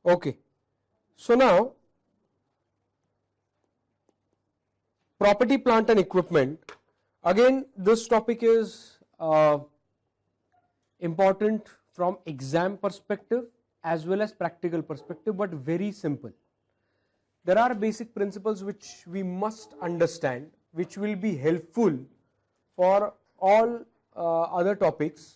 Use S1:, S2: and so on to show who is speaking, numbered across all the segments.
S1: Okay, so now property, plant and equipment. Again, this topic is important from exam perspective as well as practical perspective, but very simple. There are basic principles which we must understand, which will be helpful for all other topics.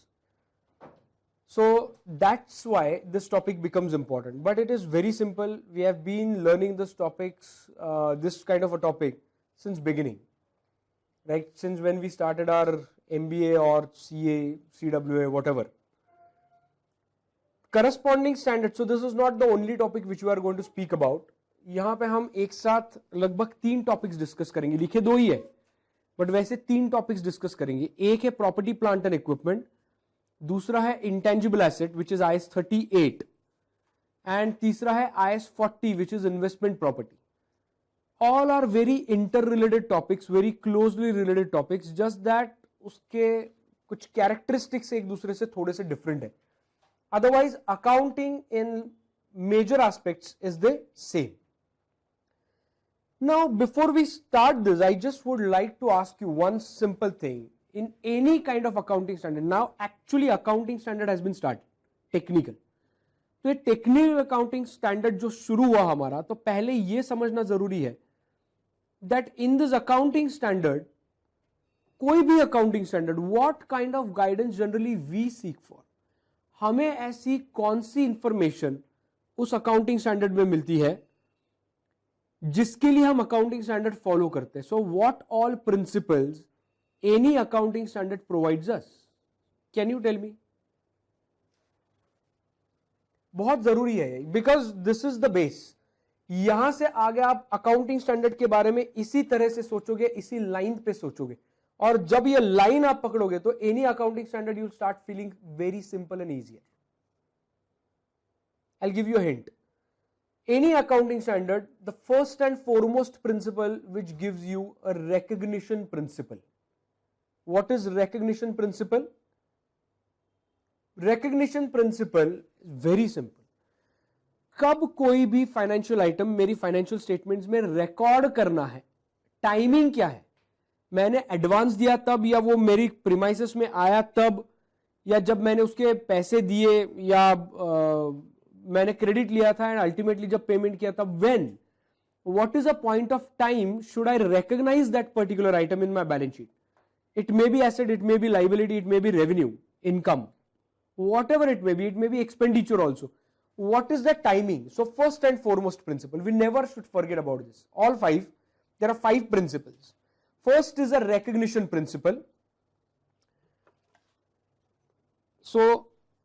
S1: So that's why this topic becomes important, but it is very simple. We have been learning this topics, this kind of a topic since beginning, right? Since when we started our MBA or CA, CWA, whatever. Corresponding standard. So this is not the only topic which we are going to speak about. यहाँ पे हम एक साथ लगभग 3 topics discuss करेंगे, लिखे 2 ही है but वैसे 3 टॉपिक्स डिस्कस करेंगे. एक है प्रॉपर्टी, प्लांट एंड इक्विपमेंट, दूसरा है intangible asset which is IS 38 and तीसरा है IS 40 which is investment property. All are very inter related topics, very closely related topics, just that उसके कुछ कैरेक्टरिस्टिक्स एक दूसरे से थोड़े से डिफरेंट है. Otherwise accounting in major aspects is the same. Now, before we start this, I just would like to ask you one simple thing. In any kind of accounting standard, now actually accounting standard has been started, technical. तो ये technical accounting standard जो शुरू हुआ हमारा, तो पहले ये समझना जरूरी है that in this accounting standard, कोई भी accounting standard, what kind of guidance generally we seek for. हमें ऐसी कौन सी इंफॉर्मेशन उस अकाउंटिंग स्टैंडर्ड में मिलती है जिसके लिए हम अकाउंटिंग स्टैंडर्ड फॉलो करते हैं. So what all principles any accounting standard provides us, can you tell me? बहुत जरूरी है because this is the base. यहां से आगे आप अकाउंटिंग स्टैंडर्ड के बारे में इसी तरह से सोचोगे, इसी लाइन पे सोचोगे, और जब ये लाइन आप पकड़ोगे तो any accounting standard you start feeling very simple and easier. I will give you a hint. Any accounting standard, the first and foremost principle which gives you a recognition principle. What is recognition principle? Recognition principle is very simple. कब कोई भी financial item मेरी financial statements में record करना है, timing क्या है, मैंने एडवांस दिया तब, या वो मेरी प्रीमाइसेस में आया तब, या जब मैंने उसके पैसे दिए, या मैंने क्रेडिट लिया था एंड अल्टीमेटली जब पेमेंट किया तब. When, what is a point of time should I recognize that particular item in my balance sheet. It may be asset, it may be liability, it may be revenue, income, whatever it may be expenditure also. What is the timing? So first and foremost principle, we never should forget about this. All 5, there are 5 principles. First is a recognition principle. So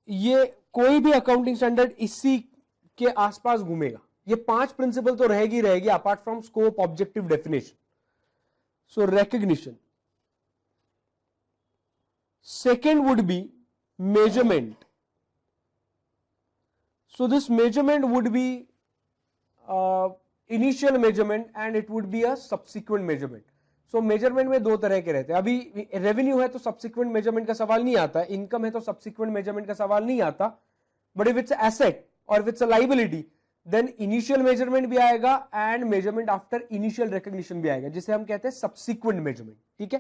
S1: ये कोई भी accounting standard इसी के आसपास घूमेगा. ये 5 principal तो रहेगी apart from scope, objective, definition. So recognition. Second would be measurement. So this measurement would be initial measurement and it would be a subsequent measurement. So measurement में 2 तरह के रहते हैं. अभी रेवेन्यू है तो subsequent measurement का सवाल नहीं आता, इनकम है तो subsequent measurement का सवाल नहीं आता, but if it's asset or if it's a liability then initial measurement भी आएगा and measurement after initial recognition भी आएगा, जिसे हम कहते हैं subsequent measurement. ठीक है,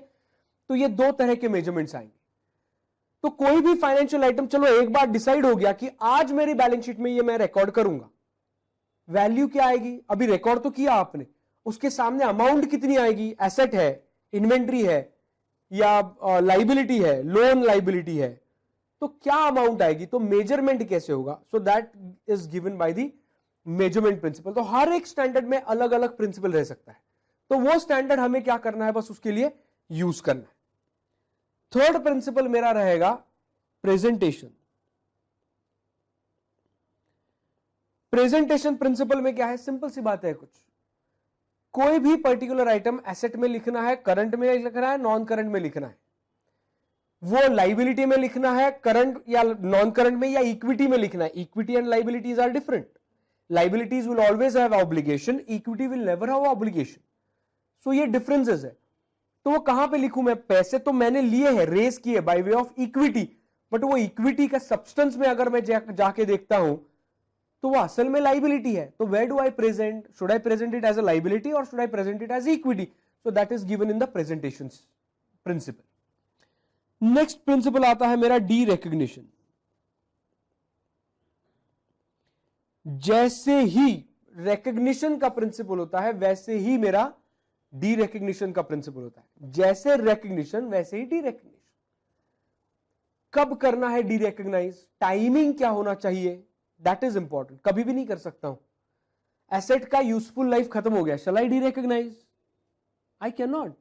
S1: तो ये 2 तरह के measurements आएंगे. तो कोई भी फाइनेंशियल आइटम, चलो एक बार डिसाइड हो गया कि आज मेरी बैलेंस शीट में ये मैं रिकॉर्ड करूंगा, वैल्यू क्या आएगी, अभी रिकॉर्ड तो किया आपने, उसके सामने अमाउंट कितनी आएगी, एसेट है, इन्वेंट्री है, या लाइबिलिटी है, लोन लाइबिलिटी है, तो क्या अमाउंट आएगी, तो मेजरमेंट कैसे होगा. So that is given by the measurement principle. तो हर एक स्टैंडर्ड में अलग अलग प्रिंसिपल रह सकता है, तो वो स्टैंडर्ड हमें क्या करना है, बस उसके लिए यूज करना है. थर्ड प्रिंसिपल मेरा रहेगा प्रेजेंटेशन. प्रेजेंटेशन प्रिंसिपल में क्या है, सिंपल सी बात है. कुछ कोई भी पर्टिकुलर आइटम एसेट में लिखना है, करंट में लिखना है, नॉन करंट में लिखना है, वो लाइबिलिटी में लिखना है, करंट या नॉन करंट में, या इक्विटी में लिखना है. Equity and liabilities are different. Liabilities will always have obligation, equity will never have obligation. So ये डिफरेंसेस है. तो वो कहां पे लिखूं मैं, पैसे तो मैंने लिए हैं, रेस किए bye way of equity, but वो इक्विटी का सब्सटेंस में अगर मैं जाके देखता हूं तो वो असल में लाइबिलिटी है, तो where do I present, should I present it as a liability और should I present it as equity? So that is given in the presentation principle. Next principle आता है मेरा डी रिकॉग्निशन। जैसे ही रिकॉग्निशन का principal होता है वैसे ही मेरा डी रिकॉग्निशन का प्रिंसिपल होता है। जैसे रिकॉग्निशन वैसे ही डी रिकॉग्निशन। कब करना है डी रिकॉग्नाइज, टाइमिंग क्या होना चाहिए, दैट इज इंपॉर्टेंट। कभी भी नहीं कर सकता हूं, एसेट का यूजफुल लाइफ खत्म हो गया, shall I derecognise? I can not.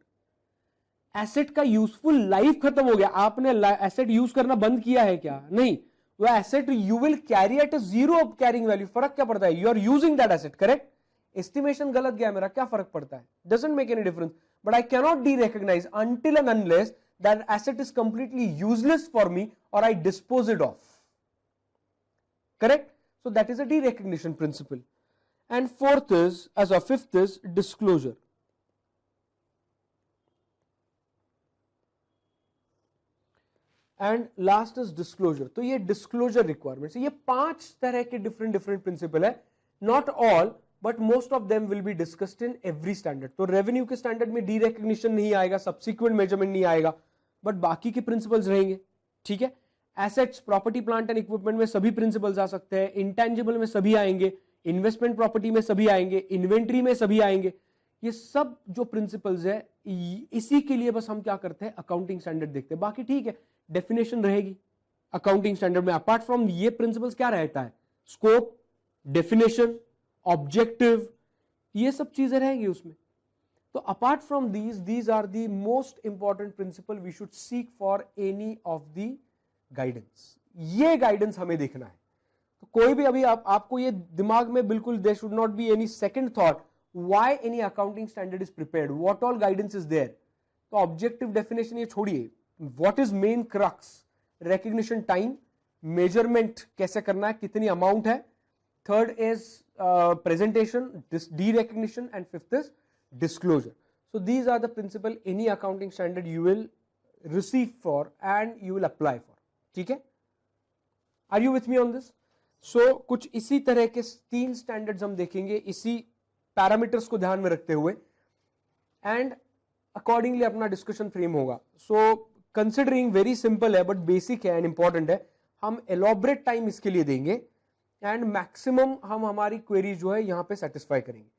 S1: Asset का यूजफुल लाइफ खत्म हो गया, आपने एसेट यूज करना बंद किया है क्या? नहीं, वो asset you will carry at zero of carrying value. फर्क क्या पड़ता है? You are using that asset, correct? Estimation गलत गया मेरा, क्या फर्क पड़ता है? Doesn't make any difference. But I cannot derecognize until and unless that asset is completely useless for me और I dispose it off, correct? So that is a derecognition principle. And fifth is disclosure. And last is disclosure. तो ये disclosure requirements, ये 5 तरह के different principle है. Not all, but most of them will be discussed in every standard. तो revenue के standard में derecognition नहीं आएगा, subsequent measurement नहीं आएगा, but बाकी के principles रहेंगे, ठीक है? Assets, property, plant and equipment में सभी प्रिंसिपल्स आ सकते हैं, इंटेंजिबल में सभी आएंगे, इन्वेस्टमेंट प्रॉपर्टी में सभी आएंगे, इन्वेंट्री में सभी आएंगे। ये सब जो प्रिंसिपल्स है, इसी के लिए बस हम क्या करते हैं, अकाउंटिंग स्टैंडर्ड देखते हैं। बाकी ठीक है, डेफिनेशन रहेगी अकाउंटिंग स्टैंडर्ड में। अपार्ट फ्रॉम ये प्रिंसिपल्स क्या रहता है, स्कोप, डेफिनेशन, ऑब्जेक्टिव, ये सब चीजें रहेंगी उसमें। तो apart from these are the most important principle we should seek for any of the guidance. ये गाइडेंस हमें देखना है। तो कोई भी अभी आपको ये दिमाग में बिल्कुल, there should not be any second thought why any accounting standard is prepared, what all guidance is there. तो ऑब्जेक्टिव डेफिनेशन ये छोड़िए, what is main crux, recognition time, measurement कैसे करना है, कितनी अमाउंट है, third is presentation, derecognition, and fifth is disclosure. So these are the principle any accounting standard you will receive for and you will apply for, ठीक है? Are you with me on this? So कुछ इसी तरह के 3 standards हम देखेंगे, इसी parameters को ध्यान में रखते हुए, एंड अकॉर्डिंगली अपना डिस्कशन फ्रेम होगा। सो कंसिडरिंग वेरी सिंपल है बट बेसिक है एंड इंपॉर्टेंट है, हम एलॉबरेट टाइम इसके लिए देंगे एंड मैक्सिमम हम हमारी क्वेरी जो है यहां पे सेटिस्फाई करेंगे।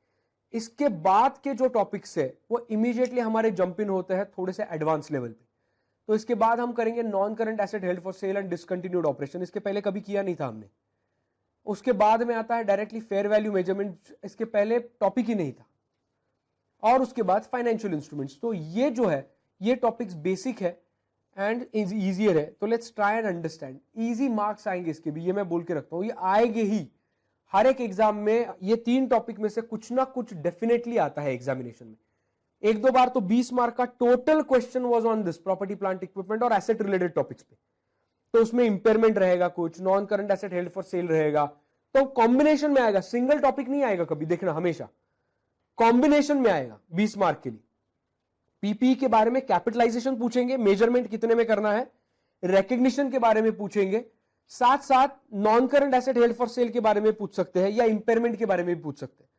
S1: इसके बाद के जो टॉपिक्स है वो इमीडिएटली हमारे जंप इन होते हैं थोड़े से एडवांस लेवल पे। तो इसके बाद हम करेंगे non current asset held for cell and discontinued operation, इसके पहले कभी किया नहीं था हमने। उसके बाद में आता है डायरेक्टली फेयर वैल्यू मेजरमेंट, इसके पहले टॉपिक ही नहीं था। और उसके बाद फाइनेंशियल इंस्ट्रूमेंट्स। तो ये जो है ये टॉपिक्स बेसिक है एंड इजियर है। तो let's try and understand. Easy marks आएंगे इसके भी, ये मैं बोल के रखता हूं, ये आएंगे ही हर एक एग्जाम में। ये 3 टॉपिक में से कुछ ना कुछ डेफिनेटली आता है एग्जामिनेशन में। 1-2 बार तो 20 मार्क का total question was on this, property, plant, equipment और एसेट रिलेटेड टॉपिक्स पे। तो उसमें इंपेयरमेंट रहेगा, कुछ non current asset held for cell रहेगा, तो कॉम्बिनेशन में आएगा, सिंगल टॉपिक नहीं आएगा कभी, देखना हमेशा कॉम्बिनेशन में आएगा 20 मार्क के लिए। पीपी के बारे में कैपिटलाइजेशन पूछेंगे, मेजरमेंट कितने में करना है, रिकॉग्निशन के बारे में पूछेंगे, साथ साथ non current asset held for cell के बारे में पूछ सकते हैं या इंपेयरमेंट के बारे में भी पूछ सकते हैं।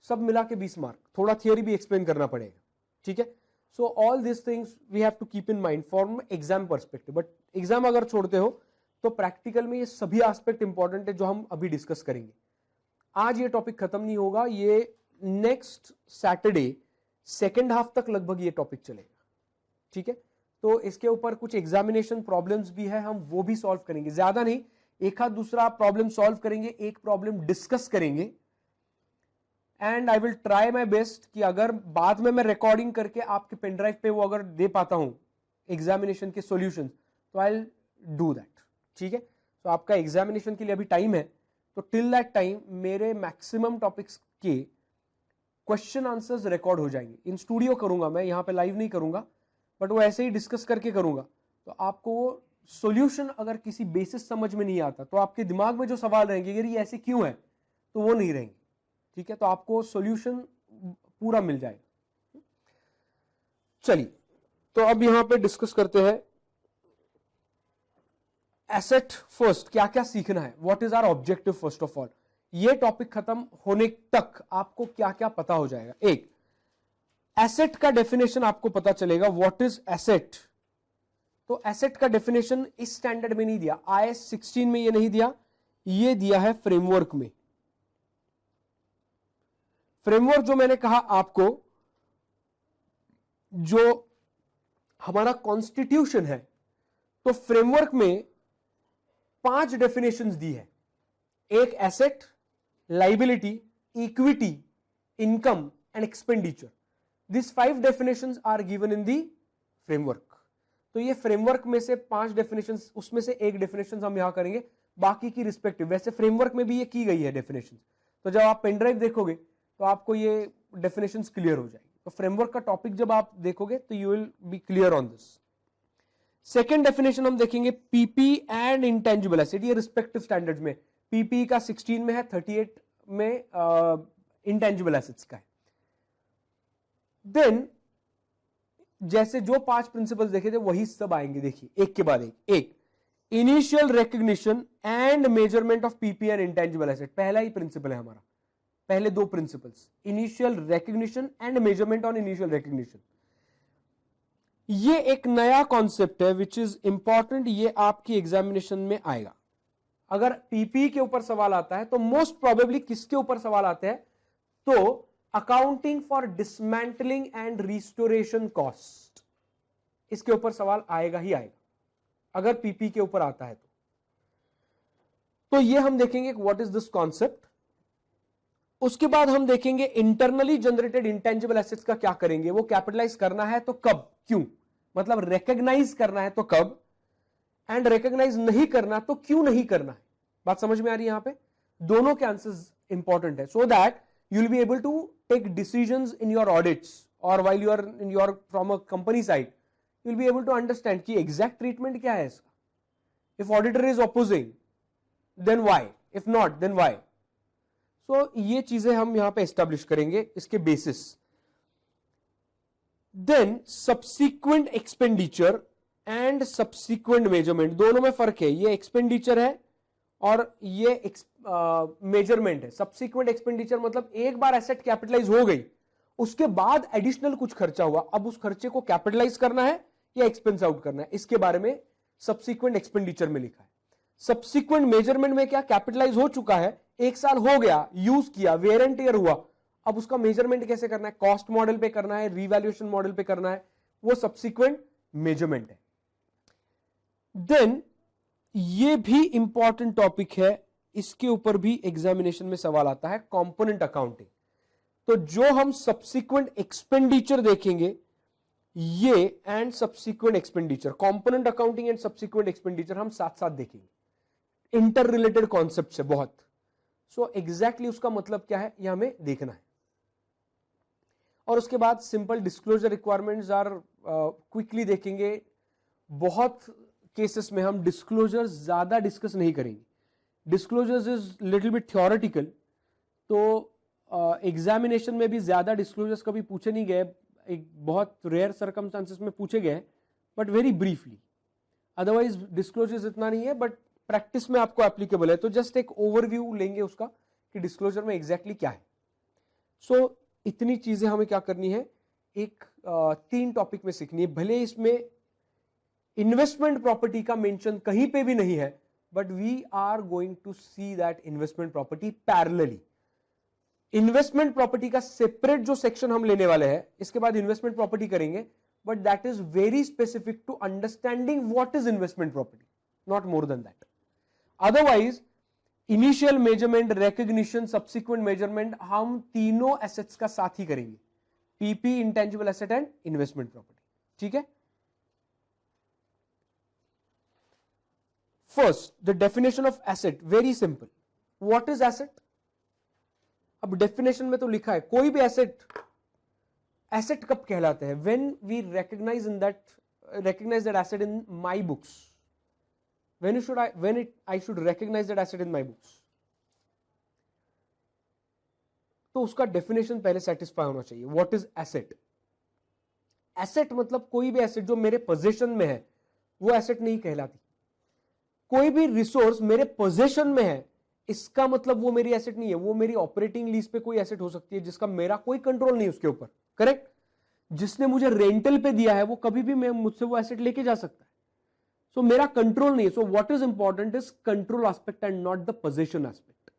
S1: सब मिला के 20 मार्क, थोड़ा थियोरी भी एक्सप्लेन करना पड़ेगा, ठीक है? So all this things we have to keep in mind from exam perspective. But exam अगर छोड़ते हो तो प्रैक्टिकल में ये सभी एस्पेक्ट इंपॉर्टेंट है जो हम अभी डिस्कस करेंगे। आज ये टॉपिक खत्म नहीं होगा, ये नेक्स्ट सैटरडे सेकेंड हाफ तक लगभग ये टॉपिक चलेगा, ठीक है? तो इसके ऊपर कुछ एग्जामिनेशन प्रॉब्लम्स भी है, हम वो भी सॉल्व करेंगे। ज्यादा नहीं, एक आध दूसरा प्रॉब्लम सॉल्व करेंगे, एक प्रॉब्लम डिस्कस करेंगे and I will try my best कि अगर बाद में मैं रिकॉर्डिंग करके आपके पेन ड्राइव पे वो अगर दे पाता हूं एग्जामिनेशन के सॉल्यूशंस, तो आई विल डू दैट, ठीक है? तो आपका एग्जामिनेशन के लिए अभी टाइम है, तो टिल दैट टाइम मेरे मैक्सिमम टॉपिक्स के क्वेश्चन आंसर्स रिकॉर्ड हो जाएंगे। इन स्टूडियो करूंगा मैं, यहां पे लाइव नहीं करूंगा, बट वो ऐसे ही डिस्कस करके करूंगा। तो आपको वो सॉल्यूशन अगर किसी बेसिस समझ में नहीं आता तो आपके दिमाग में जो सवाल रहेंगे ये ऐसे क्यों है, तो वो नहीं रहेंगे, ठीक है? तो आपको सॉल्यूशन पूरा मिल जाएगा। चलिए, तो अब यहां पे डिस्कस करते हैं एसेट फर्स्ट क्या क्या सीखना है, what is our objective first of all. ये टॉपिक खत्म होने तक आपको क्या क्या पता हो जाएगा। एक, एसेट का डेफिनेशन आपको पता चलेगा, व्हाट इज एसेट। तो एसेट का डेफिनेशन इस स्टैंडर्ड में नहीं दिया, IAS 16 में ये नहीं दिया, ये दिया है फ्रेमवर्क में। फ्रेमवर्क जो मैंने कहा आपको, जो हमारा कॉन्स्टिट्यूशन है, तो फ्रेमवर्क में 5 डेफिनेशंस दी है। एक asset, liability, equity, income and expenditure. This 5 definitions are given in the framework. तो ये फ्रेमवर्क में से 5 डेफिनेशंस, उसमें से एक डेफिनेशंस हम यहां करेंगे, बाकी की रिस्पेक्टिव। वैसे फ्रेमवर्क में भी ये की गई है डेफिनेशंस, तो जब आप पेन ड्राइव देखोगे तो आपको ये डेफिनेशंस क्लियर हो जाएगी। तो फ्रेमवर्क का टॉपिक जब आप देखोगे तो you will B clear on this. Second definition हम देखेंगे पीपी एंड इंटेंजिबल एसेट। ये रिस्पेक्टिव स्टैंडर्ड्स में, पीपी का 16 में है, 38 में इंटेंजिबल एसेट्स का है। देन जैसे जो 5 प्रिंसिपल्स देखे थे वही सब आएंगे, देखिए एक के बाद एक initial recognition and measurement of PP and intangible asset. पहला ही प्रिंसिपल है हमारा, पहले 2 principles, initial recognition and measurement on initial recognition. ये एक नया कॉन्सेप्ट है विच इज इंपॉर्टेंट, ये आपकी एग्जामिनेशन में आएगा। अगर पीपी के ऊपर सवाल आता है तो मोस्ट प्रोबेबली किसके ऊपर सवाल आते हैं, तो accounting for dismantling and restoration cost, इसके ऊपर सवाल आएगा ही आएगा अगर पीपी के ऊपर आता है तो ये हम देखेंगे व्हाट इज दिस कॉन्सेप्ट। उसके बाद हम देखेंगे इंटरनली जनरेटेड इंटेंजिबल एसेट्स का क्या करेंगे। वो कैपिटलाइज करना है तो कब, क्यों, मतलब रिकॉग्नाइज करना है तो कब, एंड रिकॉग्नाइज नहीं करना तो क्यों नहीं करना है। बात समझ में आ रही है? यहां पे दोनों के आंसर्स इंपॉर्टेंट है, so that you will be able to take decisions in your audits और while you are in your from a company side, you will be able to understand कि एग्जैक्ट ट्रीटमेंट क्या है इसका। If auditor is opposing then why, if not then why. So ये चीजें हम यहां पे एस्टेब्लिश करेंगे इसके basis. Then subsequent expenditure and subsequent measurement, दोनों में फर्क है। ये एक्सपेंडिचर है और ये मेजरमेंट है। सब्सिक्वेंट एक्सपेंडिचर मतलब एक बार एसेट कैपिटलाइज हो गई, उसके बाद एडिशनल कुछ खर्चा हुआ, अब उस खर्चे को कैपिटलाइज करना है या एक्सपेंस आउट करना है, इसके बारे में सब्सिक्वेंट एक्सपेंडिचर में लिखा है। सब्सिक्वेंट मेजरमेंट में क्या, कैपिटलाइज हो चुका है, 1 साल हो गया, यूज किया, वेयर एंड टेयर हुआ, अब उसका मेजरमेंट कैसे करना है, कॉस्ट मॉडल पे करना है, रिवैल्यूएशन मॉडल पे करना है, वो सब्सिक्वेंट मेजरमेंट है। देन ये भी इंपॉर्टेंट टॉपिक है, इसके ऊपर भी एग्जामिनेशन में सवाल आता है, कंपोनेंट अकाउंटिंग। तो जो हम सब्सिक्वेंट एक्सपेंडिचर देखेंगे ये and subsequent expenditure, component accounting and subsequent expenditure हम साथ साथ देखेंगे। इंटर रिलेटेड कॉन्सेप्ट है बहुत। सो एग्जैक्टली उसका मतलब क्या है यह हमें देखना है। और उसके बाद simple disclosure requirements are quickly देखेंगे। बहुत केसेस में हम डिस्क्लोजर ज्यादा डिस्कस नहीं करेंगे, disclosures is little bit theoretical, तो एग्जामिनेशन में भी ज्यादा डिस्क्लोजर्स कभी पूछे नहीं गए, एक बहुत रेयर सर्कमस्टांसेस में पूछे गए, but very briefly. Otherwise disclosures इतना नहीं है, बट प्रैक्टिस में आपको एप्लीकेबल है। तो जस्ट एक ओवरव्यू लेंगे उसका कि डिस्क्लोजर में एग्जैक्टली क्या है। सो इतनी चीजें हमें क्या करनी है, एक 3 टॉपिक में सीखनी है। भले इसमें इन्वेस्टमेंट प्रॉपर्टी का मेंशन कहीं पे भी नहीं है, but we are going to see that investment property parallelly. Investment property का सेपरेट जो सेक्शन हम लेने वाले हैं, इसके बाद इन्वेस्टमेंट प्रॉपर्टी करेंगे, but that is very specific to understanding what is investment property, not more than that. Otherwise initial measurement, recognition, subsequent measurement हम तीनों एसेट्स का साथ ही करेंगे, PP, intangible asset and investment property. ठीक है। First, the definition of asset, very simple. What is asset? अब definition में तो लिखा है कोई भी एसेट, एसेट कब कहलाते हैं, when we recognize that asset in my books. When I should recognize that asset in my books. तो उसका डेफिनेशन पहले सेटिस्फाई होना चाहिए। What is asset? एसेट मतलब कोई भी एसेट जो मेरे पोजीशन में है वो एसेट नहीं कहलाती। कोई भी रिसोर्स मेरे पोजीशन में है, इसका मतलब वो मेरी एसेट नहीं है, वो मेरी ऑपरेटिंग लीज पे कोई एसेट हो सकती है जिसका मेरा कोई कंट्रोल नहीं उसके ऊपर, करेक्ट। जिसने मुझे रेंटल पे दिया है वो कभी भी मैं मुझसे वो एसेट लेके जा सकता है, सो मेरा कंट्रोल नहीं है। So what is important is control aspect and not the position aspect.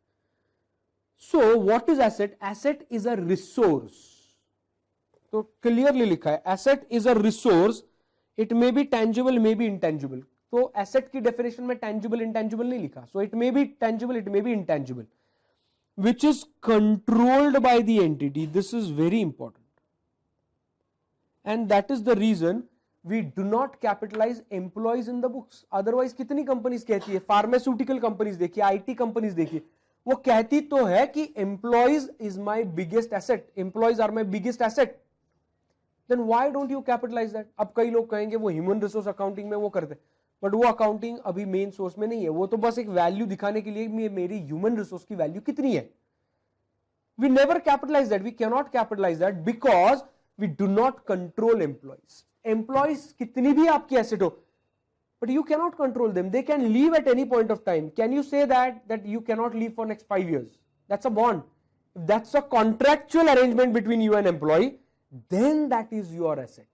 S1: So what is asset? Asset is a resource. तो क्लियरली लिखा है asset is a resource, it may B tangible may be intangible. तो asset की definition में tangible intangible नहीं लिखा, so it may B tangible it may B intangible, which is controlled by the entity. This is very important, and that is the reason we do not capitalize employees in the books. Otherwise कितनी companies कहती है, pharmaceutical companies देखिए, IT companies देखिए, वो कहती तो है कि employees is my biggest asset, employees are my biggest asset, then why don't you capitalize that? अब कई लोग कहेंगे वो ह्यूमन रिसोर्स अकाउंटिंग में वो करते हैं, बट वो अकाउंटिंग अभी मेन सोर्स में नहीं है, वो तो बस एक वैल्यू दिखाने के लिए मेरी ह्यूमन रिसोर्स की वैल्यू कितनी है। We never capitalize that, we can not capitalize that because we do not control employees. Employees कितनी भी आपकी एसेट हो, but you cannot control them, they can leave at any point of time. Can you say that you cannot leave for next 5 years? That's a bond. If that's a contractual arrangement between you and employee, then that is your asset,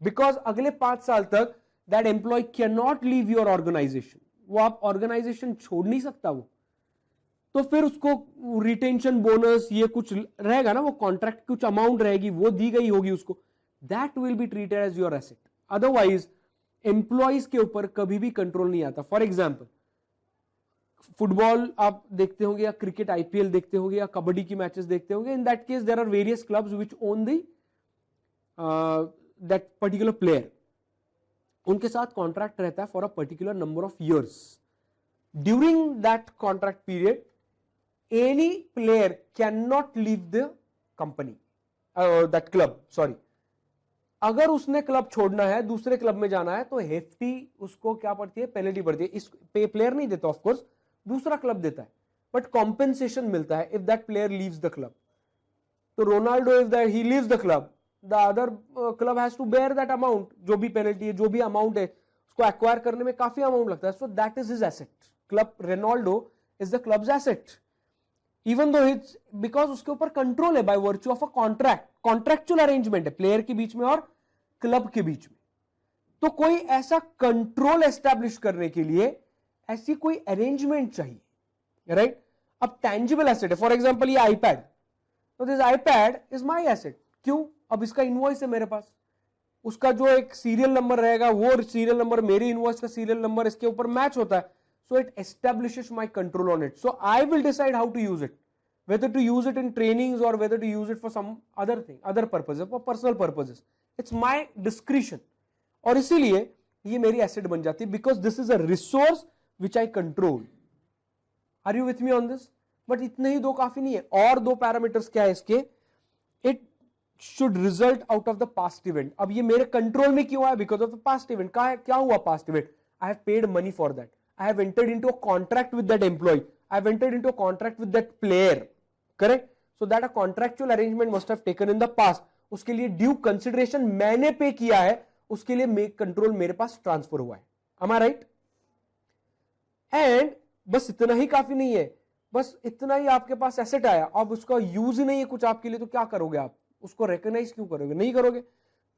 S1: because अगले 5 साल तक that employee cannot leave your organization. वो आप organization छोड़ नहीं सकता वो, तो फिर उसको रिटेंशन बोनस ये कुछ रहेगा ना, वो कॉन्ट्रैक्ट कुछ अमाउंट रहेगी वो दी गई होगी उसको, that will be treated as your asset. Otherwise employees के ऊपर कभी भी कंट्रोल नहीं आता। फॉर एग्जाम्पल फुटबॉल आप देखते होंगे या क्रिकेट आईपीएल देखते होंगे या कबड्डी की मैचेस देखते होंगे, in that case there are various clubs which own the that particular player, उनके साथ कॉन्ट्रैक्ट रहता है for a particular number of years. During that contract period any player can not leave the company, that club, sorry. अगर उसने club छोड़ना है, दूसरे club में जाना है, तो हेफ्टी उसको क्या पड़ती है, पेनल्टी पड़ती है। इस पे प्लेयर नहीं देता, ऑफ कोर्स दूसरा क्लब देता है, बट कॉम्पेंसेशन मिलता है if that player leaves the club. तो Ronaldo if that he leaves the club, the other club has to bear that amount, जो भी पेनल्टी है, जो भी अमाउंट है, उसको एक्वायर करने में काफी अमाउंट लगता है। So that is his asset. Club Ronaldo is the clubs asset, even though it's because उसके ऊपर कंट्रोल है by virtue of a contract, contractual arrangement है प्लेयर के बीच में और क्लब के बीच में। तो कोई ऐसा कंट्रोल एस्टैब्लिश करने के लिए ऐसी कोई अरेंजमेंट चाहिए, राइट? अब टेंजिबल एसेट है, फॉर एग्जांपल ये आईपैड, तो this iPad is my asset. क्यों? अब इसका इनवॉइस है मेरे पास, उसका जो एक सीरियल नंबर रहेगा वो सीरियल नंबर मेरे इनवॉइस का सीरियल नंबर इसके ऊपर मैच होता है, so it establishes my control on it. So I will decide how to use it, whether to use it in trainings or whether to use it for some other thing, other purposes, for personal purposes. It's my discretion. और इसीलिए ये मेरी asset बन जाती है, because this is a resource which I control. Are you with me on this? But इतने ही दो काफी नहीं है, और दो पैरामीटर्स क्या है इसके? It should result out of the past event. अब ये मेरे कंट्रोल में क्यों आया? Because of the past event. क्या हुआ past event? I have paid money for that. I have entered into a contract with that employee. I have entered into a contract with that player. Correct? So that a contractual arrangement must have taken in the past. उसके लिए due consideration मैंने पे किया है, उसके लिए control मेरे पास transfer हुआ है। Am I right? एंड बस इतना ही काफी नहीं है, बस इतना ही आपके पास एसेट आया, अब उसका यूज ही नहीं है कुछ आपके लिए, तो क्या करोगे आप? उसको रिकॉग्नाइज क्यों करोगे? नहीं करोगे।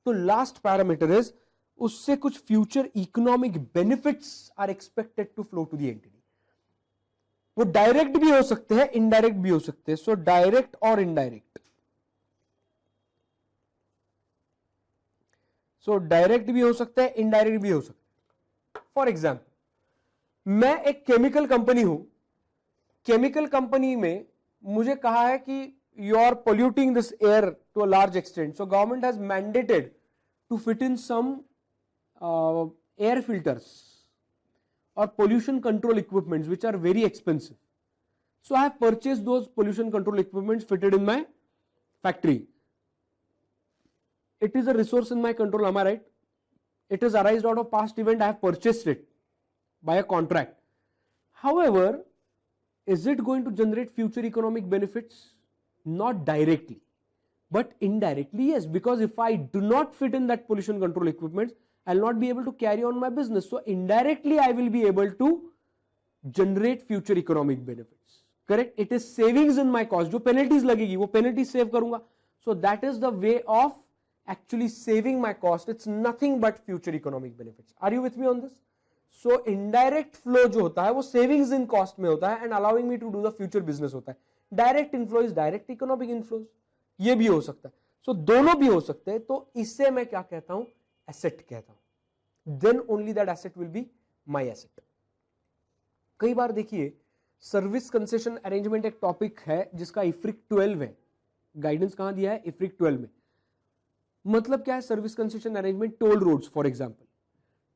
S1: तो लास्ट पैरामीटर इज उससे कुछ future economic benefits are expected to flow to the entity. वो डायरेक्ट भी हो सकते हैं, इनडायरेक्ट भी हो सकते हैं। सो डायरेक्ट और इनडायरेक्ट, सो डायरेक्ट भी हो सकता है, इनडायरेक्ट भी हो सकता है। फॉर एग्जाम्पल, मैं एक केमिकल कंपनी हूं, केमिकल कंपनी में मुझे कहा है कि you are polluting this air to a large extent, so government has mandated to fit in some air filters or pollution control equipments which are very expensive. So I have purchased those pollution control equipments fitted in my factory. It is a resource in my control, am I right? It is arised out of past event, I have purchased it by a contract. However, is it going to generate future economic benefits? Not directly, but indirectly yes, because if I do not fit in that pollution control equipment, I'll not be able to carry on my business. So indirectly I will be able to generate future economic benefits, correct. It is savings in my cost. जो penalties लगेगी वो penalty save करूंगा. सो that is the way of actually saving my cost. It's nothing but future economic benefits. Are you with me on this? So indirect flow जो होता है वो savings in cost में होता है and allowing me to do the future business होता है. Direct inflow is direct economic inflows. ये भी हो सकता है. So दोनों भी हो सकते हैं. तो इससे मैं क्या कहता हूं? Asset कहता हूं. Then only that asset will be my asset. कई बार देखिए सर्विस कंसेशन अरेंजमेंट एक टॉपिक है जिसका इफ्रिक 12 है. गाइडेंस कहां दिया है? इफ्रिक 12 में. मतलब क्या है service concession arrangement? Toll roads for example.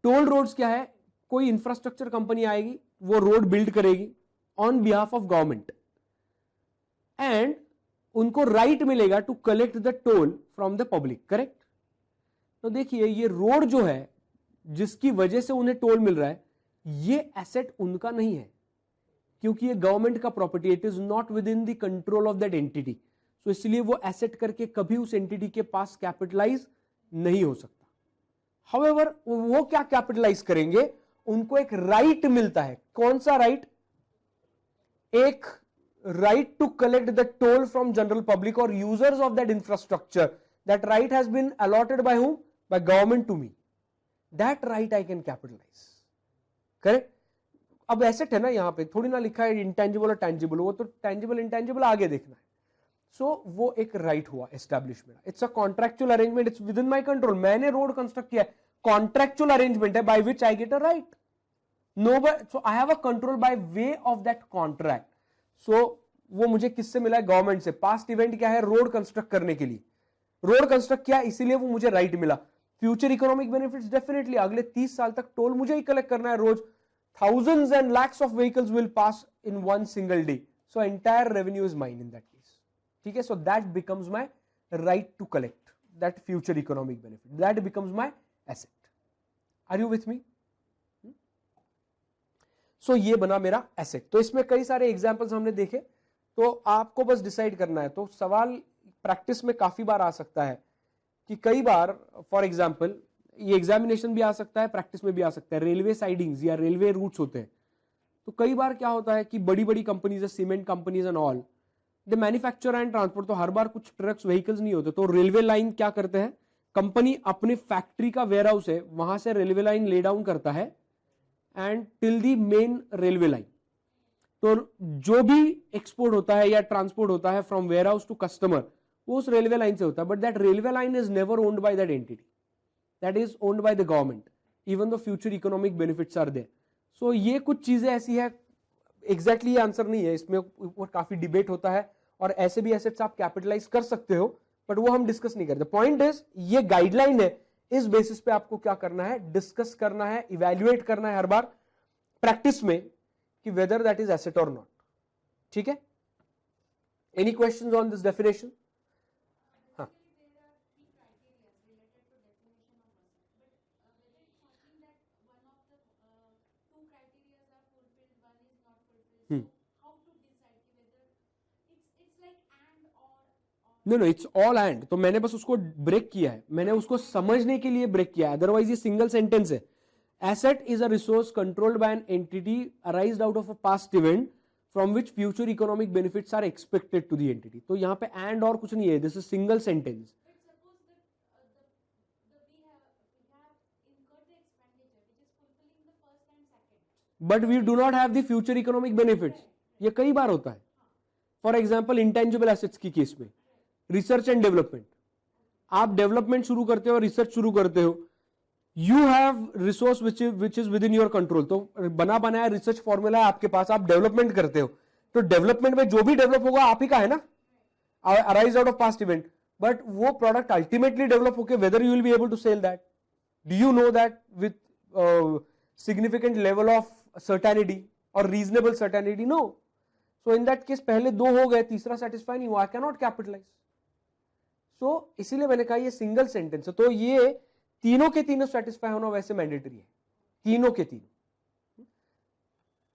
S1: Toll roads क्या है? कोई इंफ्रास्ट्रक्चर कंपनी आएगी, वो रोड बिल्ड करेगी on behalf of government and उनको राइट मिलेगा to collect the toll from the public, correct. तो देखिए ये रोड जो है जिसकी वजह से उन्हें टोल मिल रहा है, ये एसेट उनका नहीं है क्योंकि ये गवर्नमेंट का property. It is not within the control of that entity. तो इसलिए वो एसेट करके कभी उस एंटिटी के पास कैपिटलाइज नहीं हो सकता. हाउएवर वो क्या कैपिटलाइज करेंगे? उनको एक राइट मिलता है. कौन सा राइट? एक right to collect the toll from general public और users of that infrastructure. That right has been allotted by whom? By government to me. That right I can capitalize, correct. अब asset है ना, यहां पे थोड़ी ना लिखा है इंटेंजिबल और टैंजिबल. वो तो टैंजिबल इंटेंजिबल आगे देखना है. सो वो एक राइट हुआ establishment. It's a contractual arrangement. It's within my control. मैंने रोड कंस्ट्रक्ट किया है. कॉन्ट्रैक्चुअल अरेंजमेंट है by which I get a right. No so I have a control by way of that contract. So वो मुझे किससे मिला है? Government से. पास्ट इवेंट क्या है? रोड कंस्ट्रक्ट करने के लिए रोड कंस्ट्रक्ट किया, इसीलिए वो मुझे राइट मिला. फ्यूचर इकोनॉमिक बेनिफिट्स डेफिनेटली अगले 30 साल तक टोल मुझे ही कलेक्ट करना है रोज. Thousands and lakhs of vehicles will pass in one single day. So entire revenue is mine in that. ठीक है. So that becomes my right to collect that future economic benefit. That becomes my asset. Are you with me? So ये बना मेरा asset. तो इसमें कई सारे examples हमने देखे. तो आपको बस डिसाइड करना है. तो सवाल प्रैक्टिस में काफी बार आ सकता है कि कई बार फॉर एग्जांपल ये एग्जामिनेशन भी आ सकता है, प्रैक्टिस में भी आ सकता है. रेलवे साइडिंग्स या रेलवे रूट्स होते हैं. तो कई बार क्या होता है कि बड़ी बड़ी companies, cement companies and all, the manufacture and transport. तो हर बार कुछ ट्रक्स व्हीकल्स नहीं होते. तो रेलवे लाइन क्या करते हैं? कंपनी अपनी फैक्ट्री का वेयर हाउस है, वहां से रेलवे लाइन ले डाउन करता है and till the main railway line. तो जो भी एक्सपोर्ट होता है या ट्रांसपोर्ट होता है from warehouse to customer, वो उस रेलवे लाइन से होता है. But that railway line is never owned by that entity. That is owned by the government even though future economic benefits are there. So ये कुछ चीजें ऐसी है. एग्जैक्टली आंसर नहीं है, इसमें ऊपर काफी डिबेट होता है और ऐसे भी एसेट्स आप कैपिटलाइज कर सकते हो, बट वो हम डिस्कस नहीं करते. पॉइंट इज ये गाइडलाइन है. इस बेसिस पे आपको क्या करना है? डिस्कस करना है, इवैल्यूएट करना है हर बार प्रैक्टिस में कि वेदर दैट इज एसेट और नॉट. ठीक है. Any questions on this definition? हाँ. No it's all and. तो मैंने बस उसको ब्रेक किया है, मैंने उसको समझने के लिए ब्रेक किया है. अदरवाइज ये सिंगल सेंटेंस है. Asset is a resource controlled by an entity arised out of a past event from which future economic benefits are expected to the entity. तो यहां पे एंड और कुछ नहीं है. This is single sentence. But we do not have the future economic benefits. ये कई बार होता है. फॉर एग्जाम्पल इंटेंजिबल एसेट्स की केस में रिसर्च एंड डेवलपमेंट. आप डेवलपमेंट शुरू करते हो, रिसर्च शुरू करते हो, you have resource which is with in your control. तो बना बनाया रिसर्च फॉर्मूला है आपके पास, आप डेवलपमेंट करते हो. तो डेवलपमेंट में जो भी डेवलप होगा आप ही का है ना, arise out of past event. But वो प्रोडक्ट अल्टीमेटली डेवलप होकर whether you will be able to sell that. Do you know that with significant level of certainty और reasonable certainty? No. So in that case पहले दो हो गए, तीसरा satisfy नहीं हुआ, I can not capitalize. So इसीलिए मैंने कहा ये सिंगल सेंटेंस है. तो ये तीनों के तीनों सेटिस्फाई होना वैसे मैंडेटरी है, तीनों के तीनों.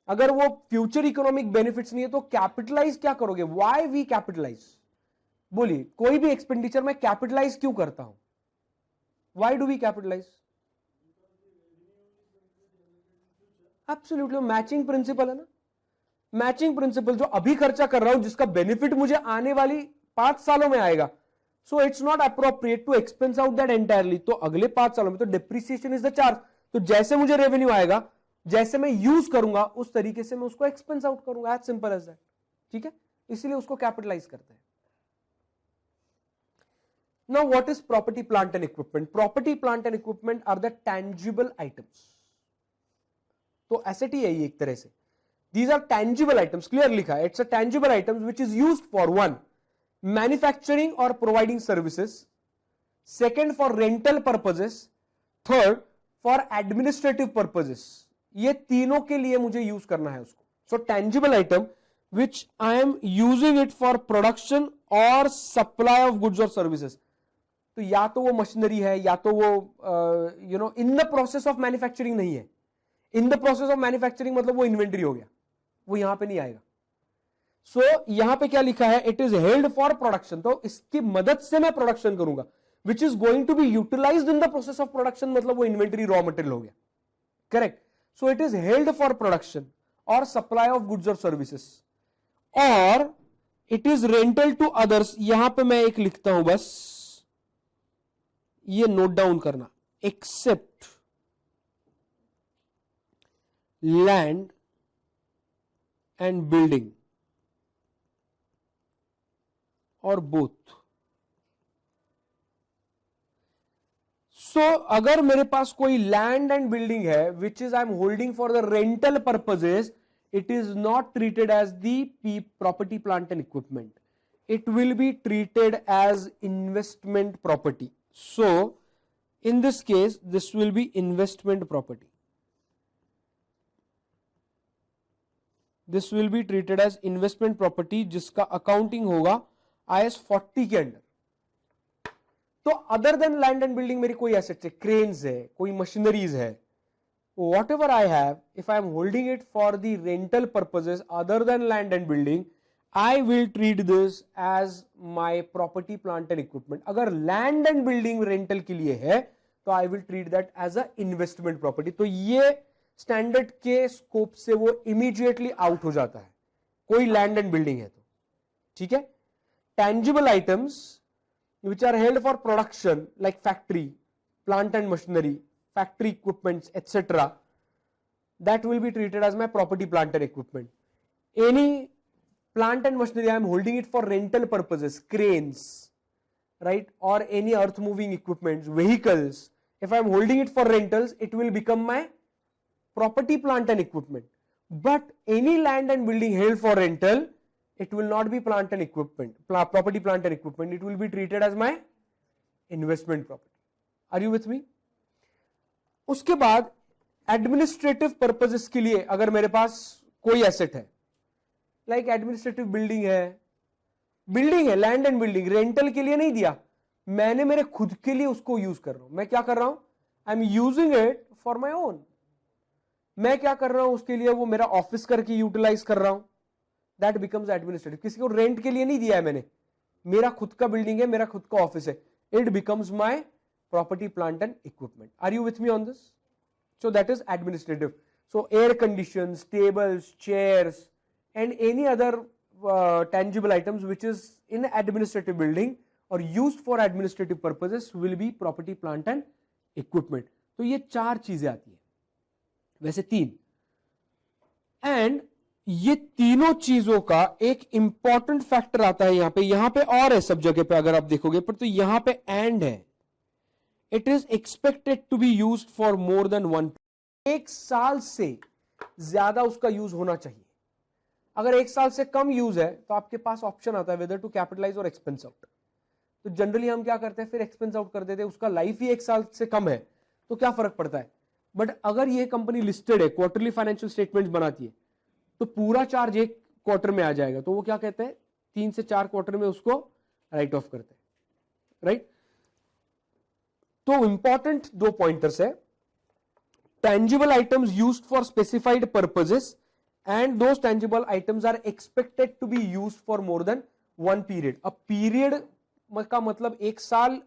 S1: अगर वो फ्यूचर इकोनॉमिक बेनिफिट्स नहीं है तो कैपिटलाइज क्या करोगे? Why we capitalise? बोलिए, कोई भी एक्सपेंडिचर में कैपिटलाइज क्यों करता हूं? Why do we capitalise? Absolutely matching principle है ना, मैचिंग प्रिंसिपल। जो अभी खर्चा कर रहा हूं जिसका बेनिफिट मुझे आने वाली 5 सालों में आएगा, so it's not appropriate to expense out that entirely. तो अगले 5 सालों में तो डिप्रिसिएशन इज द चार्ज। तो जैसे मुझे रेवेन्यू आएगा, जैसे मैं यूज करूंगा, उस तरीके से मैं उसको एक्सपेंस आउट करूंगा, एज सिंपल एज दैट। ठीक है, इसीलिए उसको कैपिटलाइज करते हैं। Now what is property, plant and equipment? Property, plant and equipment are the tangible items. तो एसेट ही है ये एक तरह से। These are tangible items, clear लिखा है, it's a tangible items which is used for one, manufacturing or providing services, second for rental purposes, third for administrative purposes. ये तीनों के लिए मुझे यूज करना है उसको। So tangible item which I am using it for production or supply of goods or services. तो या तो वो मशीनरी है, या तो वो इन द प्रोसेस ऑफ मैन्युफैक्चरिंग नहीं है। इन द प्रोसेस ऑफ मैन्युफैक्चरिंग मतलब वो इन्वेंटरी हो गया, वो यहां पे नहीं आएगा। सो यहां पे क्या लिखा है, it is held for production, तो इसकी मदद से मैं प्रोडक्शन करूंगा, which is going to be utilised in the process of production, मतलब वो इन्वेंटरी रॉ मटेरियल हो गया। Correct. So it is held for production और सप्लाई ऑफ गुड्स और सर्विसेज, और it is rental to others. यहां पे मैं एक लिखता हूं, बस ये नोट डाउन करना, एक्सेप्ट लैंड एंड बिल्डिंग और बोथ। सो अगर मेरे पास कोई लैंड एंड बिल्डिंग है which is I am holding for the rental purposes, it is not treated as the property, plant and equipment. It will be treated as investment property. So in this case this will be investment property. This will be treated as investment property जिसका accounting होगा IS 40 के under. तो other than land and building मेरी कोई assets है, cranes है, कोई machineries है, whatever I have, if I am holding it for the rental purposes other than land and building, I will treat this as my property, plant and equipment. अगर land and building rental के लिए है तो I will treat that as a investment property. तो ये standard के scope से वो immediately आउट हो जाता है, कोई land and building है तो। ठीक है। Tangible items which are held for production like factory, plant and machinery, factory equipments, etc., that will be treated as my property, plant and equipment. Any plant and machinery I am holding it for rental purposes, cranes, right, or any earth moving equipments, vehicles, if I am holding it for rentals, it will become my property, plant and equipment. But any land and building held for rental, it will not be plant and equipment, property, plant and equipment, it will be treated as my investment property. Are you with me? उसके बाद administrative purposes के लिए अगर मेरे पास कोई asset है, like administrative building है, लैंड एंड बिल्डिंग रेंटल के लिए नहीं दिया, मैंने मेरे खुद के लिए उसको यूज कर रहा हूं। मैं क्या कर रहा हूं, I am using it for my own. मैं क्या कर रहा हूं उसके लिए, वो मेरा ऑफिस करके यूटिलाइज कर रहा हूं, दैट बिकम्स एडमिनिस्ट्रेटिव। किसी को रेंट के लिए नहीं दिया है मैंने, मेरा खुद का बिल्डिंग है, मेरा खुद का ऑफिस है, it becomes my property, plant and equipment. Are you with me on this? So that is administrative. So air conditions, tables, chairs and any other tangible items which is in administrative building or used for administrative purposes will be property, plant and equipment. तो ये 4 चीजें आती है, वैसे 3, and ये तीनों चीजों का एक इंपॉर्टेंट फैक्टर आता है यहां पे और है सब जगह पे अगर आप देखोगे, पर तो यहां पे एंड है, it is expected to be used for more than 1, 1 साल से ज्यादा उसका यूज होना चाहिए। अगर 1 साल से कम यूज है तो आपके पास ऑप्शन आता है वेदर टू कैपिटलाइज और एक्सपेंस आउट। तो जनरली हम क्या करते हैं, फिर एक्सपेंस आउट कर देते हैं, उसका लाइफ ही 1 साल से कम है तो क्या फर्क पड़ता है। बट अगर ये कंपनी लिस्टेड है, क्वार्टरली फाइनेंशियल स्टेटमेंट्स बनाती है, तो पूरा चार्ज 1 क्वार्टर में आ जाएगा, तो वो क्या कहते हैं 3 से 4 क्वार्टर में उसको राइट ऑफ करते हैं, राइट। तो इंपॉर्टेंट 2 पॉइंटर्स है, tangible items used for specified purposes and those tangible items are expected to be used for more than 1 period. अब पीरियड का मतलब 1 साल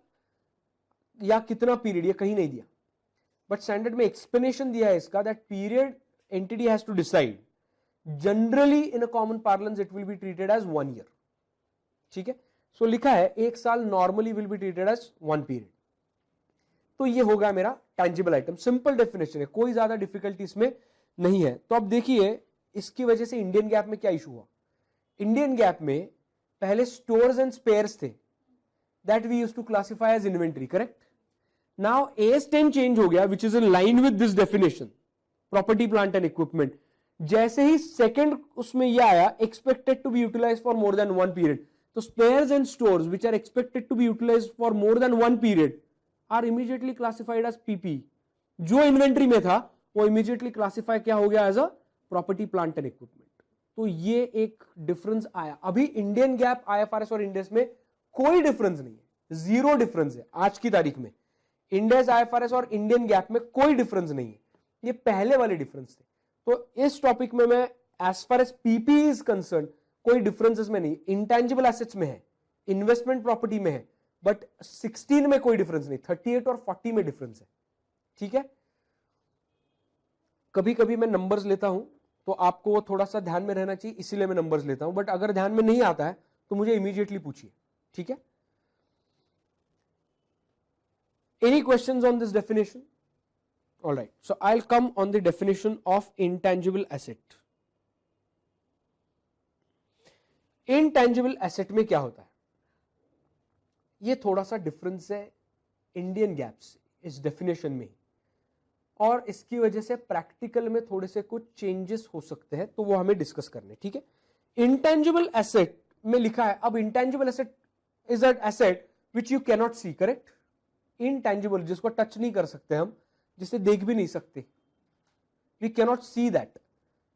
S1: या कितना पीरियड, ये कहीं नहीं दिया, बट स्टैंडर्ड में एक्सप्लेनेशन दिया है इसका, that period entity has to decide. Generally in a common parlance it will be treated as 1 year. ठीक है, सो लिखा है 1 साल normally will be treated as 1 period. तो ये होगा मेरा tangible item. सिंपल डेफिनेशन है, कोई ज्यादा डिफिकल्टी इसमें नहीं है. तो अब देखिए इसकी वजह से इंडियन गैप में क्या इशू हुआ. इंडियन गैप में पहले स्टोर्स एंड स्पेयर्स थे, that we used to classify as inventory, correct. Now AS10 change हो गया which is in line with this definition, property plant and equipment. जैसे ही सेकंड उसमें यह आया, expected to be utilize for more than 1 period, तो spares and stores which are expected to be utilize for more than 1 period are immediately classified as PP. जो inventory में था वो इमीडिएटली क्लासिफाई क्या हो गया, as a property plant and equipment. तो ये एक डिफरेंस आया. अभी इंडियन गैप, IFRS और इंडेस में कोई डिफरेंस नहीं है, 0 डिफरेंस है आज की तारीख में. इंडेस, IFRS और इंडियन गैप में कोई डिफरेंस नहीं है, ये पहले वाले डिफरेंस थे. तो इस टॉपिक में मैं as far as PP is concern कोई डिफरेंसेस में नहीं. इंटेंजिबल एसेट्स में है, इन्वेस्टमेंट प्रॉपर्टी में है, बट 16 में कोई डिफरेंस नहीं, 38 और 40 में डिफरेंस है. ठीक है, कभी कभी मैं नंबर्स लेता हूं तो आपको वो थोड़ा सा ध्यान में रहना चाहिए, इसीलिए मैं नंबर्स लेता हूं. बट अगर ध्यान में नहीं आता है तो मुझे इमीडिएटली पूछिए. ठीक है, any questions on this definition? Alright, so I will come on the definition of intangible asset. Intangible asset में क्या होता है, ये थोड़ा सा डिफरेंस है इंडियन गैप से इस डेफिनेशन में, और इसकी वजह से प्रैक्टिकल में थोड़े से कुछ चेंजेस हो सकते हैं, तो वो हमें डिस्कस करने. ठीक है, इंटेंजिबल एसेट में लिखा है, अब intangible asset is an asset which you cannot see, correct. Intangible, जिसको टच नहीं कर सकते हम, जिसे देख भी नहीं सकते, we cannot see that.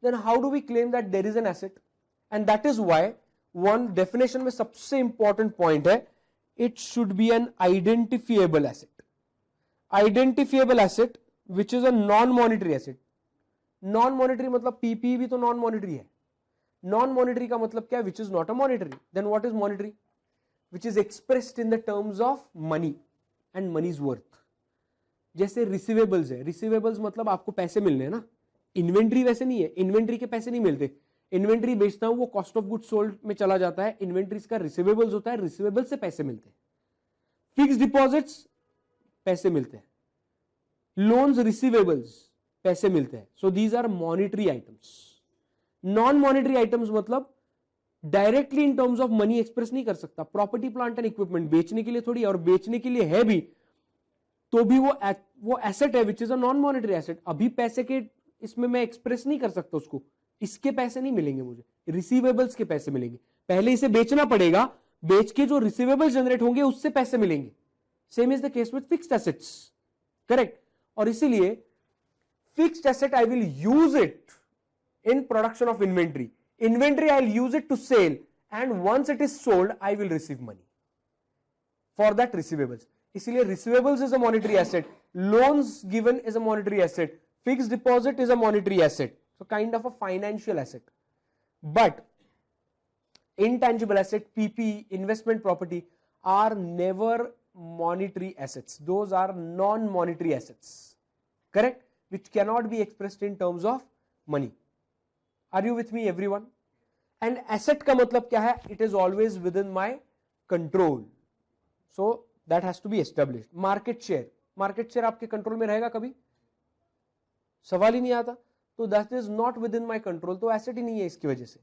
S1: Then how do we claim that there is an asset? And that is why one definition में सबसे इंपॉर्टेंट पॉइंट है, it should be an identifiable asset. Identifiable asset which is a non monetary asset. Non monetary मतलब PP भी तो non monetary है. Non monetary का मतलब क्या है, which is not a monetary. Then what is monetary? Which is expressed in the terms of money and money's worth. जैसे receivables है, रिसीवेबल्स मतलब आपको पैसे मिलने हैं ना. इन्वेंट्री वैसे नहीं है, इन्वेंट्री के पैसे नहीं मिलते. इन्वेंट्री बेचता हूं वो कॉस्ट ऑफ गुड सोल्ड में चला जाता है, इन्वेंट्रीज का रिसीवेबल्स होता है, रिसीवेबल्स से पैसे मिलते हैं. फिक्स डिपॉजिट्स पैसे मिलते हैं, लोन्स रिसीवेबल्स पैसे मिलते हैं. So these are monetary items. Non monetary items मतलब directly in terms of money express नहीं कर सकता. प्रॉपर्टी प्लांट एंड इक्विपमेंट बेचने के लिए थोड़ी, और बेचने के लिए है भी तो भी वो एसेट है which is a non monetary asset. अभी पैसे के इसमें मैं एक्सप्रेस नहीं कर सकता उसको, इसके पैसे नहीं मिलेंगे मुझे, रिसीवेबल्स के पैसे मिलेंगे. पहले इसे बेचना पड़ेगा, बेच के जो रिसीवेबल्स जनरेट होंगे उससे पैसे मिलेंगे. Same is the case with fixed assets, correct. और इसीलिए fixed asset I will use it in production of inventory. Inventory I will use it to sell, and once it is sold I will receive money for that receivables. इसीलिए receivables is a monetary asset, loans given is a monetary asset, fixed deposit is a monetary asset, so kind of a financial asset. But intangible asset, PP, investment property are never monetary assets. Those are non-monetary assets, correct, which cannot be expressed in terms of money. Are you with me everyone? And asset का मतलब क्या है? It is always within my control, so that has to be established. Market share आपके control में रहेगा कभी? सवाल ही नहीं आता. तो that is not within my control, तो एसेट ही नहीं है इसकी वजह से.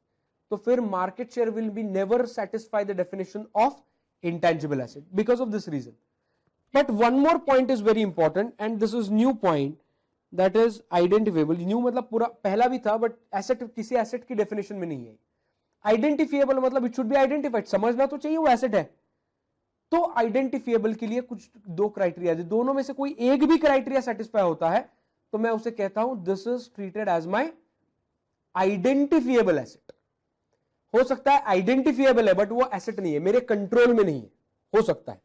S1: तो फिर market share will be never satisfy the definition of intangible asset because of this reason. But one more point is very important, and this is new point, that is identifiable. New मतलब पूरा पहला भी था, but asset किसी asset की definition में नहीं है. आइडेंटिफिएबल मतलब इट शुड बी आइडेंटिफाइड, समझना तो चाहिए वो एसेट है. तो आइडेंटिफिएबल के लिए कुछ 2 क्राइटेरिया, दोनों में से कोई एक भी क्राइटेरिया सेटिस्फाई होता है तो मैं उसे कहता हूं this is treated as my identifiable asset. हो सकता है आइडेंटिफिएबल है बट वो एसेट नहीं है, मेरे कंट्रोल में नहीं है, हो सकता है.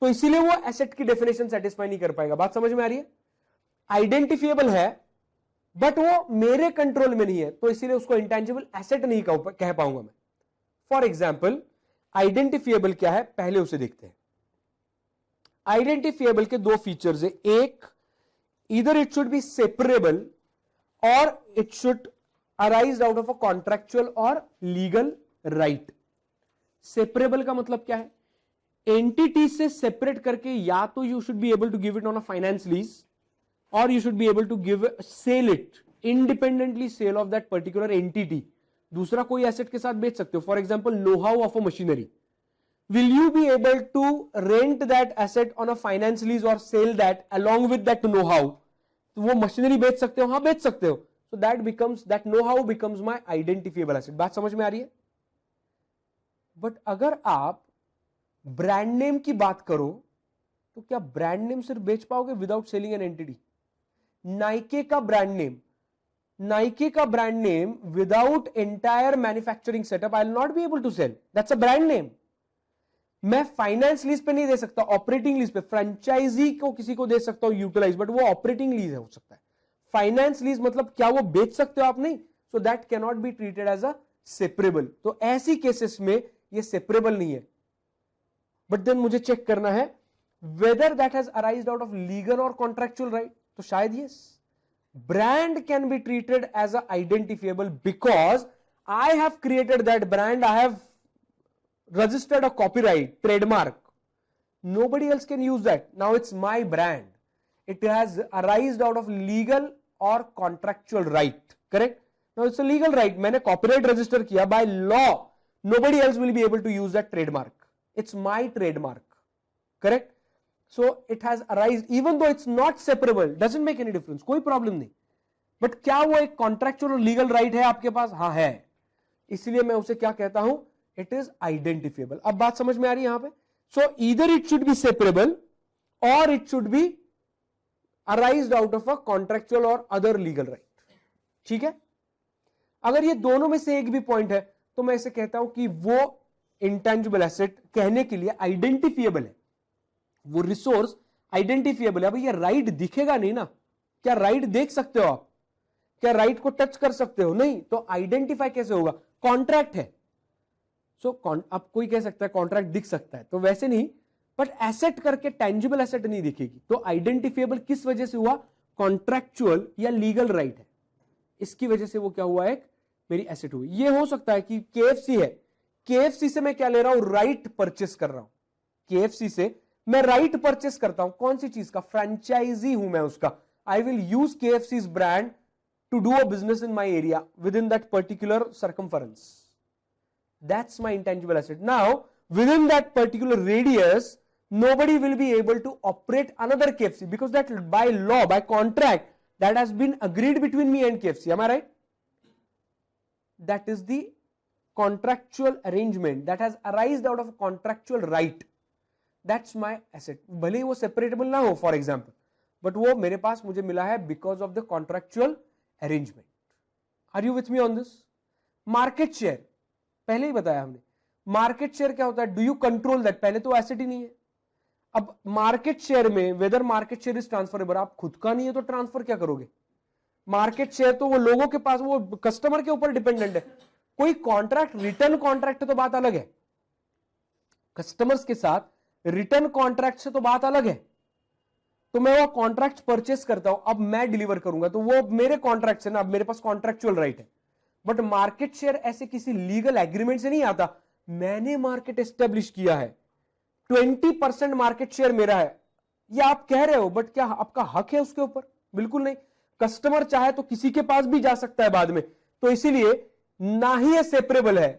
S1: तो इसीलिए वो एसेट की डेफिनेशन सेटिस्फाई नहीं कर पाएगा. बात समझ में आ रही है? आइडेंटिफिएबल है बट वो मेरे कंट्रोल में नहीं है, तो इसीलिए उसको इंटेंजिबल एसेट नहीं कह पाऊंगा मैं. फॉर एग्जाम्पल, आइडेंटिफिएबल क्या है पहले उसे देखते हैं. आइडेंटिफिएबल के 2 फीचर्स है. एक, either it should be separable और it should arise out of a contractual और लीगल राइट। सेपरेबल का मतलब क्या है? एंटिटी से सेपरेट करके या तो you should be able to give it on a finance lease और you should be able to give sell it independently, sale of that particular entity. दूसरा कोई एसेट के साथ बेच सकते हो, for example know how of a machinery. Will you be able to rent that asset on a finance lease और sell that along with that know how? तो वो मशीनरी बेच सकते हो? हाँ बेच सकते हो। सो that becomes, that know how becomes my identifiable asset. बात समझ में आ रही है? बट अगर आप ब्रांड नेम की बात करो तो क्या ब्रांड नेम सिर्फ बेच पाओगे without selling an entity? Nike का ब्रांड नेम, नाइके का brand name without entire manufacturing setup I will not be able to sell, that's a brand name. मैं फाइनेंस लीज पे नहीं दे सकता, ऑपरेटिंग लीज पे, फ्रेंचाइजी को किसी को दे सकता हूं यूटिलाइज, बट वो ऑपरेटिंग लीज हो सकता है। फाइनेंस लीज मतलब क्या वो बेच सकते हो आप? नहीं। So that can not be treated as a separable. तो ऐसी केसेस में ये सेपरेबल नहीं है। बट देन मुझे चेक करना है whether that has arised out of legal और कॉन्ट्रैक्चुअल राइट। तो शायद yes, brand can be treated as a identifiable because I have created that brand, I have registered a copyright, trademark. Nobody else can use that. Now it's my brand. It has arisen out of legal or contractual right. Correct? Now it's a legal right. मैंने copyright register किया, by law nobody else will be able to use that trademark. It's my trademark. Correct? So it has arisen, even though it's not separable, doesn't make any difference, कोई problem नहीं। But क्या वो एक contractual और legal right है आपके पास? हाँ है। इसलिए मैं उसे क्या कहता हूं? It is identifiable. अब बात समझ में आ रही है यहां पे? So either it should be separable और it should be arised out of a contractual और अदर लीगल राइट। ठीक है? अगर ये दोनों में से एक भी पॉइंट है तो मैं इसे कहता हूं कि वो इंटेंजिबल एसेट कहने के लिए आइडेंटिफिएबल है, वो रिसोर्स आइडेंटिफिएबल है। अब ये राइट दिखेगा नहीं ना, क्या राइट देख सकते हो आप? क्या राइट को टच कर सकते हो? नहीं। तो आइडेंटिफाई कैसे होगा? कॉन्ट्रैक्ट है। सो अब कोई कह सकता है कॉन्ट्रैक्ट दिख सकता है, तो वैसे नहीं, बट एसेट करके टेंजिबल एसेट नहीं दिखेगी। तो आइडेंटिफिएबल किस वजह से हुआ? कॉन्ट्रैक्चुअल या लीगल राइट है, इसकी वजह से वो क्या हुआ? एक मेरी एसेट हुई। ये हो सकता है कि केएफसी है, केएफसी से मैं क्या ले रहा हूं? राइट परचेस कर रहा हूं। केएफसी से मैं राइट परचेस करता हूं, कौन सी चीज का? फ्रेंचाइजी हूं मैं उसका। I will use KFC's brand to do a business in my area within that particular circumference. That's my intangible asset. Now, within that particular radius, nobody will be able to operate another KFC because that by law, by contract, that has been agreed between me and KFC. Am I right? That is the contractual arrangement that has arisen out of a contractual right. That's my asset. भले ही वो separatable ना हो, for example, but वो मेरे पास मुझे मिला है because of the contractual arrangement. Are you with me on this? Market share, पहले ही बताया हमने। मार्केट शेयर क्या होता है? Do you control that? पहले तो एसेट ही नहीं है। अब मार्केट शेयर में whether market share is transferable, आप खुद का नहीं है तो ट्रांसफर क्या करोगे? मार्केट शेयर तो वो लोगों के पास, वो कस्टमर के ऊपर डिपेंडेंट है। कोई कॉन्ट्रैक्ट, रिटर्न कॉन्ट्रैक्ट है तो बात अलग है, कस्टमर्स के साथ रिटर्न कॉन्ट्रैक्ट से तो बात अलग है। तो मैं वो कॉन्ट्रैक्ट परचेस करता हूं, अब मैं डिलीवर करूंगा तो वो मेरे कॉन्ट्रैक्ट से ना, अब मेरे पास कॉन्ट्रैक्चुअल राइट है। बट मार्केट शेयर ऐसे किसी लीगल एग्रीमेंट से नहीं आता। मैंने मार्केट एस्टेब्लिश किया है, 20% मार्केट शेयर मेरा है, ये आप कह रहे हो, बट क्या आपका हक है उसके ऊपर? बिल्कुल नहीं। कस्टमर चाहे तो किसी के पास भी जा सकता है बाद में, तो इसीलिए ना ही ये सेपरेबल है,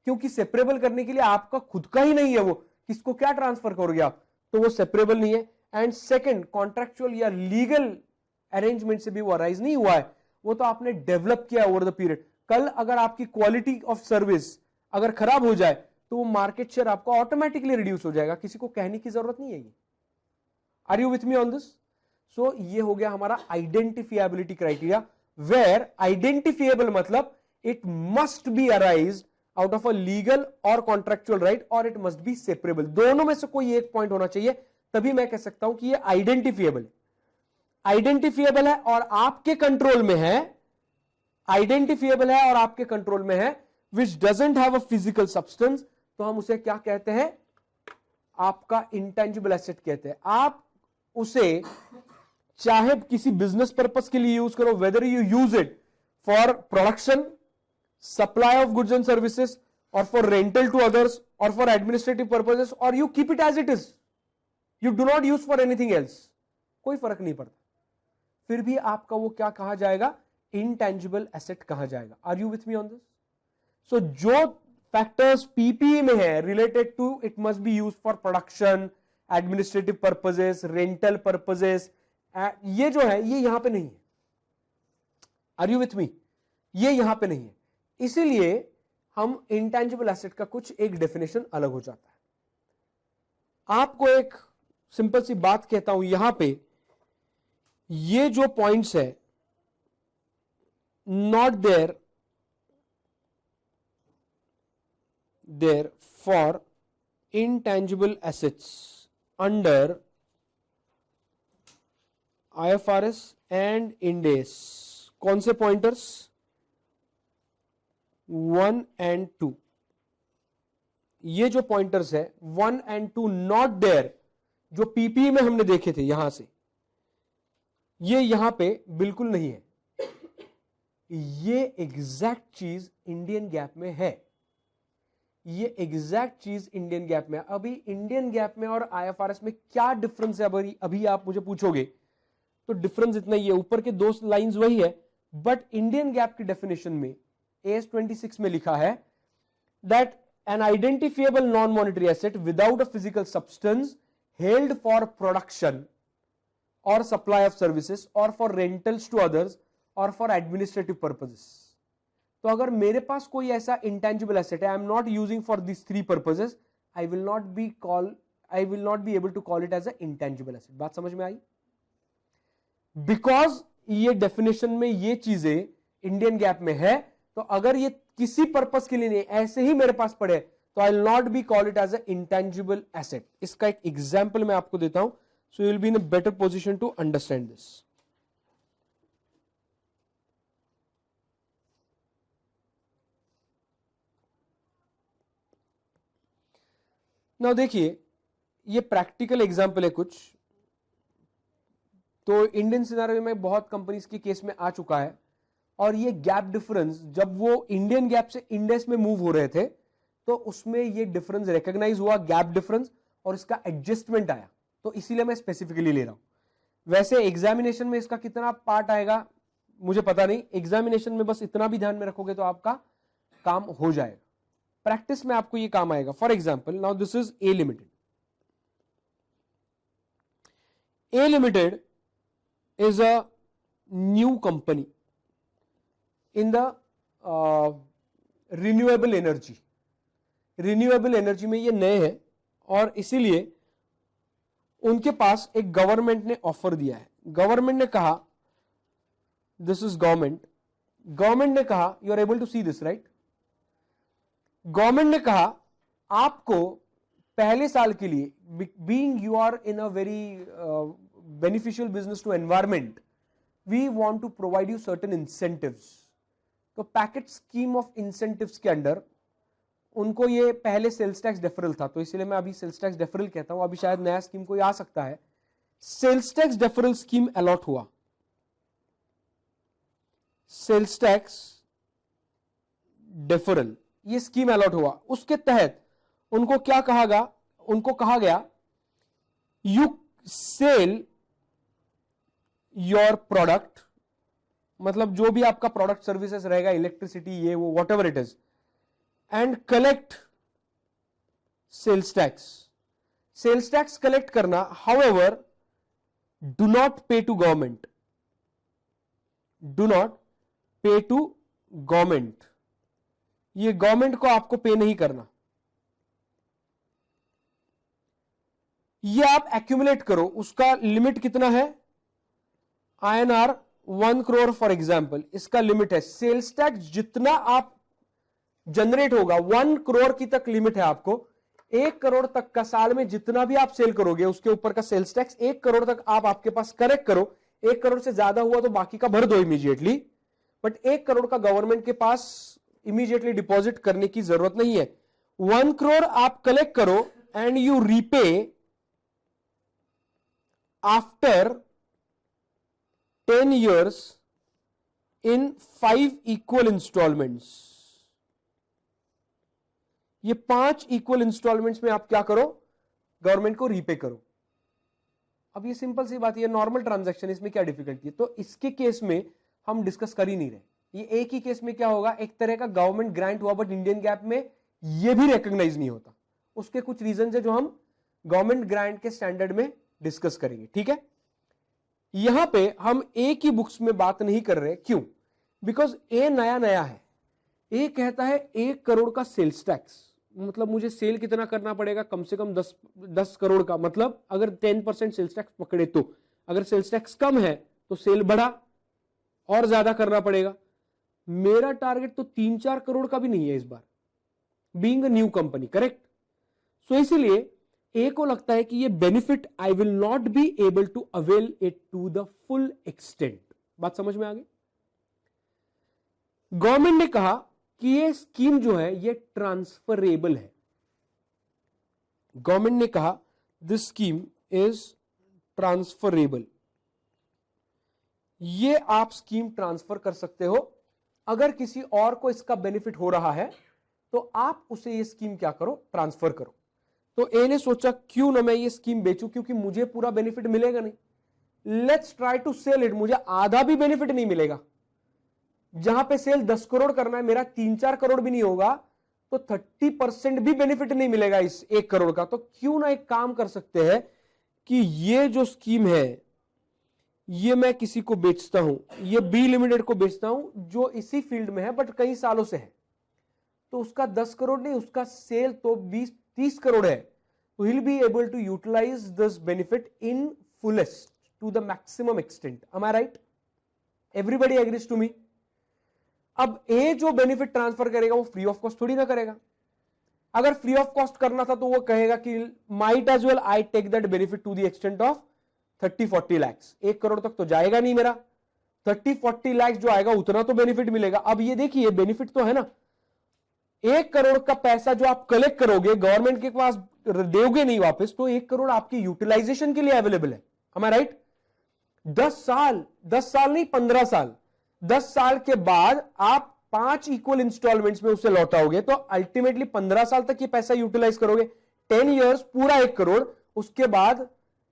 S1: क्योंकि सेपरेबल करने के लिए आपका खुद का ही नहीं है, वो किसको क्या ट्रांसफर करोगे आप? तो वो सेपरेबल नहीं है। एंड सेकंड, कॉन्ट्रैक्चुअल या लीगल अरेंजमेंट से भी वो अराइज नहीं हुआ है, वो तो आपने डेवलप किया ओवर द पीरियड। कल अगर आपकी क्वालिटी ऑफ सर्विस अगर खराब हो जाए तो वो मार्केट शेयर आपका ऑटोमेटिकली रिड्यूस हो जाएगा, किसी को कहने की जरूरत नहीं है ये। Are you with me on this? So ये हो गया हमारा आइडेंटिफिएबिलिटी क्राइटेरिया, वेयर आइडेंटिफिएबल मतलब it must be arise out of a legal और कॉन्ट्रैक्चुअल राइट, और इट मस्ट बी सेपरेबल। दोनों में से कोई एक पॉइंट होना चाहिए, तभी मैं कह सकता हूं कि ये आइडेंटिफिएबल है। आइडेंटिफिएबल है और आपके कंट्रोल में है, आइडेंटिफिएबल है और आपके कंट्रोल में है, विच doesn't have a physical substance, तो हम उसे क्या कहते हैं? आपका इंटेंजिबल एसेट कहते हैं। आप उसे चाहे किसी बिजनेस पर्पस के लिए यूज करो, whether you use it for production, supply of goods and services, और फॉर रेंटल टू अदर्स, और फॉर एडमिनिस्ट्रेटिव पर्पसेस, और you keep it as it is, you do not use for anything else, कोई फर्क नहीं पड़ता, फिर भी आपका वो क्या कहा जाएगा, इंटेंजिबल एसेट कहा जाएगा। Are you with me on this? So जो फैक्टर्स पीपीई में है related to it must be use for production, administrative purposes, rental purposes, ये जो है ये यहां पे नहीं है। Are you with me? ये यहां पे नहीं है, इसीलिए हम इंटेंजिबल एसेट का कुछ एक डेफिनेशन अलग हो जाता है। आपको एक सिंपल सी बात कहता हूं, यहां पे ये जो पॉइंट्स है, not there for intangible assets under IFRS and Ind AS। कौन से पॉइंटर्स? 1 and 2। ये जो पॉइंटर्स है 1 and 2 नॉट देयर, जो पीपी में हमने देखे थे यहां से, ये यहां पे बिल्कुल नहीं है। ये एग्जैक्ट चीज इंडियन गैप में है, ये एग्जैक्ट चीज इंडियन गैप में। अभी इंडियन गैप में और आईएफआरएस में क्या डिफरेंस है, अभी आप मुझे पूछोगे तो डिफरेंस इतना ही है, ऊपर के दो लाइंस वही है, बट इंडियन गैप की डेफिनेशन में AS 26 में लिखा है that an identifiable non monetary asset without a physical substance held for production और सप्लाई ऑफ सर्विसेज और फॉर रेंटल्स टू अदर्स और फॉर एडमिनिस्ट्रेटिव पर्पसेस। तो अगर मेरे पास कोई ऐसा इंटेंजिबल एसेट है, I am not using for this three purposes, I will not be able to call it as a intangible asset. बात समझ में आई? बिकॉज ये डेफिनेशन में ये चीजें इंडियन गैप में है, तो अगर ये किसी पर्पस के लिए नहीं, ऐसे ही मेरे पास पड़े, तो I will not be call it as a intangible asset. इसका एक एग्जाम्पल मैं आपको देता हूं, so you will be in a better position to understand this. Now देखिए, ये प्रैक्टिकल एग्जाम्पल है कुछ, तो इंडियन सिनेरियो में बहुत कंपनीज के केस में आ चुका है, और ये गैप डिफरेंस जब वो इंडियन गैप से इंड एस में मूव हो रहे थे, तो उसमें ये डिफरेंस रिकॉग्नाइज हुआ, गैप डिफरेंस, और इसका एडजस्टमेंट आया, तो इसीलिए मैं स्पेसिफिकली ले रहा हूं। वैसे एग्जामिनेशन में इसका कितना पार्ट आएगा मुझे पता नहीं, एग्जामिनेशन में बस इतना भी ध्यान में रखोगे तो आपका काम हो जाएगा, प्रैक्टिस में आपको ये काम आएगा। For example, now this is a limited. A limited is a new company in the renewable energy। renewable energy में ये नए हैं, और इसीलिए उनके पास एक गवर्नमेंट ने ऑफर दिया है। गवर्नमेंट ने कहा, दिस इज गवर्नमेंट ने कहा, you are able to see this right, government ने कहा आपको पहले साल के लिए, being you are in a very beneficial business to environment, we want to provide you certain incentives। तो पैकेट स्कीम ऑफ इंसेंटिव्स के अंडर उनको ये पहले सेल्स टैक्स डेफरल था, तो इसलिए मैं अभी सेल्स टैक्स डेफरल कहता हूं, अभी शायद नया स्कीम कोई आ सकता है। Sales tax deferral scheme allot हुआ, सेल्स टैक्स डेफरल ये स्कीम अलॉट हुआ, उसके तहत उनको क्या उनको कहा गया, यू सेल योर प्रोडक्ट, मतलब जो भी आपका प्रोडक्ट सर्विसेज रहेगा, इलेक्ट्रिसिटी, ये वो whatever it is, and collect sales tax. Sales tax collect करना, however do not pay to government, do not pay to government, ये गवर्नमेंट को आपको पे नहीं करना, ये आप एक्यूमुलेट करो। उसका लिमिट कितना है? INR 1 करोड़ फॉर एग्जाम्पल, इसका लिमिट है। सेल्स टैक्स जितना आप जनरेट होगा, 1 करोड़ की तक लिमिट है आपको, 1 करोड़ तक का साल में जितना भी आप सेल करोगे उसके ऊपर का सेल्स टैक्स 1 करोड़ तक आप आपके पास करेक्ट करो। 1 करोड़ से ज्यादा हुआ तो बाकी का भर दो इमीडिएटली, बट 1 करोड़ का गवर्नमेंट के पास इमीडिएटली डिपॉजिट करने की जरूरत नहीं है। 1 करोड़ आप कलेक्ट करो and you repay after 10 years in 5 equal installments. ये 5 इक्वल इंस्टॉलमेंट्स में आप क्या करो, गवर्नमेंट को रीपे करो. अब ये सिंपल सी बात है, नॉर्मल ट्रांजैक्शन, इसमें क्या डिफिकल्टी है. तो इसके केस में हम डिस्कस कर ही नहीं रहे. ये एक ही केस में क्या होगा, एक तरह का गवर्नमेंट ग्रांट हुआ, बट इंडियन गैप में ये भी रिकॉग्नाइज नहीं होता. उसके कुछ रीजन है जो हम गवर्नमेंट ग्रांट के स्टैंडर्ड में डिस्कस करेंगे. ठीक है, यहां पे हम ए की बुक्स में बात नहीं कर रहे. क्यों? बिकॉज ए नया नया है. ए कहता है 1 करोड़ का सेल्स टैक्स, मतलब मुझे सेल कितना करना पड़ेगा, कम से कम 10 करोड़ का. मतलब अगर 10% सेल्स टैक्स पकड़े तो, अगर सेल्स टैक्स कम है तो सेल बढ़ा और ज्यादा करना पड़ेगा. मेरा टारगेट तो 3-4 करोड़ का भी नहीं है इस बार, being a new company. Correct? So इसीलिए ए को लगता है कि ये benefit I will not be able to avail it to the full extent. बात समझ में आ गई? गवर्नमेंट ने कहा कि ये स्कीम जो है ये ट्रांसफरेबल है. गवर्नमेंट ने कहा दिस स्कीम इज ट्रांसफरेबल. ये आप स्कीम ट्रांसफर कर सकते हो. अगर किसी और को इसका बेनिफिट हो रहा है तो आप उसे ये स्कीम क्या करो, ट्रांसफर करो. तो ए ने सोचा क्यों ना मैं ये स्कीम बेचूं, क्योंकि मुझे पूरा बेनिफिट मिलेगा नहीं. Let's try to sell it. मुझे आधा भी बेनिफिट नहीं मिलेगा. जहां पे सेल 10 करोड़ करना है, मेरा 3-4 करोड़ भी नहीं होगा, तो 30% भी बेनिफिट नहीं मिलेगा इस 1 करोड़ का. तो क्यों ना एक काम कर सकते हैं कि ये जो स्कीम है ये मैं किसी को बेचता हूं, ये बी लिमिटेड को बेचता हूं जो इसी फील्ड में है बट कई सालों से है. तो उसका 10 करोड़ नहीं, उसका सेल तो 20-30 करोड़ है. तो he'll be able to utilize this benefit in fullest to the maximum extent. Am I right? Everybody agrees to me? अब ए जो बेनिफिट ट्रांसफर करेगा वो फ्री ऑफ कॉस्ट थोड़ी ना करेगा. अगर फ्री ऑफ कॉस्ट करना था तो वो कहेगा कि might as well I take that benefit to the extent of 30-40 lakh. 1 crore तक तो जाएगा नहीं मेरा, 30-40 लाख जो आएगा उतना तो बेनिफिट मिलेगा. अब ये देखिए बेनिफिट तो है ना, 1 करोड़ का पैसा जो आप कलेक्ट करोगे गवर्नमेंट के पास दोगे नहीं वापस, तो 1 करोड़ आपकी यूटिलाइजेशन के लिए अवेलेबल है. am I right? 10 साल नहीं 15 साल, 10 साल के बाद आप 5 इक्वल इंस्टॉलमेंट्स में उसे लौटाओगे तो अल्टीमेटली 15 साल तक ये पैसा यूटिलाइज करोगे. 10 इयर्स पूरा 1 करोड़, उसके बाद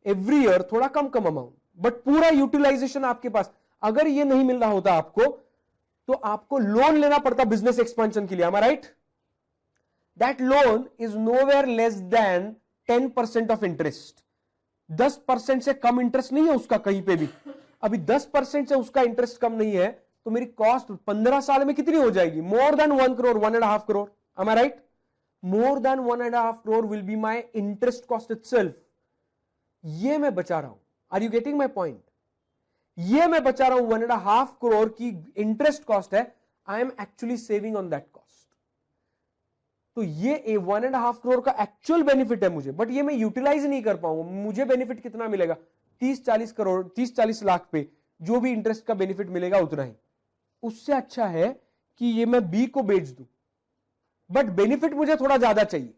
S1: एवरी ईयर थोड़ा कम अमाउंट, बट पूरा यूटिलाइजेशन आपके पास. अगर ये नहीं मिल रहा होता आपको तो आपको लोन लेना पड़ता बिजनेस एक्सपेंशन के लिए. am I right? That loan is nowhere less than 10% of interest. 10% से कम इंटरेस्ट नहीं है उसका कहीं पे भी. अभी 10% से उसका इंटरेस्ट कम नहीं है तो मेरी कॉस्ट 15 साल में कितनी हो जाएगी? मोर than 1 crore, 1.5 crore. am I right? More than 1.5 crore will be my interest cost itself. ये मैं बचा रहा हूं. Are you getting my point? ये मैं बचा रहा हूं 1.5 करोड़ की इंटरेस्ट कॉस्ट है. I am actually saving on that cost. तो ये 1.5 करोड़ का एक्चुअल बेनिफिट है मुझे, बट ये मैं यूटिलाइज नहीं कर पाऊंगा. मुझे बेनिफिट कितना मिलेगा? 30-40 करोड़, 30-40 लाख पे जो भी इंटरेस्ट का बेनिफिट मिलेगा उतना ही. उससे अच्छा है कि ये मैं बी को बेच दूं, बट बेनिफिट मुझे थोड़ा ज्यादा चाहिए.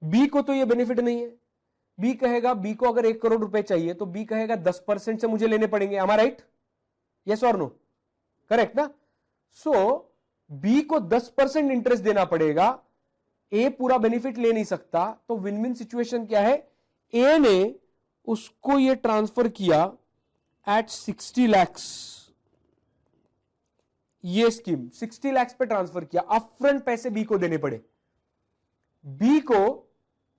S1: बी को तो ये बेनिफिट नहीं है. बी कहेगा, बी को अगर 1 करोड़ रुपए चाहिए तो बी कहेगा 10% से मुझे लेने पड़ेंगे. am I right? यस और नो? करेक्ट ना? सो बी को 10% इंटरेस्ट देना पड़ेगा, ए पूरा बेनिफिट ले नहीं सकता. तो विन विन सिचुएशन क्या है? ए ने उसको ये ट्रांसफर किया एट 60 लाख. ये स्कीम 60 लाख पे ट्रांसफर किया. अपफ्रंट पैसे बी को देने पड़े. बी को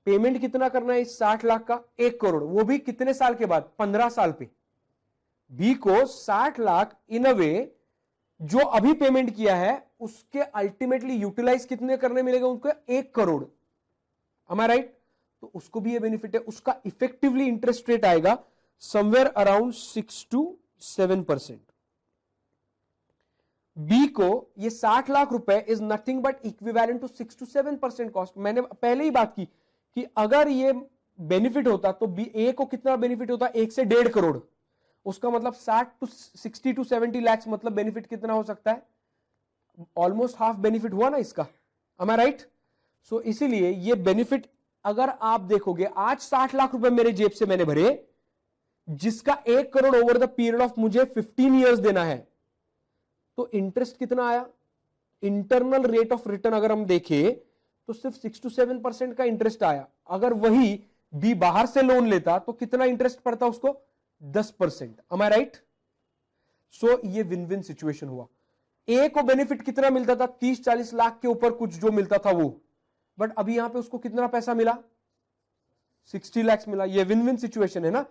S1: पेमेंट कितना करना है? 60 लाख का 1 करोड़, वो भी कितने साल के बाद? 15 साल पे. बी को 60 लाख इन अ वे जो अभी पेमेंट किया है उसके अल्टीमेटली यूटिलाइज कितने करने मिलेगा उनको? 1 करोड़. am I right? तो उसको भी ये बेनिफिट है. उसका इफेक्टिवली इंटरेस्ट रेट आएगा समवेयर अराउंड 6 to 7%. बी को ये 60 लाख रुपए is nothing but equivalent to 6 to 7% cost. मैंने पहले ही बात की कि अगर ये बेनिफिट होता तो बी ए को कितना बेनिफिट होता? 1 से 1.5 करोड़. उसका मतलब 60 to 70 लाख मतलब बेनिफिट कितना हो सकता है? ऑलमोस्ट हाफ बेनिफिट हुआ ना इसका. am I right? सो इसीलिए ये बेनिफिट अगर आप देखोगे आज 60 लाख रुपए मेरे जेब से मैंने भरे, जिसका 1 crore over the period of मुझे 15 ईयर्स देना है, तो इंटरेस्ट कितना आया? इंटरनल रेट ऑफ रिटर्न अगर हम देखें तो सिर्फ 6 to 7% का इंटरेस्ट आया। अगर वही बी बाहर से लोन लेता तो कितना इंटरेस्ट पड़ता उसको? 10%। am I right? सो ये विन विन सिचुएशन हुआ। ए को बेनिफिट कितना मिलता था? 30-40 लाख के ऊपर कुछ जो मिलता था वो, बट अभी यहां पे उसको कितना पैसा मिला? 60 लाख मिला। ये विन विन सिचुएशन है ना।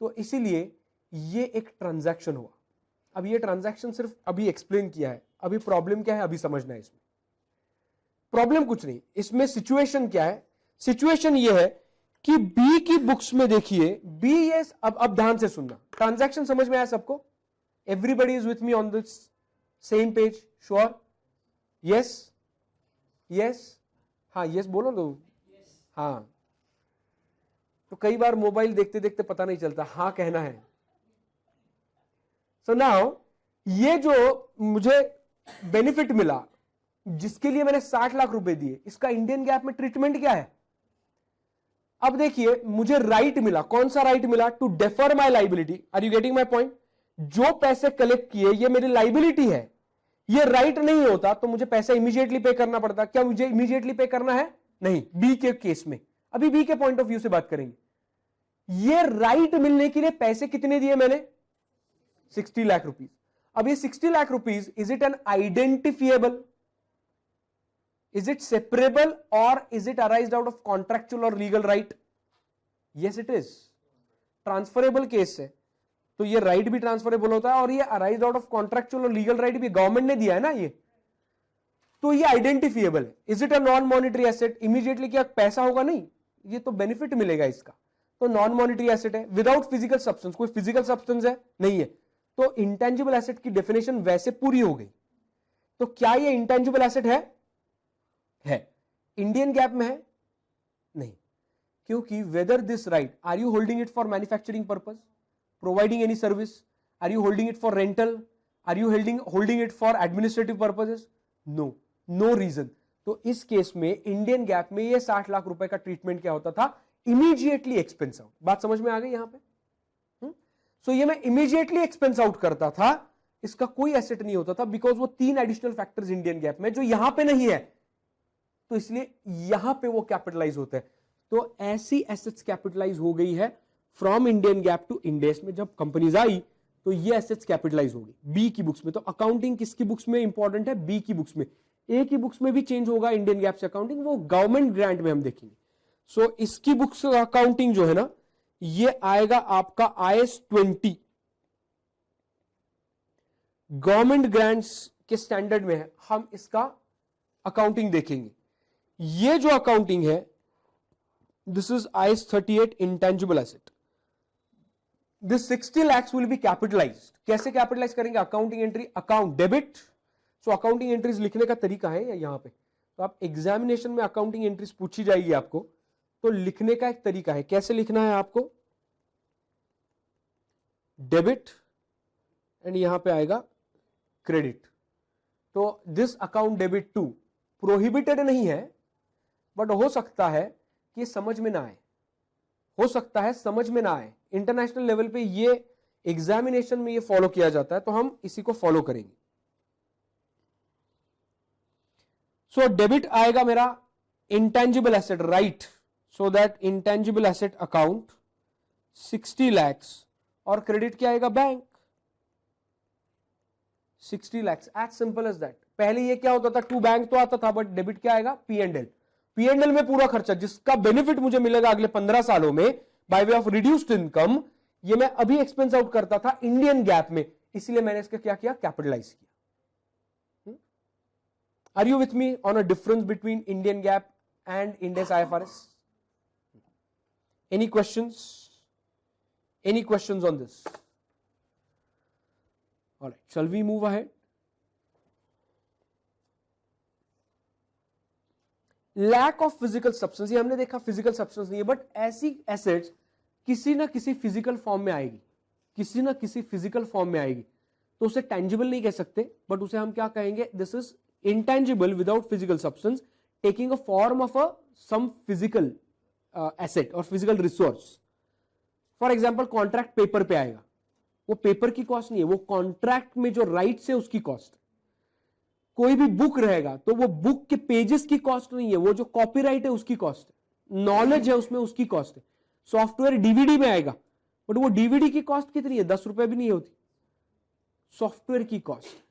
S1: तो इसीलिए ये एक ट्रांजैक्शन हुआ। अब ये ट्रांजैक्शन सिर्फ अभी एक्सप्लेन किया है, अभी प्रॉब्लम क्या है अभी समझना है। इसमें प्रॉब्लम कुछ नहीं, इसमें सिचुएशन क्या है? सिचुएशन ये है कि बी की बुक्स में देखिए, बी ये अब ध्यान से सुनना, ट्रांजैक्शन समझ में आया सबको? Everybody is with me on this same page? Sure? Yes yes, हाँ यस बोलो तो। हाँ, तो कई बार मोबाइल देखते देखते पता नहीं चलता, हाँ कहना है। सो नाउ ये जो मुझे बेनिफिट मिला, जिसके लिए मैंने 60 लाख रुपए दिए, इसका इंडियन गैप में ट्रीटमेंट क्या है? अब देखिए, मुझे राइट मिला। कौन सा राइट मिला? To defer my liability. Are you getting my point? जो पैसे कलेक्ट किए ये मेरी लाइबिलिटी है, ये राइट नहीं होता तो मुझे पैसा इमीडिएटली पे करना पड़ता। क्या मुझे इमीडिएटली पे करना है? नहीं, बी के केस में। अभी बी के पॉइंट ऑफ व्यू से बात करेंगे। ये राइट मिलने के लिए पैसे कितने दिए मैंने? 60 लाख रुपीज। अब ये 60 lakh rupees, is it an identifiable? Is it separable or is it arised out of contractual or legal right? Yes, it is. Transferable case है, तो ये right भी transferable होता है, और ये arised out of contractual और legal right भी गवर्नमेंट ने दिया है ना ये, तो ये identifiable है। Is it a non monetary asset? Immediately क्या पैसा होगा? नहीं, ये तो benefit मिलेगा इसका, तो non monetary asset है। Without physical substance, कोई physical substance है? नहीं है, तो intangible asset की definition वैसे पूरी हो गई। तो क्या ये intangible asset है? है। इंडियन गैप में है? नहीं, क्योंकि whether this right, are you holding it for manufacturing purpose, providing any service, are you holding it for rental, are you holding it for administrative purposes? No, no reason. तो इस case में Indian GAAP में ये 60 लाख रुपए का treatment क्या होता था? Immediately expense out. बात समझ में आ गई यहां पे? सो ये मैं इमीडिएटली एक्सपेंस आउट करता था, इसका कोई एसेट नहीं होता था, बिकॉज वो 3 एडिशनल फैक्टर्स इंडियन गैप में जो यहां पे नहीं है, तो इसलिए यहां पे वो कैपिटलाइज होता है। तो ऐसी एसेट्स कैपिटलाइज हो गई है from Indian GAAP to Ind AS में। जब कंपनीज आई तो ये एसेट्स कैपिटलाइज हो गई बी की बुक्स में। तो अकाउंटिंग किसकी बुक्स में इंपॉर्टेंट है? बी की बुक्स में। ए की बुक्स में भी चेंज होगा इंडियन गैप से अकाउंटिंग, वो गवर्नमेंट ग्रांट में हम देखेंगे। सो इसकी बुक्स अकाउंटिंग जो है ना, ये आएगा आपका IAS 20, गवर्नमेंट ग्रांट्स के स्टैंडर्ड में है। हम इसका अकाउंटिंग देखेंगे। ये जो अकाउंटिंग है, this is IAS 38 intangible asset. This 60 lakhs will be capitalised. कैसे कैपिटलाइज करेंगे? Accounting entry, account debit. So accounting entries लिखने का तरीका है या यहां पे, तो आप एग्जामिनेशन में अकाउंटिंग एंट्रीज पूछी जाएगी आपको, तो लिखने का एक तरीका है। कैसे लिखना है आपको? डेबिट एंड यहां पे आएगा क्रेडिट। तो this account debit to, prohibited नहीं है, बट हो सकता है कि समझ में ना आए, हो सकता है समझ में ना आए। इंटरनेशनल लेवल पे ये एग्जामिनेशन में ये फॉलो किया जाता है, तो हम इसी को फॉलो करेंगे। सो डेबिट आएगा मेरा intangible asset, right. So that intangible asset account 60 lakhs, और क्रेडिट क्या आएगा? Bank 60 lakhs, as simple as that. पहले ये क्या होता था? टू बैंक तो आता था, बट डेबिट क्या आएगा? P&L। P&L में पूरा खर्चा जिसका बेनिफिट मुझे मिलेगा अगले 15 सालों में bye way of reduced income, ये मैं अभी एक्सपेंस आउट करता था इंडियन गैप में, इसलिए मैंने इसका क्या किया? कैपिटलाइज किया। Are you with me on a difference between Indian GAAP and Ind AS IFRS? Any questions? Any questions on this? Alright, shall we move ahead? Lack of physical substance, ये हमने देखा फिजिकल सब्सटेंस नहीं है, but ऐसी assets किसी ना किसी physical form में आएगी, किसी ना किसी फिजिकल फॉर्म में आएगी, तो उसे टेंजिबल नहीं कह सकते, बट उसे हम क्या कहेंगे? This is intangible without physical substance, taking a form of a some physical asset और physical resource. For example contract paper पे आएगा, वो पेपर की कॉस्ट नहीं है, वो कॉन्ट्रैक्ट में जो राइट्स है उसकी कॉस्ट। कोई भी बुक रहेगा तो वो बुक के पेजेस की कॉस्ट नहीं है, वो जो कॉपीराइट है उसकी कॉस्ट है, नॉलेज है उसमें उसकी कॉस्ट है। सॉफ्टवेयर डीवीडी में आएगा, बट वो डीवीडी की कॉस्ट कितनी है, 10 रुपए भी नहीं होती, सॉफ्टवेयर की cost.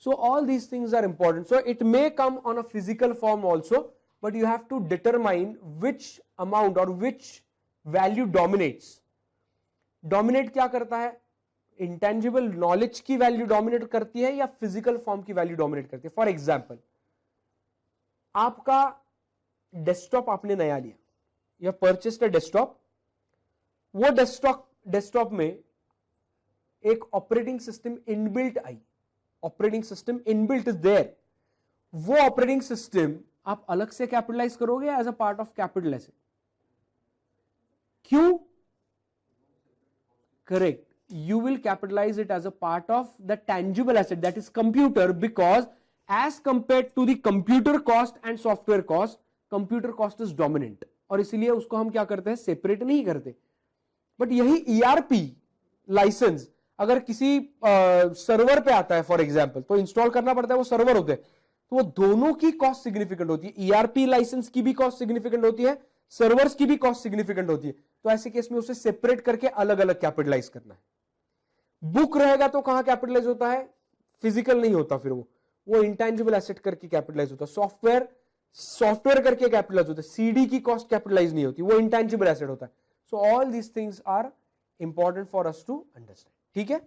S1: So all these things are important. So it may come on a physical form also, but you have to determine which amount or which value dominates. Dominate क्या करता है? Intangible knowledge की value dominate करती है या physical form की value dominate करती है? For example, आपका desktop आपने नया लिया, या purchased a desktop, वो desktop में एक operating system inbuilt आई, operating system inbuilt is there. वो ऑपरेटिंग सिस्टम आप अलग से कैपिटलाइज करोगे as a part of capital asset? क्यों? Correct, you will capitalize it as a part of the tangible asset, that is computer, because as compared to the computer cost and software cost, computer cost is dominant, और इसलिए उसको हम क्या करते हैं, separate नहीं करते। बट यही ERP लाइसेंस अगर किसी सर्वर पे आता है फॉर एग्जांपल, तो इंस्टॉल करना पड़ता है, वो सर्वर होते हैं, तो वो दोनों की कॉस्ट सिग्निफिकेंट होती है। ERP लाइसेंस की भी कॉस्ट सिग्निफिकेंट होती है, सर्वर्स की भी कॉस्ट सिग्निफिकेंट होती है। तो ऐसे केस में उसे सेपरेट करके अलग अलग कैपिटलाइज करना है। बुक रहेगा तो कहां कैपिटलाइज होता है, फिजिकल नहीं होता, फिर वो इंटेंजिबल एसेट करके कैपिटलाइज होता है। सॉफ्टवेयर करके कैपिटलाइज होता है, CD की कॉस्ट कैपिटलाइज नहीं होती, वो इंटेंजिबल एसेट होता है। So all these things are important for us to understand. ठीक है,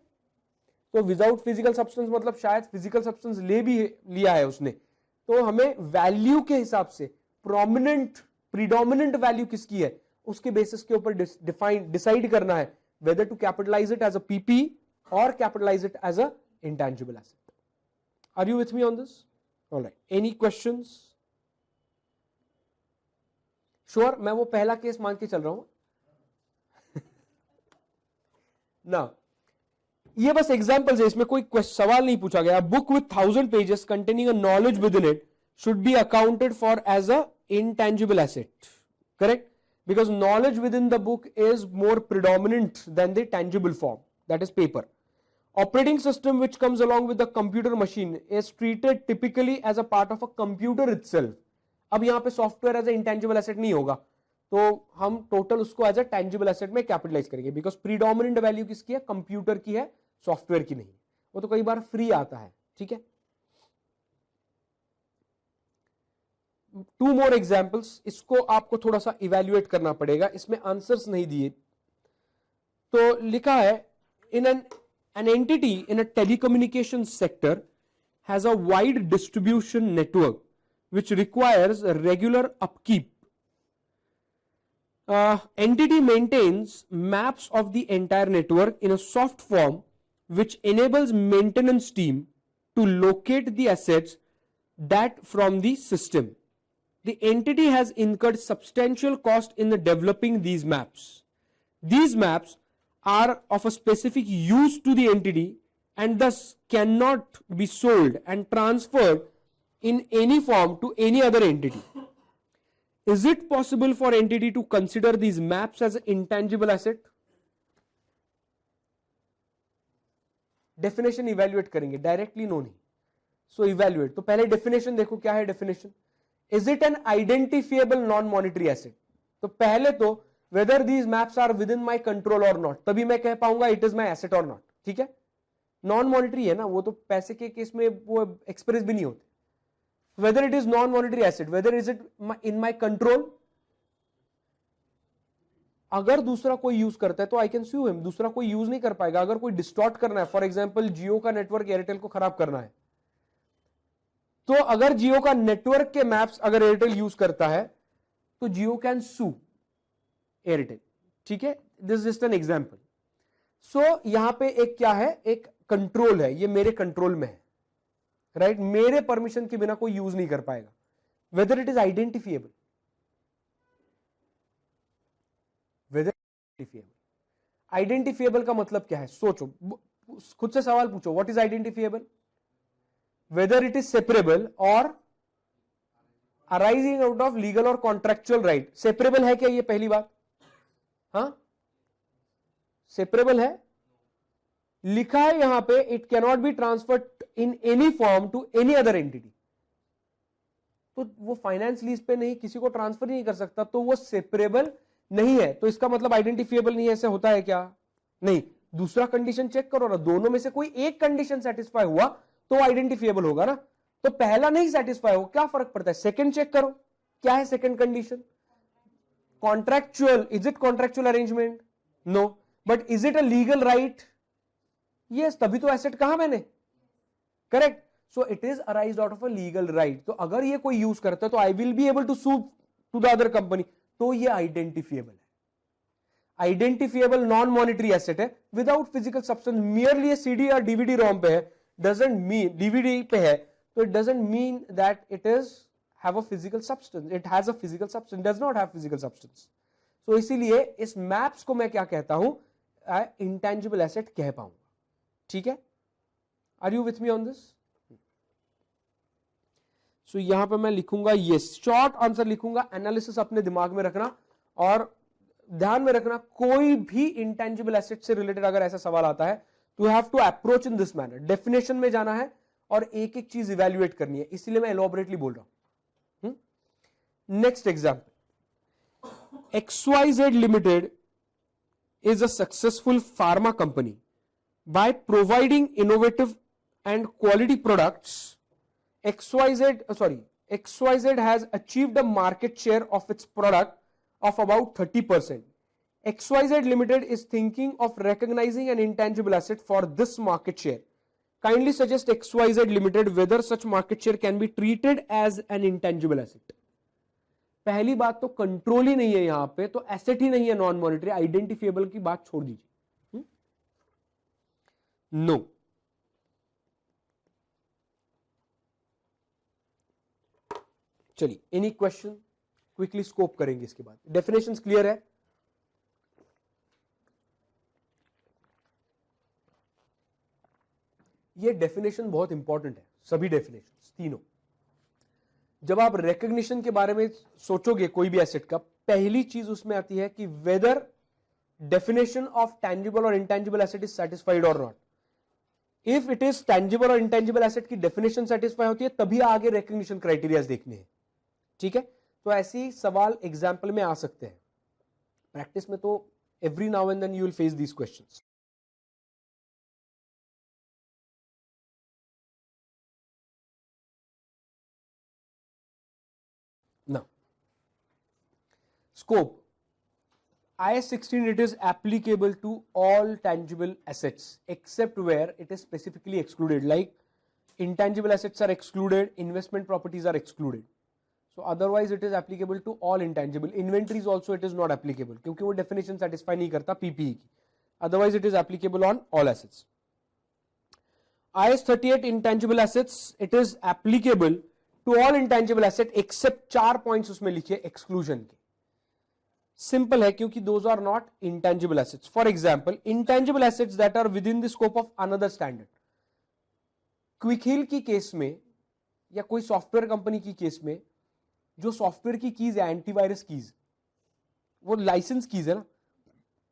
S1: तो विदाउट फिजिकल सब्सटेंस मतलब शायद फिजिकल सब्सटेंस लिया है उसने, तो हमें वैल्यू के हिसाब से प्रीडोमिनेंट वैल्यू किसकी है उसके बेसिस के ऊपर डिसाइड करना है whether to capitalise it as a PP और capitalise it as a intangible asset. Are you with me on this? Alright, any questions? Sure, मैं वो पहला केस मान के चल रहा हूं ना, ये बस एग्जांपल्स है, इसमें कोई सवाल नहीं पूछा गया। Book with 1000 pages containing a knowledge within it should be accounted for as a intangible asset, correct, because knowledge within the book is more predominant than the tangible form, that is paper. Operating system which comes along with the computer machine is treated typically as a part of a computer itself. अब यहां पे software as a intangible asset नहीं होगा, तो हम total उसको as a tangible asset में capitalise करेंगे, बिकॉज प्रीडोमिनेंट वैल्यू किसकी है, कंप्यूटर की है, सॉफ्टवेयर की नहीं। वो तो कई बार फ्री आता है। ठीक है, 2 मोर एग्जांपल्स, इसको आपको थोड़ा सा इवैल्यूएट करना पड़ेगा, इसमें आंसर्स नहीं दिए। तो लिखा है इन an entity in a telecommunications sector has a wide distribution network which requires a regular upkeep. Entity maintains maps of the entire network in a soft form which enables maintenance team to locate the assets that from the system. The entity has incurred substantial cost in the developing these maps. These maps are of a specific use to the entity and thus cannot be sold and transferred in any form to any other entity. Is it possible for entity to consider these maps as an intangible asset? Definition evaluate करेंगे, directly no नहीं. So evaluate. तो पहले definition देखो, क्या है definition? Is it an identifiable non-monetary asset? तो पहले तो whether these maps are within my control or not, तभी मैं कह पाऊंगा it is my asset or not. ठीक है, नॉन मॉनिटरी है ना, वो तो पैसे के केस में वो एक्सप्रेस भी नहीं होते। whether it is non monetary asset, whether is it in my control, अगर दूसरा कोई यूज करता है तो आई कैन sue him, दूसरा कोई यूज नहीं कर पाएगा। अगर कोई डिस्टॉर्ट करना है, फॉर एग्जांपल जियो का नेटवर्क एयरटेल को खराब करना है, तो अगर जियो का नेटवर्क के मैप्स अगर एयरटेल यूज करता है तो जियो कैन sue एयरटेल। ठीक है, this is just an example. So यहां पे एक क्या है, एक कंट्रोल है, ये मेरे कंट्रोल में है, राइट, मेरे परमिशन के बिना कोई यूज नहीं कर पाएगा। Whether it is identifiable, whether identifiable का मतलब क्या है, सोचो, खुद से सवाल पूछो, what is identifiable, whether it is separable और अराइजिंग आउट ऑफ लीगल और कॉन्ट्रैक्चुअल राइट। सेपरेबल है क्या, ये पहली बात, हाँ, सेपरेबल है, लिखा है यहां पे it can not be transferred in any form to any other entity, तो वो फाइनेंस लीज पे नहीं, किसी को ट्रांसफर नहीं कर सकता, तो वो सेपरेबल नहीं है, तो इसका मतलब आइडेंटिफिएबल नहीं है, ऐसे होता है क्या? नहीं। दूसरा कंडीशन चेक करो ना, दोनों में से कोई एक कंडीशन सेटिस्फाई हुआ तो आइडेंटिफिएबल होगा ना, तो पहला नहीं सेटिस्फाई हो, क्या फर्क पड़ता है? सेकंड चेक करो, क्या है second condition? Contractual, is it contractual arrangement? No, but is it a legal right? Yes, तभी तो एसेट कहा मैंने, correct. So it is arised out of a legal right, तो अगर ये कोई यूज करता है तो I will be able to sue to the other company, तो ये आइडेंटिफिएबल है। आइडेंटिफिएबल नॉन मॉनिटरी एसेट है विदाउट फिजिकल सब्सटेंस, मियरली ये सीडी या डीवीडी रोम पे है, डजंट मीन, डीवीडी पे है तो it doesn't mean that it is have a physical substance, it has a physical substance, does not have physical substance. So इसीलिए इस मैप्स को मैं क्या कहता हूं? इंटेंजिबल एसेट कह पाऊंगा, ठीक है? Are you with me on this? So यहां पर मैं लिखूंगा ये शॉर्ट आंसर लिखूंगा, एनालिसिस अपने दिमाग में रखना और ध्यान में रखना, कोई भी इंटेंजिबल एसेट से रिलेटेड अगर ऐसा सवाल आता है तो you have to approach in this manner, definition में जाना है और एक एक चीज इवेल्युएट करनी है, इसलिए मैं एलोबरेटली बोल रहा हूं। Next example, XYZ limited is a successful pharma company by providing innovative and quality products. XYZ has achieved a market share of its product of about 30%. XYZ Limited is thinking of recognizing an intangible asset for this market share. Kindly suggest XYZ Limited whether such market share can be treated as an intangible asset. पहली बात तो control ही नहीं है यहां पे, तो asset ही नहीं है नॉन मॉनिटरी, आइडेंटिफिएबल की बात छोड़ दीजिए। नो। चलिए, एनी क्वेश्चन? क्विकली स्कोप करेंगे इसके बाद। डेफिनेशंस क्लियर है? ये डेफिनेशन बहुत इंपॉर्टेंट है, सभी डेफिनेशंस तीनों। जब आप रिकॉग्निशन के बारे में सोचोगे कोई भी एसेट का, पहली चीज उसमें आती है कि वेदर डेफिनेशन ऑफ टैंजिबल और इंटेंजिबल एसेट इज सेटिस्फाइड और not. If it is tangible और इंटेंजिबल एसेट की डेफिनेशन सेटिस्फाई होती है तभी आगे रिकॉग्निशन क्राइटेरियाज देखने हैं, ठीक है? तो ऐसे ही सवाल एग्जाम्पल में आ सकते हैं, प्रैक्टिस में तो every now and then you will face these questions. Now, scope. IAS 16, it is applicable to all tangible assets except where it is specifically excluded, like intangible assets are excluded, investment properties are excluded. So otherwise it is applicable to all intangible. Inventories also it is not applicable क्योंकि वो definition satisfy नहीं करता PPE की. Otherwise it is applicable on all assets. IAS 38 intangible assets, it is applicable to all intangible asset except 4 points उसमें लिखिए exclusion के। Simple है क्योंकि those are not intangible assets. For example, intangible assets that are within the scope of another standard. Quick हिल की case में या कोई software company की केस में जो सॉफ्टवेयर की कीज है, एंटीवायरस कीज, वो लाइसेंस कीज है ना,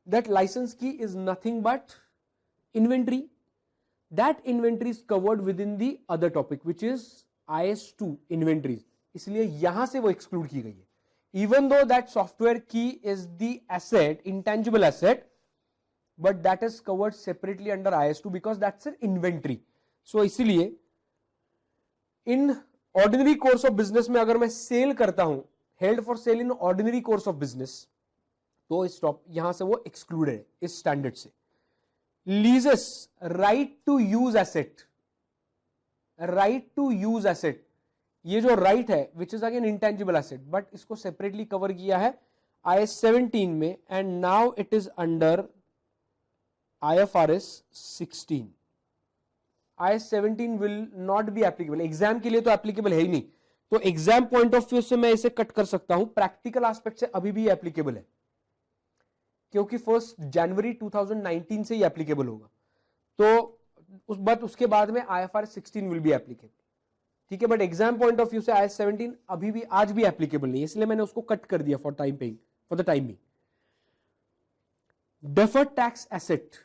S1: दैट लाइसेंस की is nothing but inventory, that inventory is covered with in the other topic which is IS2 inventories, इसलिए यहां से वो एक्सक्लूड की गई है। इवन दो दैट सॉफ्टवेयर की is the asset, intangible asset, but that is covered separately under IS2 because that's an inventory. So इसीलिए in ordinary course of business में अगर मैं सेल करता हूं, held for sale in ordinary course of business, तो stop यहां से वो एक्सक्लूडेड है इस स्टैंडर्ड से। Leases, right to use asset, right to use asset, ये जो राइट है which is again intangible asset, but इसको सेपरेटली कवर किया है IAS 17 में and now it is under IFRS 16। IAS 17 will not be applicable, exam के लिए तो एप्लीकेबल है ही नहीं, तो एग्जाम पॉइंट ऑफ व्यू से मैं इसे कट कर सकता हूं, प्रैक्टिकल एस्पेक्ट से अभी भी एप्लीकेबल है क्योंकि 1 जनवरी 2019 से ही एप्लीकेबल होगा, तो बट उसके बाद में IFRS 16 विल बी एप्लीकेबल, ठीक है? But exam point of view से IAS 17 अभी भी आज भी एप्लीकेबल नहीं है, इसलिए मैंने उसको कट कर दिया for time paying, for the time being. Deferred tax asset,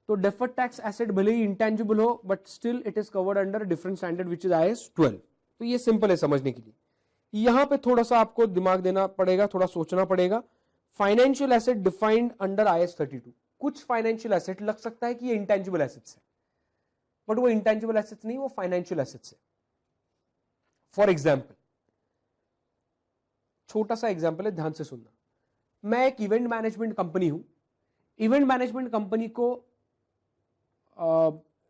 S1: तो डेफर्ड टैक्स एसेट भले ही इंटेंजिबल हो but still it is covered under different standard which is IAS 12। तो ये सिंपल है समझने के लिए। यहां पे थोड़ा सा आपको दिमाग देना पड़ेगा, थोड़ा सोचना पड़ेगा। Financial asset defined under IAS 32। कुछ फाइनेंशियल एसेट लग सकता है कि ये इंटेंजिबल एसेट्स है, बट वो इंटेंजिबल एसेट्स नहीं, वो फाइनेंशियल एसेट्स है। फॉर एग्जाम्पल, छोटा सा एग्जाम्पल है, ध्यान से सुनना। मैं एक इवेंट मैनेजमेंट कंपनी हूं। इवेंट मैनेजमेंट कंपनी को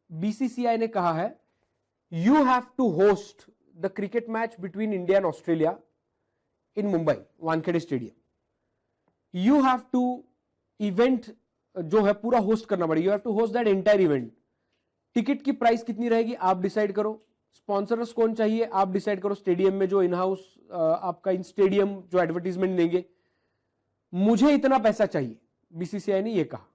S1: BCCI ने कहा है you have to host the cricket match between India and Australia in Mumbai Wankhede stadium. You have to event जो है पूरा होस्ट करना पड़ेगा, you have to host that entire event. Ticket की प्राइस कितनी रहेगी आप डिसाइड करो, स्पॉन्सर्स कौन चाहिए आप डिसाइड करो, स्टेडियम में जो इन हाउस आपका इन स्टेडियम जो एडवर्टीजमेंट देंगे, मुझे इतना पैसा चाहिए, BCCI ने यह कहा।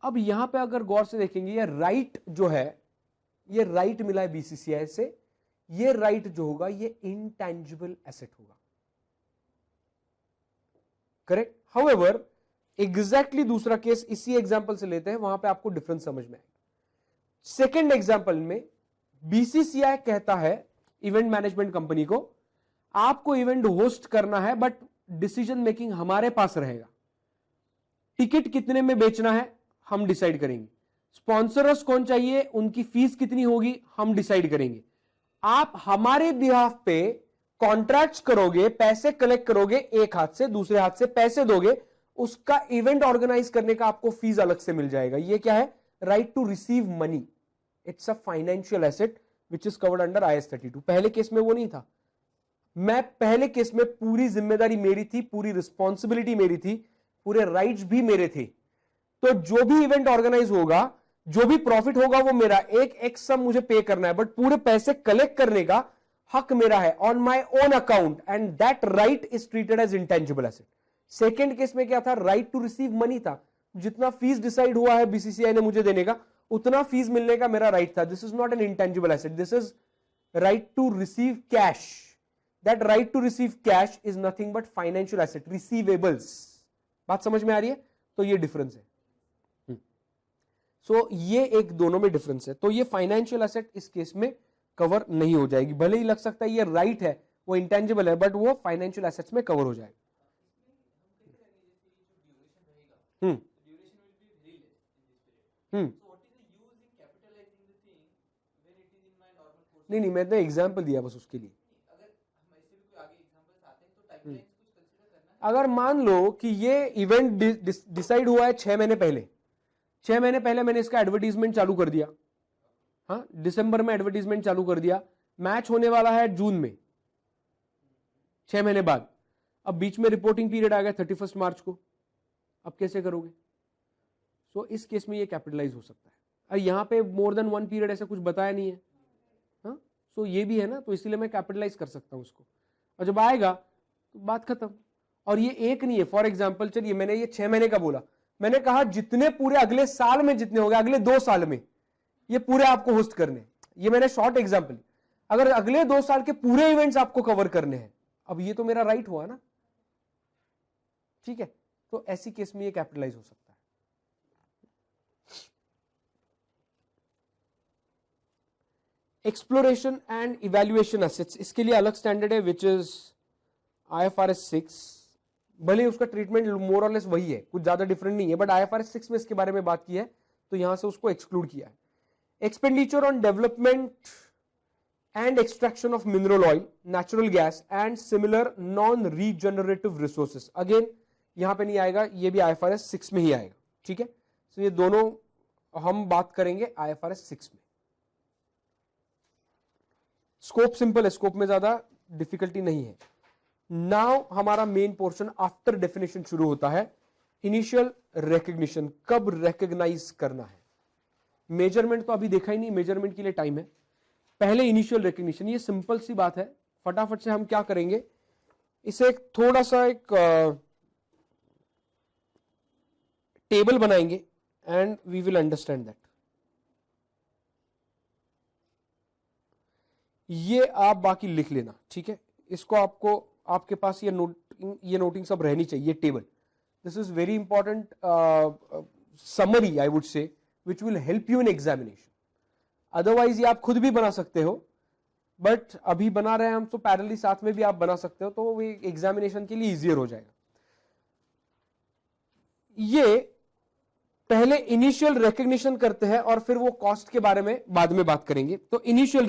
S1: अब यहां पे अगर गौर से देखेंगे, ये राइट जो है, ये राइट मिला है BCCI से, ये राइट जो होगा ये इंटेंजिबल एसेट होगा, करेक्ट। हाउएवर एग्जैक्टली दूसरा केस इसी एग्जांपल से लेते हैं, वहां पे आपको डिफरेंस समझ में आएगा। सेकेंड एग्जांपल में BCCI कहता है इवेंट मैनेजमेंट कंपनी को, आपको इवेंट होस्ट करना है बट डिसीजन मेकिंग हमारे पास रहेगा। टिकट कितने में बेचना है हम डिसाइड करेंगे, स्पॉन्सर्स कौन चाहिए, उनकी फीस कितनी होगी हम डिसाइड करेंगे। आप हमारे बिहाफ पे कॉन्ट्रैक्ट्स करोगे, पैसे कलेक्ट करोगे, एक हाथ से दूसरे हाथ से पैसे दोगे, उसका इवेंट ऑर्गेनाइज करने का आपको फीस अलग से मिल जाएगा। ये क्या है, right to receive money. It's a financial asset which is covered under IAS 32। पहले केस में वो नहीं था। मैं पहले केस में पूरी जिम्मेदारी मेरी थी, पूरी रिस्पॉन्सिबिलिटी मेरी थी, पूरे राइट्स भी मेरे थे। तो जो भी इवेंट ऑर्गेनाइज होगा, जो भी प्रॉफिट होगा वो मेरा, एक सम मुझे पे करना है, बट पूरे पैसे कलेक्ट करने का हक मेरा है on my own account, and that right is treated as intangible asset. Second case में क्या था, राइट टू रिसीव मनी था। जितना फीस डिसाइड हुआ है BCCI ने मुझे देने का, उतना फीस मिलने का मेरा राइट था। This is not an intangible asset, this is right to receive cash. That right to receive cash is nothing but financial asset, receivables. बात समझ में आ रही है? तो ये डिफरेंस है। सो ये एक दोनों में डिफरेंस है। तो ये फाइनेंशियल एसेट इस केस में कवर नहीं हो जाएगी, भले ही लग सकता है ये राइट है, वो इंटेंजिबल है, बट वो फाइनेंशियल एसेट्स में कवर हो जाएगा। नहीं, मैं तो एग्जाम्पल दिया बस उसके लिए। अगर मान लो कि ये इवेंट डिसाइड हुआ है 6 महीने पहले, 6 महीने पहले मैंने इसका एडवर्टीजमेंट चालू कर दिया, हाँ, दिसंबर में एडवर्टीजमेंट चालू कर दिया, मैच होने वाला है जून में, 6 महीने बाद। अब बीच में रिपोर्टिंग पीरियड आ गया 31 मार्च को, अब कैसे करोगे? सो इस केस में ये कैपिटलाइज हो सकता है। और यहां पे मोर देन 1 पीरियड ऐसा कुछ बताया नहीं है, हाँ, सो ये भी है ना, तो इसीलिए मैं कैपिटलाइज कर सकता हूं उसको, और जब आएगा तो बात खत्म। और ये एक नहीं है, फॉर एग्जाम्पल चलिए मैंने ये 6 महीने का बोला, मैंने कहा जितने पूरे अगले साल में जितने हो गए, अगले 2 साल में ये पूरे आपको होस्ट करने, ये मैंने शॉर्ट एग्जाम्पल। अगर अगले 2 साल के पूरे इवेंट्स आपको कवर करने हैं, अब ये तो मेरा राइट हुआ ना, ठीक है। तो ऐसी केस में ये कैपिटलाइज हो सकता है। एक्सप्लोरेशन एंड इवैल्यूएशन एसेट्स, इसके लिए अलग स्टैंडर्ड है विच इज IFRS 6। भले उसका ट्रीटमेंट मोर और लेस वही है, कुछ ज्यादा डिफरेंट नहीं है, बट IFRS 6 में इसके बारे में बात की है, तो यहां से उसको एक्सक्लूड किया है। Expenditure on development and extraction of mineral oil, natural gas and similar non regenerative resources, again यहां पे नहीं आएगा, ये भी IFRS 6 में ही आएगा, ठीक है। तो ये दोनों हम बात करेंगे IFRS 6 में। स्कोप सिंपल है, स्कोप में ज्यादा डिफिकल्टी नहीं है। नाउ हमारा मेन पोर्शन आफ्टर डेफिनेशन शुरू होता है, इनिशियल रिकग्निशन, कब रिकग्नाइज करना है। मेजरमेंट तो अभी देखा ही नहीं, मेजरमेंट के लिए टाइम है, पहले इनिशियल रिकग्निशन। ये सिंपल सी बात है, फटाफट से हम क्या करेंगे, इसे थोड़ा सा एक टेबल बनाएंगे and we will understand that. ये आप बाकी लिख लेना, ठीक है। इसको आपको, आपके पास ये नोटिंग सब रहनी चाहिए, table. this is very important summary I would say which will help you in examination. Otherwise ये आप खुद भी बना सकते हो, बट अभी बना रहे हैं हम तो पैरेलली साथ में भी आप बना सकते हो, तो वो एग्जामिनेशन के लिए इजियर हो जाएगा. ये पहले इनिशियल रिकग्निशन करते हैं और फिर वो कॉस्ट के बारे में बाद में बात करेंगे. तो इनिशियल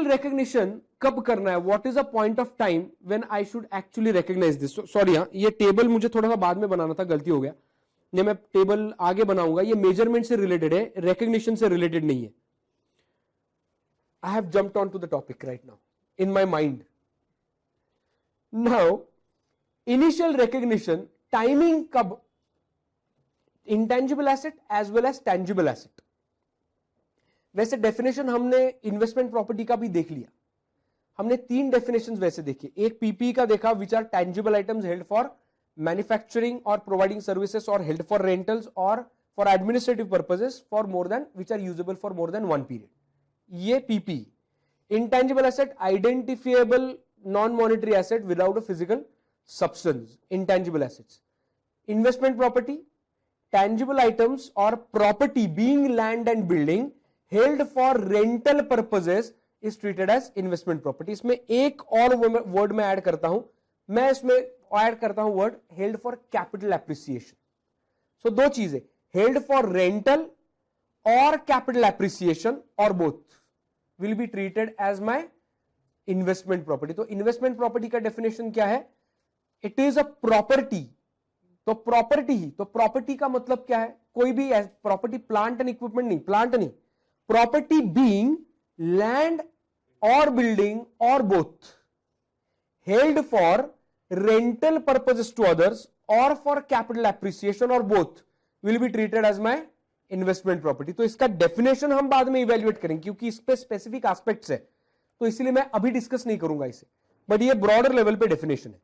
S1: रिकग्निशन कब करना है, what is a point of time when I should actually recognise this. Sorry, ये टेबल मुझे थोड़ा सा बाद में बनाना था, गलती हो गया. ये मैं टेबल आगे बनाऊंगा. ये मेजरमेंट से रिलेटेड है, रिकग्निशन से रिलेटेड नहीं है. I have jumped on to the topic right now in my mind. Now, initial recognition, timing कब, intangible asset as well as tangible asset. वैसे डेफिनेशन हमने इन्वेस्टमेंट प्रॉपर्टी का भी देख लिया. हमने 3 डेफिनेशंस वैसे देखे. एक पीपी का देखा, which are tangible items held for manufacturing और प्रोवाइडिंग सर्विसेज और हेल्ड फॉर रेंटल्स और for administrative purposes for more than, which are usable for more than 1 period. ये PP. Intangible asset, identifiable non monetary asset without a physical substance, intangible assets. Investment property, tangible items or property being land and building held for rental purposes is treated as investment property. इसमें एक और word मैं add करता हूं, मैं इसमें add करता हूं word held for capital appreciation. So 2 चीजें, held for rental or capital appreciation or both will be treated as my investment property. तो investment property का definition क्या है? It is a property. तो प्रॉपर्टी ही, तो प्रॉपर्टी का मतलब क्या है? कोई भी प्रॉपर्टी, प्लांट एंड इक्विपमेंट नहीं, प्लांट नहीं, प्रॉपर्टी बीइंग लैंड और बिल्डिंग और both held for rental purposes to others और फॉर कैपिटल एप्रिसिएशन और both will be treated as my investment property. तो इसका डेफिनेशन हम बाद में इवेल्युएट करेंगे क्योंकि इस पे स्पेसिफिक एस्पेक्ट्स है, तो इसलिए मैं अभी डिस्कस नहीं करूंगा इसे, बट ये ब्रॉडर लेवल पे डेफिनेशन है.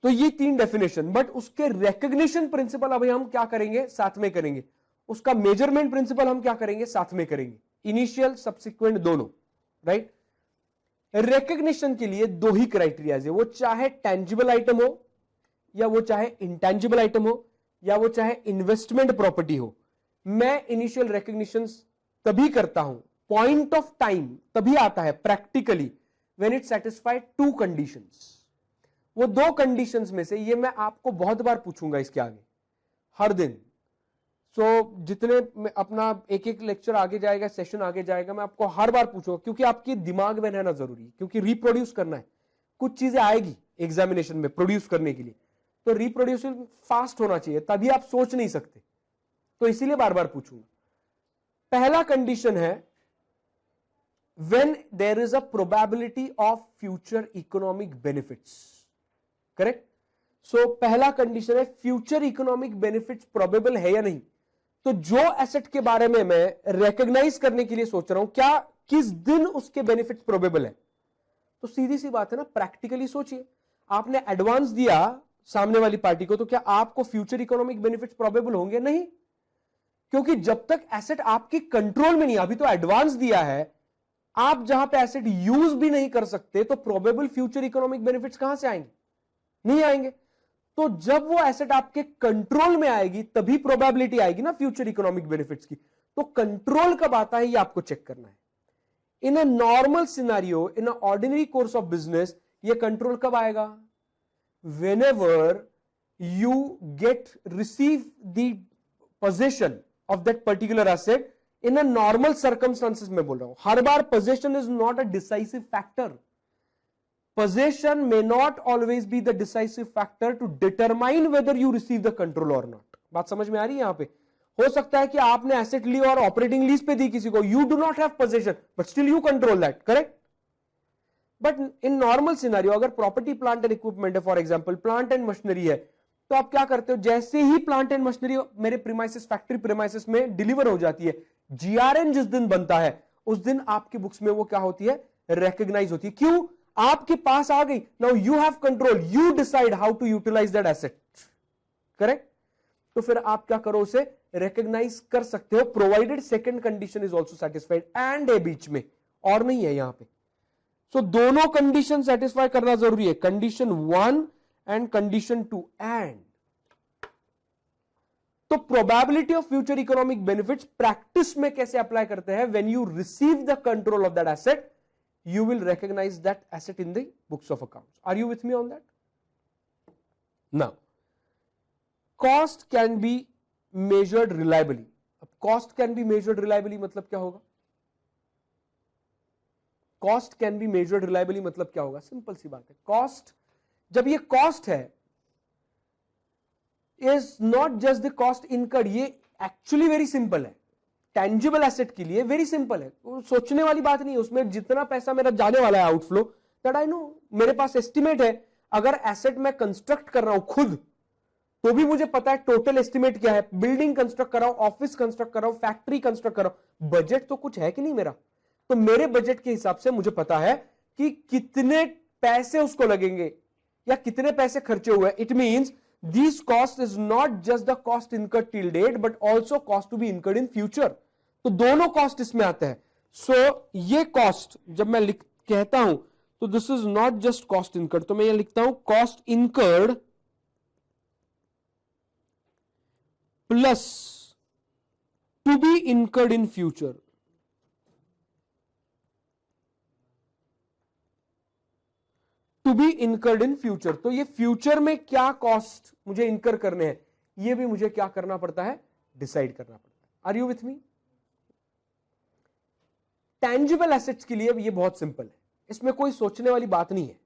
S1: तो ये 3 डेफिनेशन, बट उसके रिकग्निशन प्रिंसिपल अभी हम क्या करेंगे, साथ में करेंगे. उसका मेजरमेंट प्रिंसिपल हम क्या करेंगे, साथ में करेंगे. इनिशियल सब्सिक्वेंट दोनों, राइट. रिकग्निशन के लिए 2 ही क्राइटेरिया है, वो चाहे टेंजिबल आइटम हो या वो चाहे इंटेंजिबल आइटम हो या वो चाहे इन्वेस्टमेंट प्रॉपर्टी हो. मैं इनिशियल रिकग्निशन तभी करता हूं, पॉइंट ऑफ टाइम तभी आता है practically when it satisfied 2 conditions. वो 2 कंडीशंस में से, ये मैं आपको बहुत बार पूछूंगा इसके आगे हर दिन. सो जितने अपना एक लेक्चर आगे जाएगा, सेशन आगे जाएगा, मैं आपको हर बार पूछूंगा क्योंकि आपके दिमाग में रहना जरूरी है, क्योंकि रिप्रोड्यूस करना है. कुछ चीजें आएगी एग्जामिनेशन में प्रोड्यूस करने के लिए, तो रिप्रोड्यूस फास्ट होना चाहिए, तभी आप सोच नहीं सकते. तो इसीलिए बार बार पूछूंगा. पहला कंडीशन है when there is a probability of future economic benefits. Correct. So पहला कंडीशन है फ्यूचर इकोनॉमिक बेनिफिट्स प्रोबेबल है या नहीं. तो जो एसेट के बारे में मैं रिकॉग्नाइज करने के लिए सोच रहा हूं, क्या किस दिन उसके बेनिफिट्स प्रोबेबल है. तो सीधी सी बात है ना, प्रैक्टिकली सोचिए. आपने एडवांस दिया सामने वाली पार्टी को, तो क्या आपको फ्यूचर इकोनॉमिक बेनिफिट्स प्रोबेबल होंगे? नहीं, क्योंकि जब तक एसेट आपकी कंट्रोल में नहीं, अभी तो एडवांस दिया है, आप जहां पे एसेट यूज भी नहीं कर सकते, तो प्रोबेबल फ्यूचर इकोनॉमिक बेनिफिट्स कहां से आएंगे? नहीं आएंगे. तो जब वो एसेट आपके कंट्रोल में आएगी तभी प्रोबेबिलिटी आएगी ना फ्यूचर इकोनॉमिक बेनिफिट्स की. तो कंट्रोल कब आता है ये आपको चेक करना है. In a normal scenario, in a ordinary course of business, ये कंट्रोल कब आएगा? Whenever you get receive the position of that particular asset in a normal circumstances में बोल रहा हूं. हर बार position is not a decisive factor. Possession may not always be the decisive factor to determine whether you receive the control or not. बात समझ में आ रही है? यहां पे हो सकता है कि आपने एसेट ली और ऑपरेटिंग लीज पे दी किसी को, you do not have possession but still you control that, correct? But in normal scenario, अगर प्रॉपर्टी प्लांट एंड इक्विपमेंट है, for example plant and machinery है, तो आप क्या करते हो, जैसे ही प्लांट एंड मशीनरी मेरे प्रीमाइसेस, फैक्ट्री प्रीमाइसेस में डिलीवर हो जाती है, जीआरएन जिस दिन बनता है उस दिन आपकी बुक्स में वो क्या होती है, रिकॉग्नाइज होती है. क्यों? आपके पास आ गई. Now you have control, you decide how to utilise that asset. Correct. तो फिर आप क्या करो, उसे रिकॉग्नाइज कर सकते हो, provided second condition is also satisfied. And है बीच में, और नहीं है यहां पे. सो दोनों कंडीशन सेटिस्फाई करना जरूरी है. Condition 1 and condition 2 and. तो probability of future economic benefits practice में कैसे अप्लाई करते हैं? When you receive the control of that asset, you will recognize that asset in the books of accounts. Are you with me on that? Now, cost can be measured reliably. अब cost can be measured reliably मतलब क्या होगा? Cost can be measured reliably मतलब क्या होगा? Simple सी बात है, cost, जब ये cost है, is not just the cost incurred, ये actually very simple है। टेंजिबल एसेट के लिए वेरी सिंपल है, सोचने वाली बात नहीं है, उसमें जितना पैसा मेरा जाने वाला है आउटफ्लो, दैट आई नो, मेरे पास एस्टिमेट है। अगर एसेट मैं कंस्ट्रक्ट कर रहा हूं खुद, तो भी मुझे पता है टोटल एस्टिमेट क्या है। बिल्डिंग कंस्ट्रक्ट कर रहा हूं, ऑफिस कंस्ट्रक्ट कर रहा हूं, फैक्ट्री कंस्ट्रक्ट कर रहा हूं, बजट तो कुछ है कि नहीं मेरा, तो मेरे बजट के हिसाब से मुझे पता है कि कितने पैसे उसको लगेंगे या कितने पैसे खर्चे हुए। It means This cost is not just the cost incurred till date, but also cost to be incurred in future. तो दोनों कॉस्ट इसमें आते हैं। सो ये कॉस्ट जब मैं कहता हूं, तो this is not just cost incurred, तो मैं ये लिखता हूं cost incurred plus to be incurred in future. To be incurred in future, तो ये फ्यूचर में क्या कॉस्ट मुझे इनकर करने हैं, ये भी मुझे क्या करना पड़ता है, डिसाइड करना पड़ता है। Are you with me? Tangible assets के लिए ये बहुत सिंपल है, इसमें कोई सोचने वाली बात नहीं है,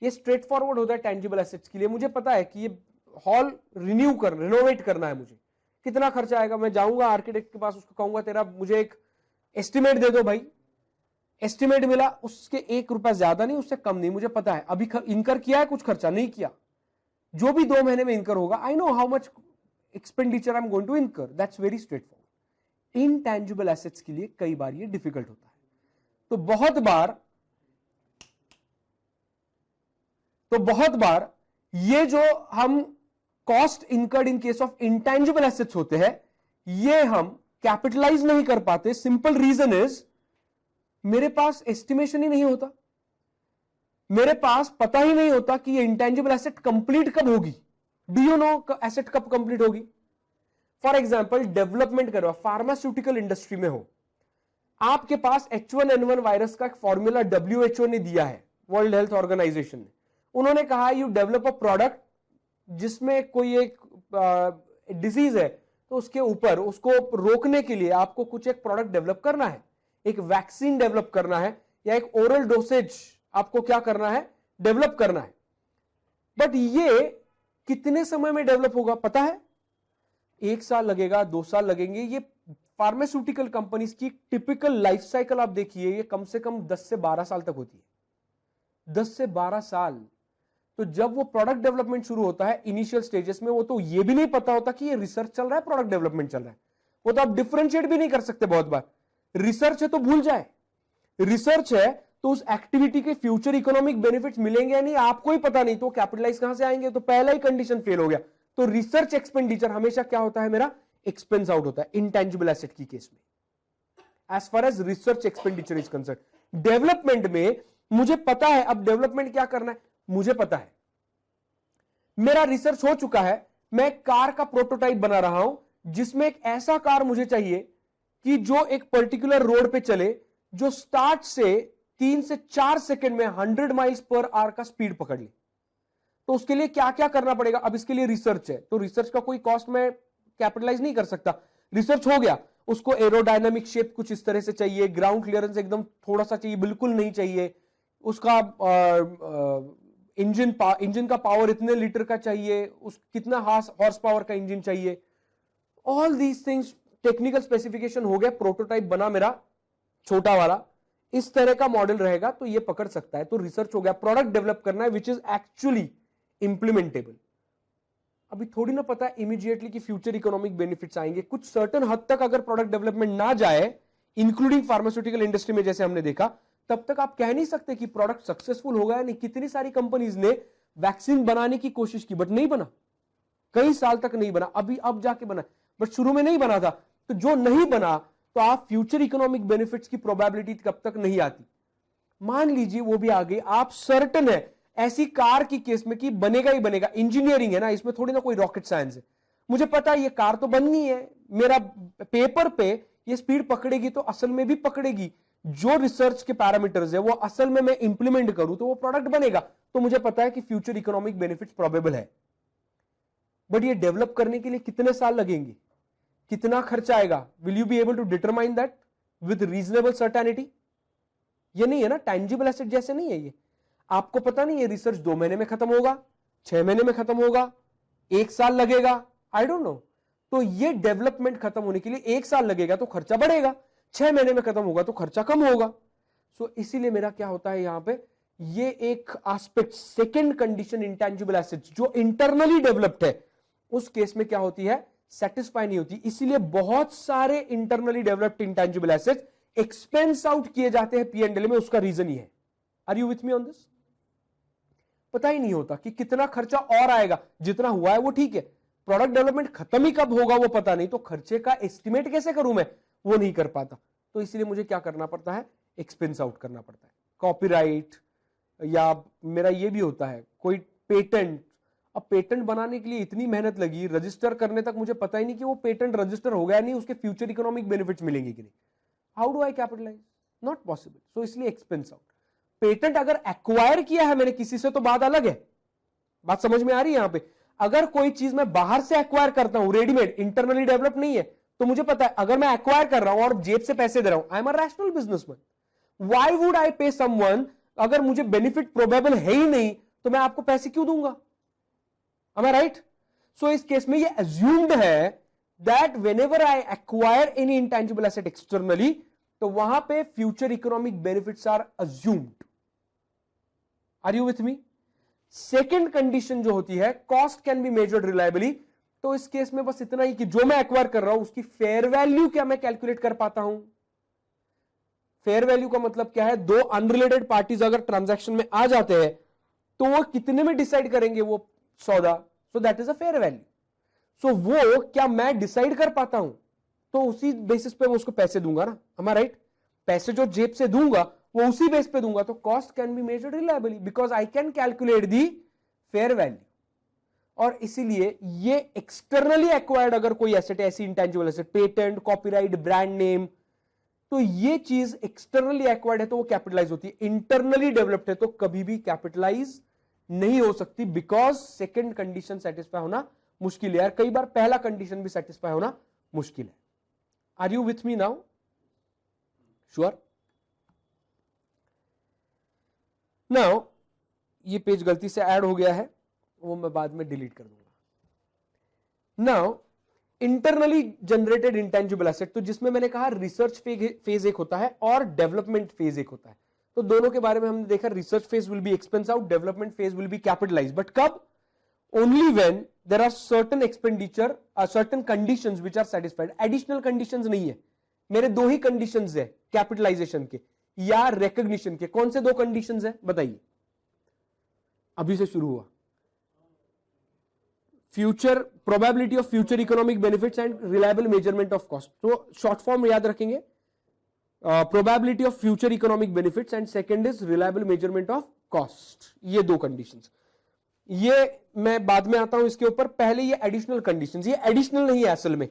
S1: ये स्ट्रेट फॉरवर्ड होता है। टेंजिबल एसेट्स के लिए मुझे पता है कि ये हॉल रिनोवेट करना है, मुझे कितना खर्चा आएगा। मैं जाऊंगा आर्किटेक्ट के पास, उसको कहूंगा तेरा मुझे एक एस्टिमेट दे दो भाई, एस्टिमेट मिला, उसके 1 रुपया ज्यादा नहीं, उससे कम नहीं, मुझे पता है अभी इनकर किया है, कुछ खर्चा नहीं किया, जो भी 2 महीने में इनकर होगा, I know how much expenditure I am going to incur, that's very straightforward. Intangible assets के लिए कई बार ये डिफिकल्ट होता है। तो बहुत बार ये जो हम cost incurred in case of intangible assets होते हैं, ये हम कैपिटलाइज नहीं कर पाते। सिंपल रीजन इज मेरे पास एस्टिमेशन ही नहीं होता, मेरे पास पता ही नहीं होता कि ये इंटेंजिबल एसेट कंप्लीट कब होगी। डू यू नो एसेट कब कंप्लीट होगी? फॉर एग्जांपल डेवलपमेंट करो, फार्मास्यूटिकल इंडस्ट्री में हो, आपके पास H1N1 वायरस का एक फॉर्मूला WHO ने दिया है, वर्ल्ड हेल्थ ऑर्गेनाइजेशन ने। उन्होंने कहा यू डेवलप अ प्रोडक्ट जिसमें कोई एक डिजीज है, तो उसके ऊपर उसको रोकने के लिए आपको कुछ एक प्रोडक्ट डेवलप करना है, एक वैक्सीन डेवलप करना है, या एक ओरल डोसेज आपको क्या करना है, डेवलप करना है। बट ये कितने समय में डेवलप होगा पता है? 1 साल लगेगा, 2 साल लगेंगे। ये फार्मास्यूटिकल कंपनीज की टिपिकल लाइफ साइकिल आप देखिए, ये कम से कम 10 से 12 साल तक होती है। 10 से 12 साल। तो जब वो प्रोडक्ट डेवलपमेंट शुरू होता है इनिशियल स्टेजेस में, वो तो ये भी नहीं पता होता कि ये रिसर्च चल रहा है, प्रोडक्ट डेवलपमेंट चल रहा है। वो तो आप डिफरेंशिएट भी नहीं कर सकते। बहुत बार रिसर्च है तो भूल जाए, रिसर्च है तो उस एक्टिविटी के फ्यूचर इकोनॉमिक बेनिफिट्स मिलेंगे या नहीं आपको ही पता नहीं, तो कैपिटलाइज कहां से आएंगे? तो पहला ही कंडीशन फेल हो गया। तो रिसर्च एक्सपेंडिचर हमेशा क्या होता है, मेरा एक्सपेंस आउट होता है इंटेंजिबल एसेट की केस में, as far as research expenditure is concern. Development में मुझे पता है, अब डेवलपमेंट क्या करना है मुझे पता है, मेरा रिसर्च हो चुका है, मैं कार का प्रोटोटाइप बना रहा हूं जिसमें एक ऐसा कार मुझे चाहिए कि जो एक पर्टिकुलर रोड पे चले, जो स्टार्ट से 3 से 4 सेकंड में 100 माइल्स पर आवर का स्पीड पकड़ ले। तो उसके लिए क्या क्या करना पड़ेगा? अब इसके लिए रिसर्च है, तो रिसर्च का कोई कॉस्ट मैं कैपिटलाइज नहीं कर सकता। रिसर्च हो गया, उसको एरोडायनामिक शेप कुछ इस तरह से चाहिए, ग्राउंड क्लियरेंस एकदम थोड़ा सा चाहिए, बिल्कुल नहीं चाहिए, उसका इंजन का पावर इतने लीटर का चाहिए, उस कितना हॉर्स पावर का इंजन चाहिए, all these things technical specification हो गया, प्रोटोटाइप बना मेरा छोटा वाला, इस तरह का मॉडल रहेगा तो ये पकड़ सकता है। तो रिसर्च हो गया, प्रोडक्ट डेवलप करना है विच इज एक्चुअली इंप्लीमेंटेबल। अभी थोड़ी ना पता है इमीडिएटली कि फ्यूचर इकोनॉमिक बेनिफिट्स आएंगे, कुछ सर्टेन हद तक अगर प्रोडक्ट डेवलपमेंट ना जाए, इंक्लूडिंग फार्मास्यूटिकल इंडस्ट्री में जैसे हमने देखा, तब तक आप कह नहीं सकते कि प्रोडक्ट सक्सेसफुल होगा या नहीं। कितनी सारी कंपनीज ने वैक्सीन बनाने की कोशिश की बट नहीं बना, कई साल तक नहीं बना, अभी अब जाके बना, बट शुरू में नहीं बना था। तो जो नहीं बना, तो आप फ्यूचर इकोनॉमिक बेनिफिट्स की प्रोबेबिलिटी कब तक नहीं आती। मान लीजिए वो भी आ गई, आप सर्टेन है ऐसी कार की केस में कि बनेगा ही बनेगा, इंजीनियरिंग है ना, इसमें थोड़ी ना कोई रॉकेट साइंस है। मुझे पता है ये कार तो बननी है, मेरा पेपर पे ये स्पीड पकड़ेगी तो असल में भी पकड़ेगी, जो रिसर्च के पैरामीटर्स है वो असल में मैं इंप्लीमेंट करूं तो वो प्रोडक्ट बनेगा, तो मुझे पता है कि फ्यूचर इकोनॉमिक बेनिफिट्स प्रोबेबल है। बट ये डेवलप करने के लिए कितने साल लगेंगे, कितना खर्चा आएगा, will you be able to determine that with reasonable certainty? ये नहीं है ना, टैंजिबल एसेट जैसे नहीं है ये। आपको पता नहीं है रिसर्च 2 महीने में खत्म होगा, 6 महीने में खत्म होगा, 1 साल लगेगा, आई डोंट नो। तो ये डेवलपमेंट खत्म होने के लिए 1 साल लगेगा तो खर्चा बढ़ेगा, 6 महीने में खत्म होगा तो खर्चा कम होगा। सो इसीलिए मेरा क्या होता है यहां पे, ये एक aspect, second condition intangible assets जो इंटरनली डेवलप्ड है, उस केस में क्या होती है, सेटिस्फाई नहीं होती। इसीलिए बहुत सारे internally developed intangible assets expense out किए जाते हैं P&L में, उसका रीजन ही है। Are you with me on this? पता ही नहीं होता कि कितना खर्चा और आएगा, जितना हुआ है वो ठीक है, प्रोडक्ट डेवलपमेंट खत्म ही कब होगा वो पता नहीं, तो खर्चे का एस्टिमेट कैसे करूं मैं, वो नहीं कर पाता। तो इसलिए मुझे क्या करना पड़ता है, एक्सपेंस आउट करना पड़ता है। कॉपीराइट, या मेरा ये भी होता है कोई पेटेंट, अब पेटेंट बनाने के लिए इतनी मेहनत लगी, रजिस्टर करने तक मुझे पता ही नहीं कि वो पेटेंट रजिस्टर हो गया नहीं, उसके फ्यूचर इकोनॉमिक बेनिफिट्स मिलेंगे कि नहीं, how do I capitalize, not possible. So इसलिए एक्सपेंस आउट। पेटेंट अगर एक्वायर किया है मैंने किसी से तो बात अलग है, बात समझ में आ रही है यहां पे। अगर कोई चीज मैं बाहर से एक्वायर करता हूं, रेडीमेड, इंटरनली डेवलप नहीं है, तो मुझे पता है अगर मैं एक्वायर कर रहा हूं और जेब से पैसे दे रहा हूं, I am a rational businessman, why would I पे समवन, अगर मुझे बेनिफिट प्रोबेबल है ही नहीं तो मैं आपको पैसे क्यों दूंगा, am I right? So इस केस में ये assumed है that whenever I acquire any intangible asset externally, तो वहां पे future economic benefits are assumed. Are you with me? Second condition जो होती है, cost can be measured reliably, तो इस केस में बस इतना ही कि जो मैं एक्वायर कर रहा हूं उसकी फेयर वैल्यू क्या मैं कैलकुलेट कर पाता हूं। फेयर वैल्यू का मतलब क्या है, दो अनरिलेटेड पार्टीज अगर ट्रांजैक्शन में आ जाते हैं तो वो कितने में डिसाइड करेंगे वो सौदा, so that is a fair value. So वो क्या मैं डिसाइड कर पाता हूं, तो उसी बेसिस पे मैं उसको पैसे दूंगा ना, am I right? पैसे जो जेब से दूंगा वो उसी बेस पे दूंगा, तो cost can be measured reliably because I can calculate the fair value. और इसीलिए ये एक्सटर्नली एक्वायर्ड अगर कोई एसेट, ऐसी intangible asset, patent, copyright, brand name, तो ये चीज एक्सटर्नली एक्वायर्ड है तो वो कैपिटलाइज होती है, इंटरनली डेवलप्ड है तो कभी भी कैपिटलाइज नहीं हो सकती, बिकॉज सेकेंड कंडीशन सेटिस्फाई होना मुश्किल है यार, कई बार पहला कंडीशन भी सेटिस्फाई होना मुश्किल है। Are you with me now? Sure? Now ये पेज गलती से ऐड हो गया है, वो मैं बाद में डिलीट कर दूंगा। Now internally generated intangible asset, तो जिसमें मैंने कहा रिसर्च फेज एक होता है और डेवलपमेंट फेज एक होता है, तो दोनों के बारे में हमने देखा, research phase will be expense out, development phase will be capitalize, but कब, only when there are certain expenditure, certain conditions which are satisfied. Additional conditions नहीं है, मेरे दो ही कंडीशंस है कैपिटलाइजेशन के या रिकॉग्निशन के। कौन से दो कंडीशंस है बताइए, अभी से शुरू हुआ, future probability of future economic benefits and reliable measurement of cost. तो शॉर्ट फॉर्म याद रखेंगे, probability of future economic benefits and second is reliable measurement of cost. ये दो कंडीशंस, ये मैं बाद में आता हूं इसके ऊपर, पहले ये एडिशनल कंडीशंस, ये एडिशनल नहीं है असल में,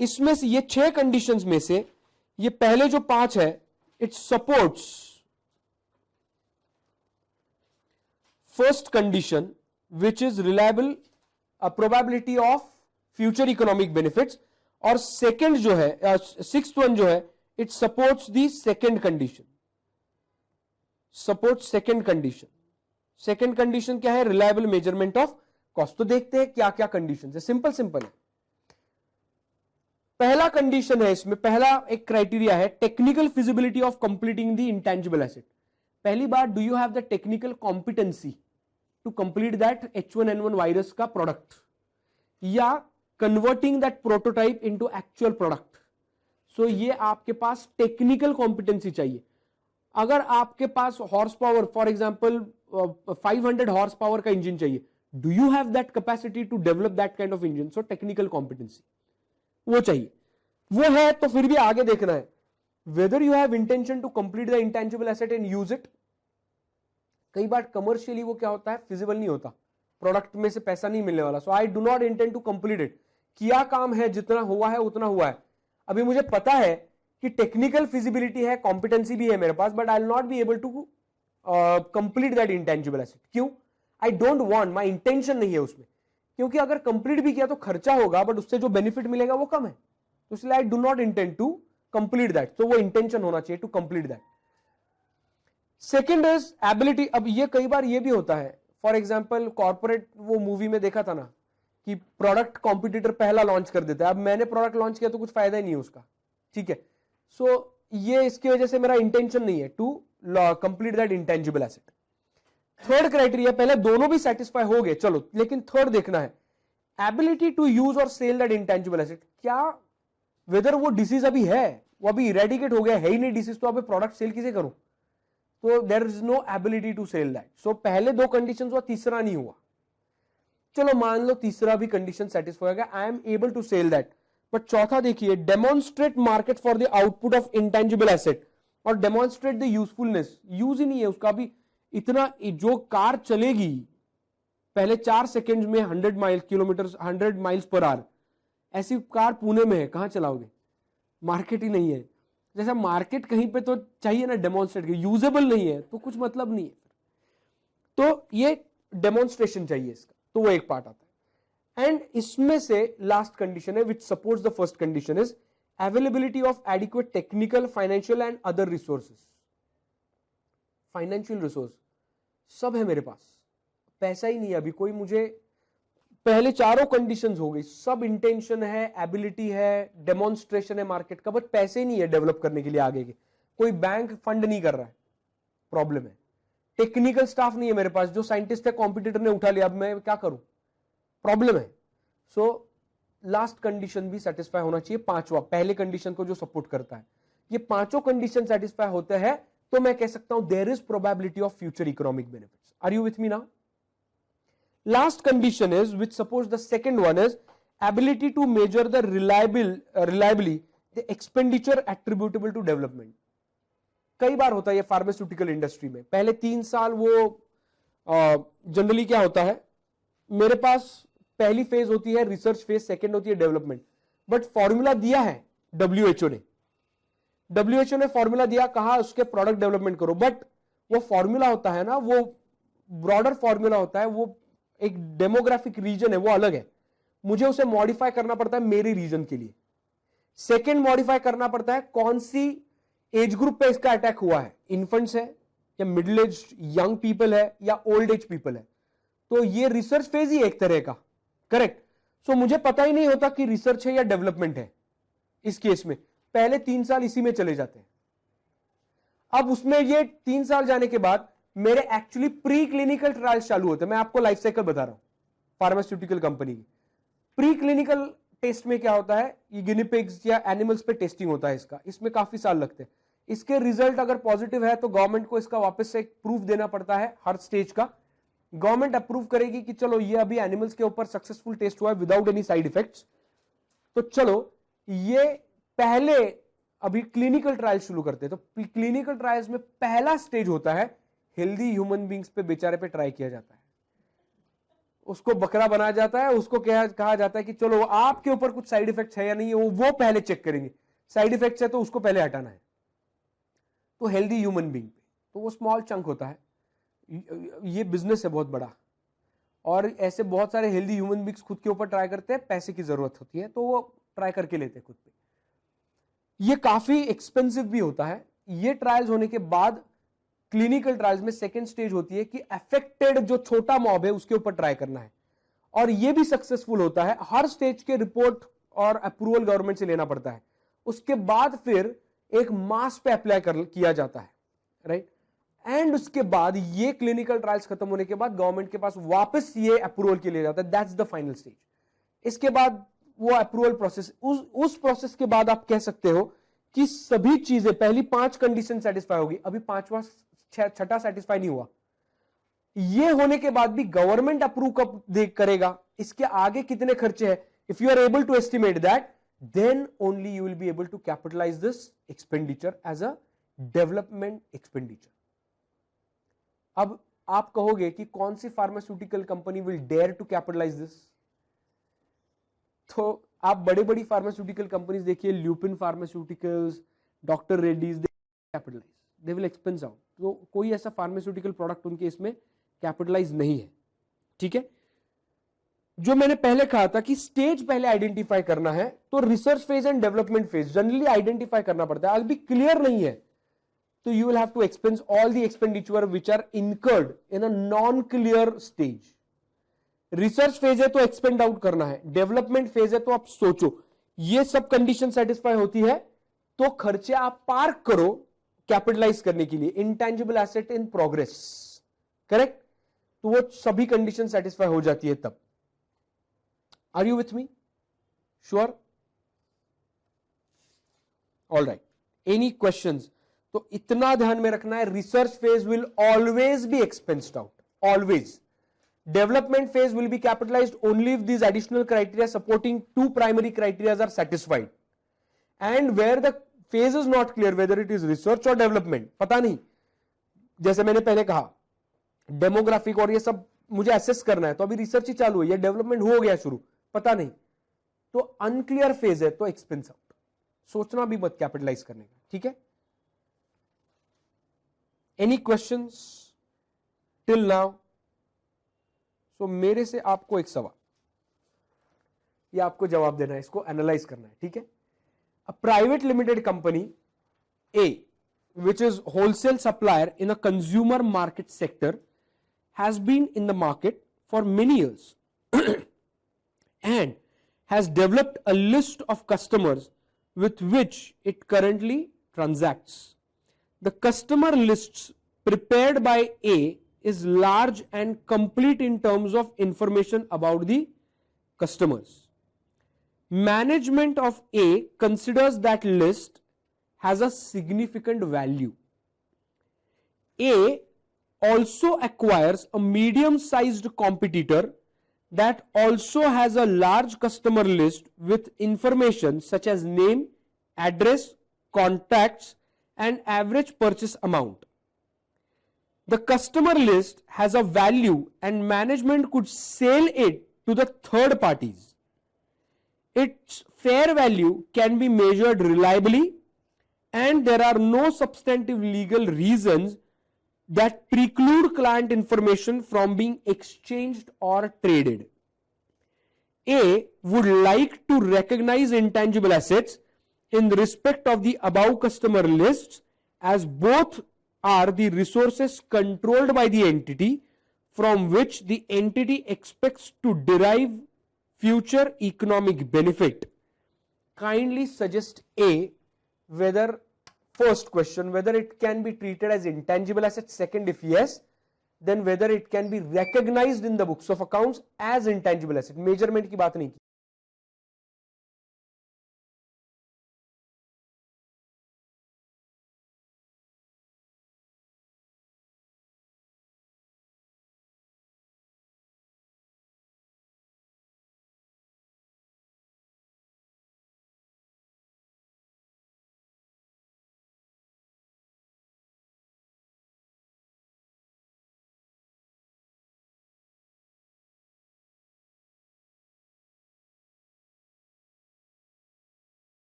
S1: इसमें से ये 6 कंडीशंस में से ये पहले जो 5 है, it supports first condition which is reliable probability of future economic benefits, और सेकंड जो है, सिक्स्थ वन जो है, it supports the second condition, support second condition. Second condition क्या है, रिलायबल मेजरमेंट ऑफ कॉस्ट। तो देखते हैं क्या क्या कंडीशन है, सिंपल सिंपल है। पहला कंडीशन है इसमें, पहला एक क्राइटेरिया है technical feasibility of completing the intangible asset. पहली बात, do you have the technical competency to complete that H1N1 virus का प्रोडक्ट, या converting that prototype into actual product. So ये आपके पास टेक्निकल कॉम्पिटेंसी चाहिए। अगर आपके पास horse power, for example 500 horse power का इंजन चाहिए, do you have that capacity to develop that kind of engine? So technical competency वो चाहिए, वो है तो फिर भी आगे देखना है, whether you have intention to complete the intangible asset and use it, कई बार कमर्शियली वो क्या होता है, फिजिबल नहीं होता, प्रोडक्ट में से पैसा नहीं मिलने वाला। So I do not intend to complete it. किया काम है, जितना हुआ है उतना हुआ है। अभी मुझे पता है कि टेक्निकल फिजिबिलिटी है, कॉम्पिटेंसी भी है मेरे पास, but I will not be able to complete that intangible asset. क्यों? I don't want, my intention नहीं है उसमें, क्योंकि अगर कंप्लीट भी किया तो खर्चा होगा, बट उससे जो बेनिफिट मिलेगा वो कम है। तो इसलिए I do not intend to complete that. तो वो इंटेंशन होना चाहिए to complete that. Second is ability. अब ये कई बार ये भी होता है, फॉर एग्जाम्पल कॉर्पोरेट, वो मूवी में देखा था ना कि प्रोडक्ट कॉम्पिटिटर पहला लॉन्च कर देता है। अब मैंने प्रोडक्ट लॉन्च किया तो कुछ फायदा ही नहीं है उसका, ठीक है। सो ये इसकी वजह से मेरा इंटेंशन नहीं है to complete that intangible asset. Third criteria, पहले दोनों भी सेटिस्फाई हो गए, चलो, लेकिन थर्ड देखना है एबिलिटी टू यूज और सेल दैट इंटेंजिबल एसेट। क्या वेदर वो डिसीज अभी है, वो अभी इरेडिकेट हो गया है ही नहीं डिसीज, तो अभी प्रोडक्ट सेल किसे करूं? तो there is no ability to sell that. So पहले दो कंडीशंस हुआ, तीसरा नहीं हुआ। चलो मान लो तीसरा भी कंडीशन सेटिस्फाई हो गया, I am able to sell that. But चौथा देखिए, demonstrate market for the output of intangible asset और डेमोन्स्ट्रेट द यूजफुलनेस। यूज ही नहीं है उसका अभी। इतना जो कार चलेगी पहले 4 सेकेंड में 100 mile kilometre 100 miles per hour, ऐसी कार पुणे में है, कहां चलाओगे? मार्केट ही नहीं है। जैसा मार्केट कहीं पे तो चाहिए ना डेमोन्स्ट्रेट, यूजेबल नहीं है तो कुछ मतलब नहीं है। तो ये डेमोन्स्ट्रेशन चाहिए इसका, तो वो एक पार्ट आता है। एंड इसमें से लास्ट कंडीशन है which supports the first condition is availability of adequate technical, financial and other resources. Financial resource सब है मेरे पास, पैसा ही नहीं है अभी कोई मुझे। पहले चारों कंडीशंस हो गई, सब इंटेंशन है, एबिलिटी है, डेमोन्स्ट्रेशन है मार्केट का, बट पैसे नहीं है डेवलप करने के लिए आगे के। कोई बैंक फंड नहीं कर रहा है, प्रॉब्लम है। टेक्निकल स्टाफ नहीं है मेरे पास, जो साइंटिस्ट है कॉम्पिटिटर ने उठा लिया, अब मैं क्या करूं? प्रॉब्लम है। सो लास्ट कंडीशन भी सेटिस्फाई होना चाहिए, पांचवा, पहले कंडीशन को जो सपोर्ट करता है। ये पांचों कंडीशन सेटिस्फाई होते हैं तो मैं कह सकता हूं there is probability of future economic benefits. Are you with me now? Last condition is, which supports the second one, is ability to measure the reliably the expenditure attributable to development. कई बार होता है ये pharmaceutical industry में, पहले 3 साल वो generally क्या होता है, मेरे पास पहली फेज होती है रिसर्च फेज, सेकंड होती है डेवलपमेंट, बट फॉर्मूला दिया है डब्ल्यूएचओ ने फॉर्मूला दिया, कहा उसके प्रोडक्ट डेवलपमेंट करो, बट वो फॉर्मूला होता है ना, वो ब्रॉडर फॉर्मूला होता है, वो एक डेमोग्राफिक रीजन है, वो अलग है, मुझे उसे मॉडिफाई करना पड़ता है मेरे रीजन के लिए। सेकंड मॉडिफाई करना पड़ता है कौन सी एज ग्रुप पे इसका अटैक हुआ है, इन्फेंट्स है या मिडिल एज यंग पीपल है या ओल्ड एज पीपल है। तो ये रिसर्च फेज ही एक तरह का, करेक्ट। सो मुझे पता ही नहीं होता कि रिसर्च है या डेवलपमेंट है इस केस में, पहले 3 साल इसी में चले जाते हैं। अब उसमें ये 3 साल जाने के बाद मेरे एक्चुअली प्री क्लिनिकल ट्रायल्स चालू होते हैं। मैं आपको लाइफ साइकिल बता रहा हूं फार्मास्यूटिकल कंपनी की। प्री क्लिनिकल टेस्ट में क्या होता है, ये गिनी पिग्स या एनिमल्स पे टेस्टिंग होता है इसका, इसमें काफी साल लगते हैं। इसके रिजल्ट अगर पॉजिटिव है तो गवर्नमेंट को इसका वापस से एक प्रूफ देना पड़ता है हर स्टेज का। गवर्नमेंट अप्रूव करेगी कि चलो ये अभी एनिमल्स के ऊपर सक्सेसफुल टेस्ट हुआ है विदाउट एनी साइड इफेक्ट्स, तो चलो ये पहले अभी क्लिनिकल ट्रायल शुरू करते हैं। तो क्लिनिकल ट्रायल्स में पहला स्टेज होता है हेल्दी ह्यूमन बींग्स पे, बेचारे पे ट्राई किया जाता है, उसको बकरा बनाया जाता है, उसको कहा जाता है कि चलो आपके ऊपर कुछ साइड इफेक्ट्स है या नहीं, वो पहले चेक करेंगे, साइड इफेक्ट्स है तो उसको पहले हटाना है। तो हेल्दी ह्यूमन बींग पे तो वो स्मॉल चंक होता है, ये बिजनेस है बहुत बड़ा, और ऐसे बहुत सारे हेल्दी ह्यूमन बींग्स खुद के ऊपर ट्राई करते हैं, पैसे की जरूरत होती है तो वो ट्राई करके लेते हैं खुद पे। ये काफी एक्सपेंसिव भी होता है। ये ट्रायल्स होने के बाद क्लिनिकल ट्रायल्स में सेकेंड स्टेज होती है कि अफेक्टेड जो छोटा मॉब है उसके ऊपर ट्राई करना है, और ये भी सक्सेसफुल होता है। हर स्टेज के रिपोर्ट और अप्रूवल गवर्नमेंट से लेना पड़ता है, उसके बाद फिर एक मास पे अप्लाई किया जाता है, राइट। एंड उसके बाद ये क्लिनिकल ट्रायल्स खत्म होने के बाद गवर्नमेंट के पास वापस ये अप्रूवल के लिए जाता है, दैट्स द फाइनल स्टेज। इसके बाद वो अप्रूवल प्रोसेस, उस प्रोसेस के बाद आप कह सकते हो कि सभी चीजें, पहली 5 कंडीशन सेटिस्फाई होगी, अभी 5वां 6ठा सेटिस्फाई नहीं हुआ। ये होने के बाद भी गवर्नमेंट अप्रूव कब करेगा, इसके आगे कितने खर्चे हैं, if you are able to estimate that, then only you will be able to capitalize this expenditure as a development expenditure. अब आप कहोगे कि कौन सी pharmaceutical company will dare to capitalize this? तो आप बड़े बड़ी फार्मास्यूटिकल कंपनीज देखिए, Lupin pharmaceuticals, doctor Reddy's, they capitalize, they will expense out. तो कोई ऐसा फार्मास्यूटिकल प्रोडक्ट उनके इसमें कैपिटलाइज नहीं है, ठीक है। जो मैंने पहले कहा था कि स्टेज पहले आइडेंटिफाई करना है, तो research phase and development phase generally identify करना पड़ता है। अभी क्लियर नहीं है तो you will have to expense all the expenditure which are incurred in a non clear stage. Research phase है तो एक्सपेंड आउट करना है, डेवलपमेंट फेज है तो आप सोचो, ये सब कंडीशन सेटिस्फाई होती है तो खर्चे आप पार्क करो कैपिटलाइज करने के लिए, intangible asset in progress, correct. तो वो सभी कंडीशन सेटिस्फाई हो जाती है तब। Are you with me? Sure? All right, any questions? तो इतना ध्यान में रखना है, research phase will always be expensed out, always. Development phase will be capitalized only if these additional criteria supporting two primary criteria are satisfied, and where the phase is not clear whether it is research or development, पता नहीं, जैसे मैंने पहले कहा demographic और ये सब मुझे असेस करना है, तो अभी रिसर्च ही चालू है या डेवलपमेंट हो गया शुरू, पता नहीं, तो अनक्लियर फेज है तो एक्सपेंस आउट, सोचना भी मत कैपिटलाइज करने का, ठीक है। Any questions till now? So मेरे से आपको एक सवाल, ये आपको जवाब देना है, इसको एनालाइज करना है, ठीक है। A private limited company A which is wholesale supplier in a consumer market sector has been in the market for many years and has developed a list of customers with which it currently transacts. The customer lists prepared by A is large and complete in terms of information about the customers. Management of A considers that list has a significant value. A also acquires a medium-sized competitor that also has a large customer list with information such as name, address, contacts, and average purchase amount. The customer list has a value and management could sell it to the third parties. Its fair value can be measured reliably and there are no substantive legal reasons that preclude client information from being exchanged or traded. A would like to recognize intangible assets in respect of the above customer lists as both are the resources controlled by the entity from which the entity expects to derive future economic benefit. Kindly suggest A whether, first question, whether it can be treated as intangible assets. Second, if yes, then whether it can be recognized in the books of accounts as intangible asset. Measurement की बात नहीं की.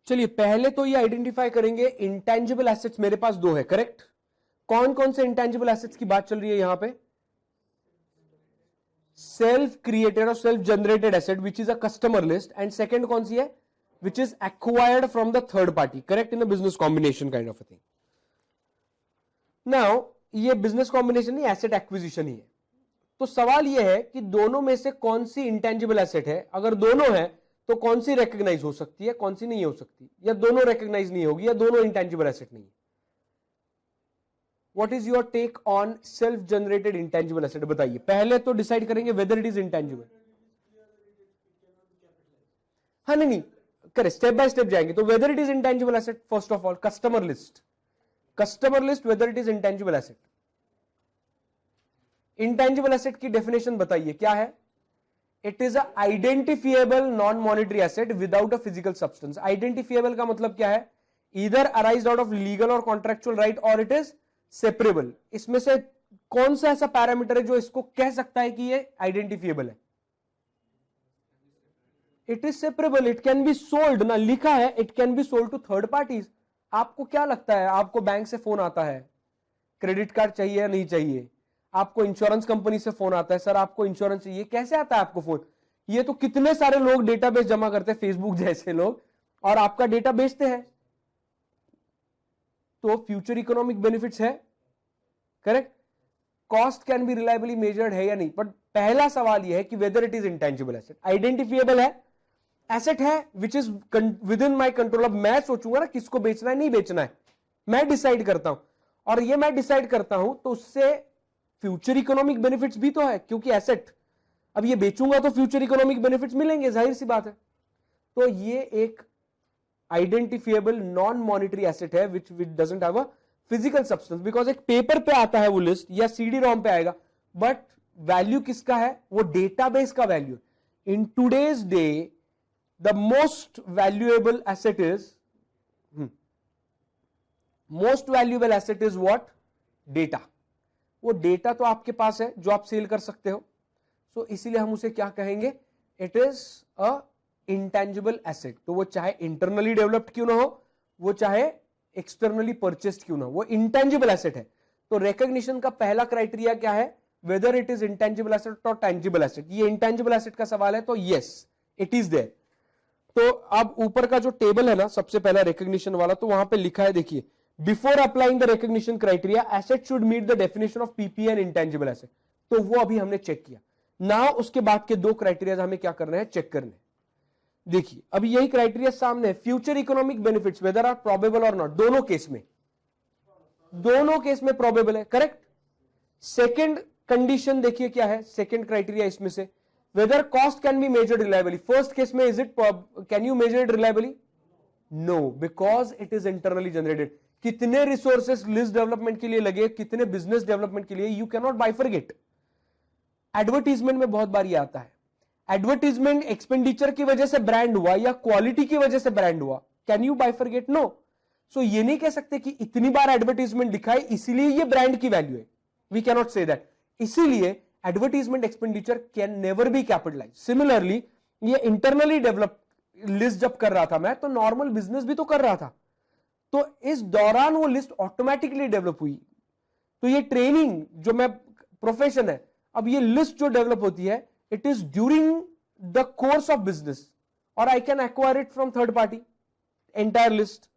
S1: चलिए पहले तो ये identify करेंगे, intangible assets मेरे पास दो है, करेक्ट। कौन कौन से इंटेंजिबल एसेट्स की बात चल रही है यहां पे? सेल्फ क्रिएटेड और self generated asset which is a customer list, and second कौन सी है? Which is acquired from the third party, correct, in a business combination kind of a thing. Now ये बिजनेस कॉम्बिनेशन नहीं, asset acquisition ही है। तो सवाल यह है कि दोनों में से कौन सी इंटेंजिबल एसेट है? अगर दोनों है तो कौन सी रिकॉग्नाइज हो सकती है, कौन सी नहीं हो सकती, या दोनों रिकॉग्नाइज नहीं होगी, या दोनों इंटेंजिबल एसेट नहीं है। What is your take on self generated intangible asset? बताइए। पहले तो डिसाइड करेंगे वेदर इट इज इंटेंजिबल। हाँ नहीं करे, स्टेप बाय स्टेप जाएंगे। तो weather it is intangible asset, first of all customer list, weather it is intangible asset. Intangible asset की डेफिनेशन बताइए क्या है? It is a identifiable non monetary asset without a physical substance. Identifiable का मतलब क्या है? Either arise out of legal और contractual right और इट इज सेपरेबल। इसमें से कौन सा ऐसा पैरामीटर है जो इसको कह सकता है कि ये आइडेंटिफिएबल है? It is separable, it can be sold ना, लिखा है it can be sold to third parties. आपको क्या लगता है, आपको बैंक से फोन आता है क्रेडिट कार्ड चाहिए या नहीं चाहिए, आपको इंश्योरेंस कंपनी से फोन आता है सर आपको इंश्योरेंस चाहिए, कैसे आता है आपको फोन? ये तो कितने सारे लोग डेटाबेस जमा करते हैं, फेसबुक जैसे लोग, और आपका डेटा बेचते हैं। तो फ्यूचर इकोनॉमिक बेनिफिट्स है, correct. Cost can B reliably measured है या नहीं, बट पहला सवाल यह है कि weather it is intangible asset. Identifiable है, एसेट है which is with in my control. अब मैं सोचूंगा ना किसको बेचना है नहीं बेचना है, मैं डिसाइड करता हूं, और ये मैं डिसाइड करता हूं तो उससे फ्यूचर इकोनॉमिक बेनिफिट्स भी तो है, क्योंकि एसेट अब ये बेचूंगा तो फ्यूचर इकोनॉमिक बेनिफिट्स मिलेंगे, जाहिर सी बात है। तो ये एक आइडेंटिफिएबल नॉन मॉनिटरी एसेट है विच doesn't have a physical substance, because एक पेपर पे आता है वो लिस्ट या सीडी रोम पे आएगा, बट वैल्यू किसका है? वो डेटाबेस का value. In today's day the most valuable asset is what? Data. वो डेटा तो आपके पास है जो आप सेल कर सकते हो, सो इसीलिए हम उसे क्या कहेंगे? It is a intangible asset. तो वो चाहे इंटरनली डेवलप्ड क्यों ना हो, वो चाहे एक्सटर्नली परचेस्ड क्यों ना हो, वो इंटेंजिबल एसेट है। तो रिकॉग्निशन का पहला क्राइटेरिया क्या है? Weather it is intangible asset और टेंजिबल एसेट। ये इंटेंजिबल एसेट का सवाल है, तो यस इट इज देयर। तो अब ऊपर का जो टेबल है ना, सबसे पहला रिकॉग्निशन वाला, तो वहां पे लिखा है, देखिए, before applying the recognition criteria asset should meet the definition of PP and intangible asset. तो वो अभी हमने चेक किया ना। उसके बाद के दो क्राइटेरिया हमें क्या करना है? चेक करने। देखिए अभी यही क्राइटेरिया सामने है, future economic benefits whether are probable और नॉट। दोनों केस में प्रोबेबल है, करेक्ट। सेकंड कंडीशन देखिए क्या है, सेकंड क्राइटेरिया इसमें से, whether cost can be measured reliably. First case में is it can you measure it reliably? No, because it is internally generated. कितने रिसोर्सेस लिस्ट डेवलपमेंट के लिए लगे, कितने बिजनेस डेवलपमेंट के लिए, you can not bifurcate. Advertisement में बहुत बार ये आता है, एडवर्टीजमेंट एक्सपेंडिचर की वजह से ब्रांड हुआ या क्वालिटी की वजह से ब्रांड हुआ, कैन यू बाइफरगेट? नो। सो ये नहीं कह सकते कि इतनी बार एडवर्टीजमेंट दिखाई इसीलिए ये ब्रांड की वैल्यू है, we can not say that. इसीलिए advertisement expenditure can never be capitalize. Similarly ये इंटरनली डेवलप लिस्ट जब कर रहा था मैं, तो नॉर्मल बिजनेस भी तो कर रहा था, तो इस दौरान वो लिस्ट ऑटोमेटिकली डेवलप हुई। तो ये ट्रेनिंग जो मैं प्रोफेशन है, अब ये लिस्ट जो डेवलप होती है, it is during the course of business, और I can acquire it from third party entire list.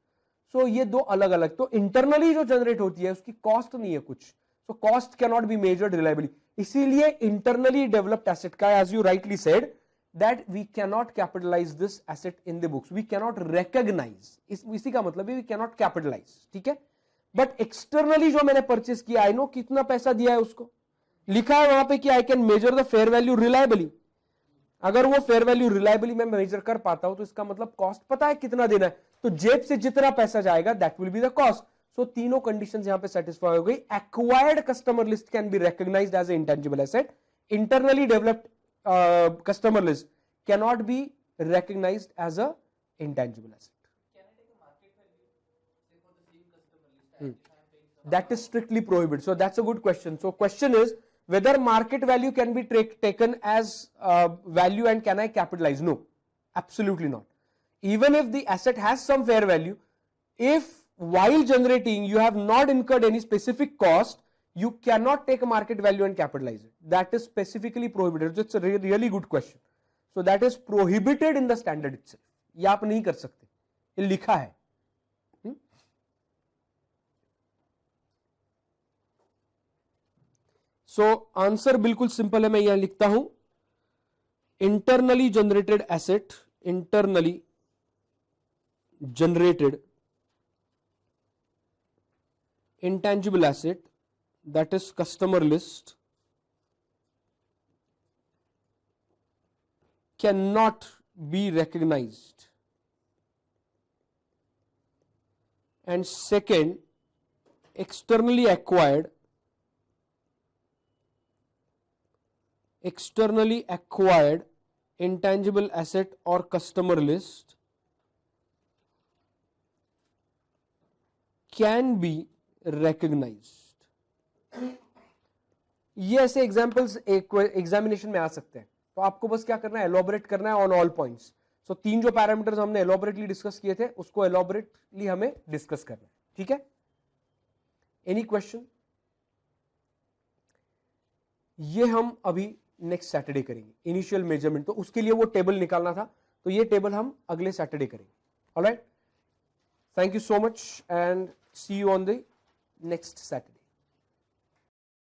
S1: So ये दो अलग अलग, तो इंटरनली जो जनरेट होती है उसकी कॉस्ट नहीं है कुछ, so cost can not be measured reliably. इसीलिए इंटरनली डेवलप्ड एसेट का, as you rightly said, that we cannot capitalize this asset in the books, we cannot recognize, इसी का मतलब है we cannot capitalize, ठीक है। बट एक्सटर्नली जो मैंने परचेस किया, आई नो कितना पैसा दिया है उसको, लिखा है वहां पे कि I can measure the fair value reliably. अगर वो फेयर वैल्यू रिलायबली मैं मेजर कर पाता हूं, तो इसका मतलब कॉस्ट पता है कितना देना है, तो जेब से जितना पैसा जाएगा that will be the cost. So तीनों कंडीशंस यहां पे सेटिस्फाई हो गई। Acquired customer list can be recognized as a intangible asset, internally developed customer list cannot be recognized as a intangible asset. Can I take a market value, say for the same customer list? That is strictly prohibited. So that's a good question. So question is whether market value can be taken as value and can I capitalize? No, absolutely not. Even if the asset has some fair value, if while generating you have not incurred any specific cost, you cannot take a market value and capitalize it. That is specifically prohibited. So it's a really good question. So that is prohibited in the standard itself. ये आप नहीं कर सकते, ये लिखा है। So answer बिल्कुल simple है, मैं यहां लिखता हूं, internally generated asset, internally generated intangible asset, that is customer list, cannot be recognized. And second, externally acquired externally acquired intangible asset or customer list can be recognized। ये ऐसे examples examination में आ सकते हैं, तो आपको बस क्या करना है, एलोबरेट करना है ऑन ऑल पॉइंट्स। सो तीन जो पैरामीटर्स हमने एलोबरेटली डिस्कस किए थे उसको एलोबरेटली हमें डिस्कस करना है, ठीक है। Any question? ये हम अभी नेक्स्ट सैटरडे करेंगे इनिशियल मेजरमेंट, तो उसके लिए वो टेबल निकालना था, तो ये टेबल हम अगले सैटरडे करेंगे। Alright, thank you so much and see you on the next Saturday.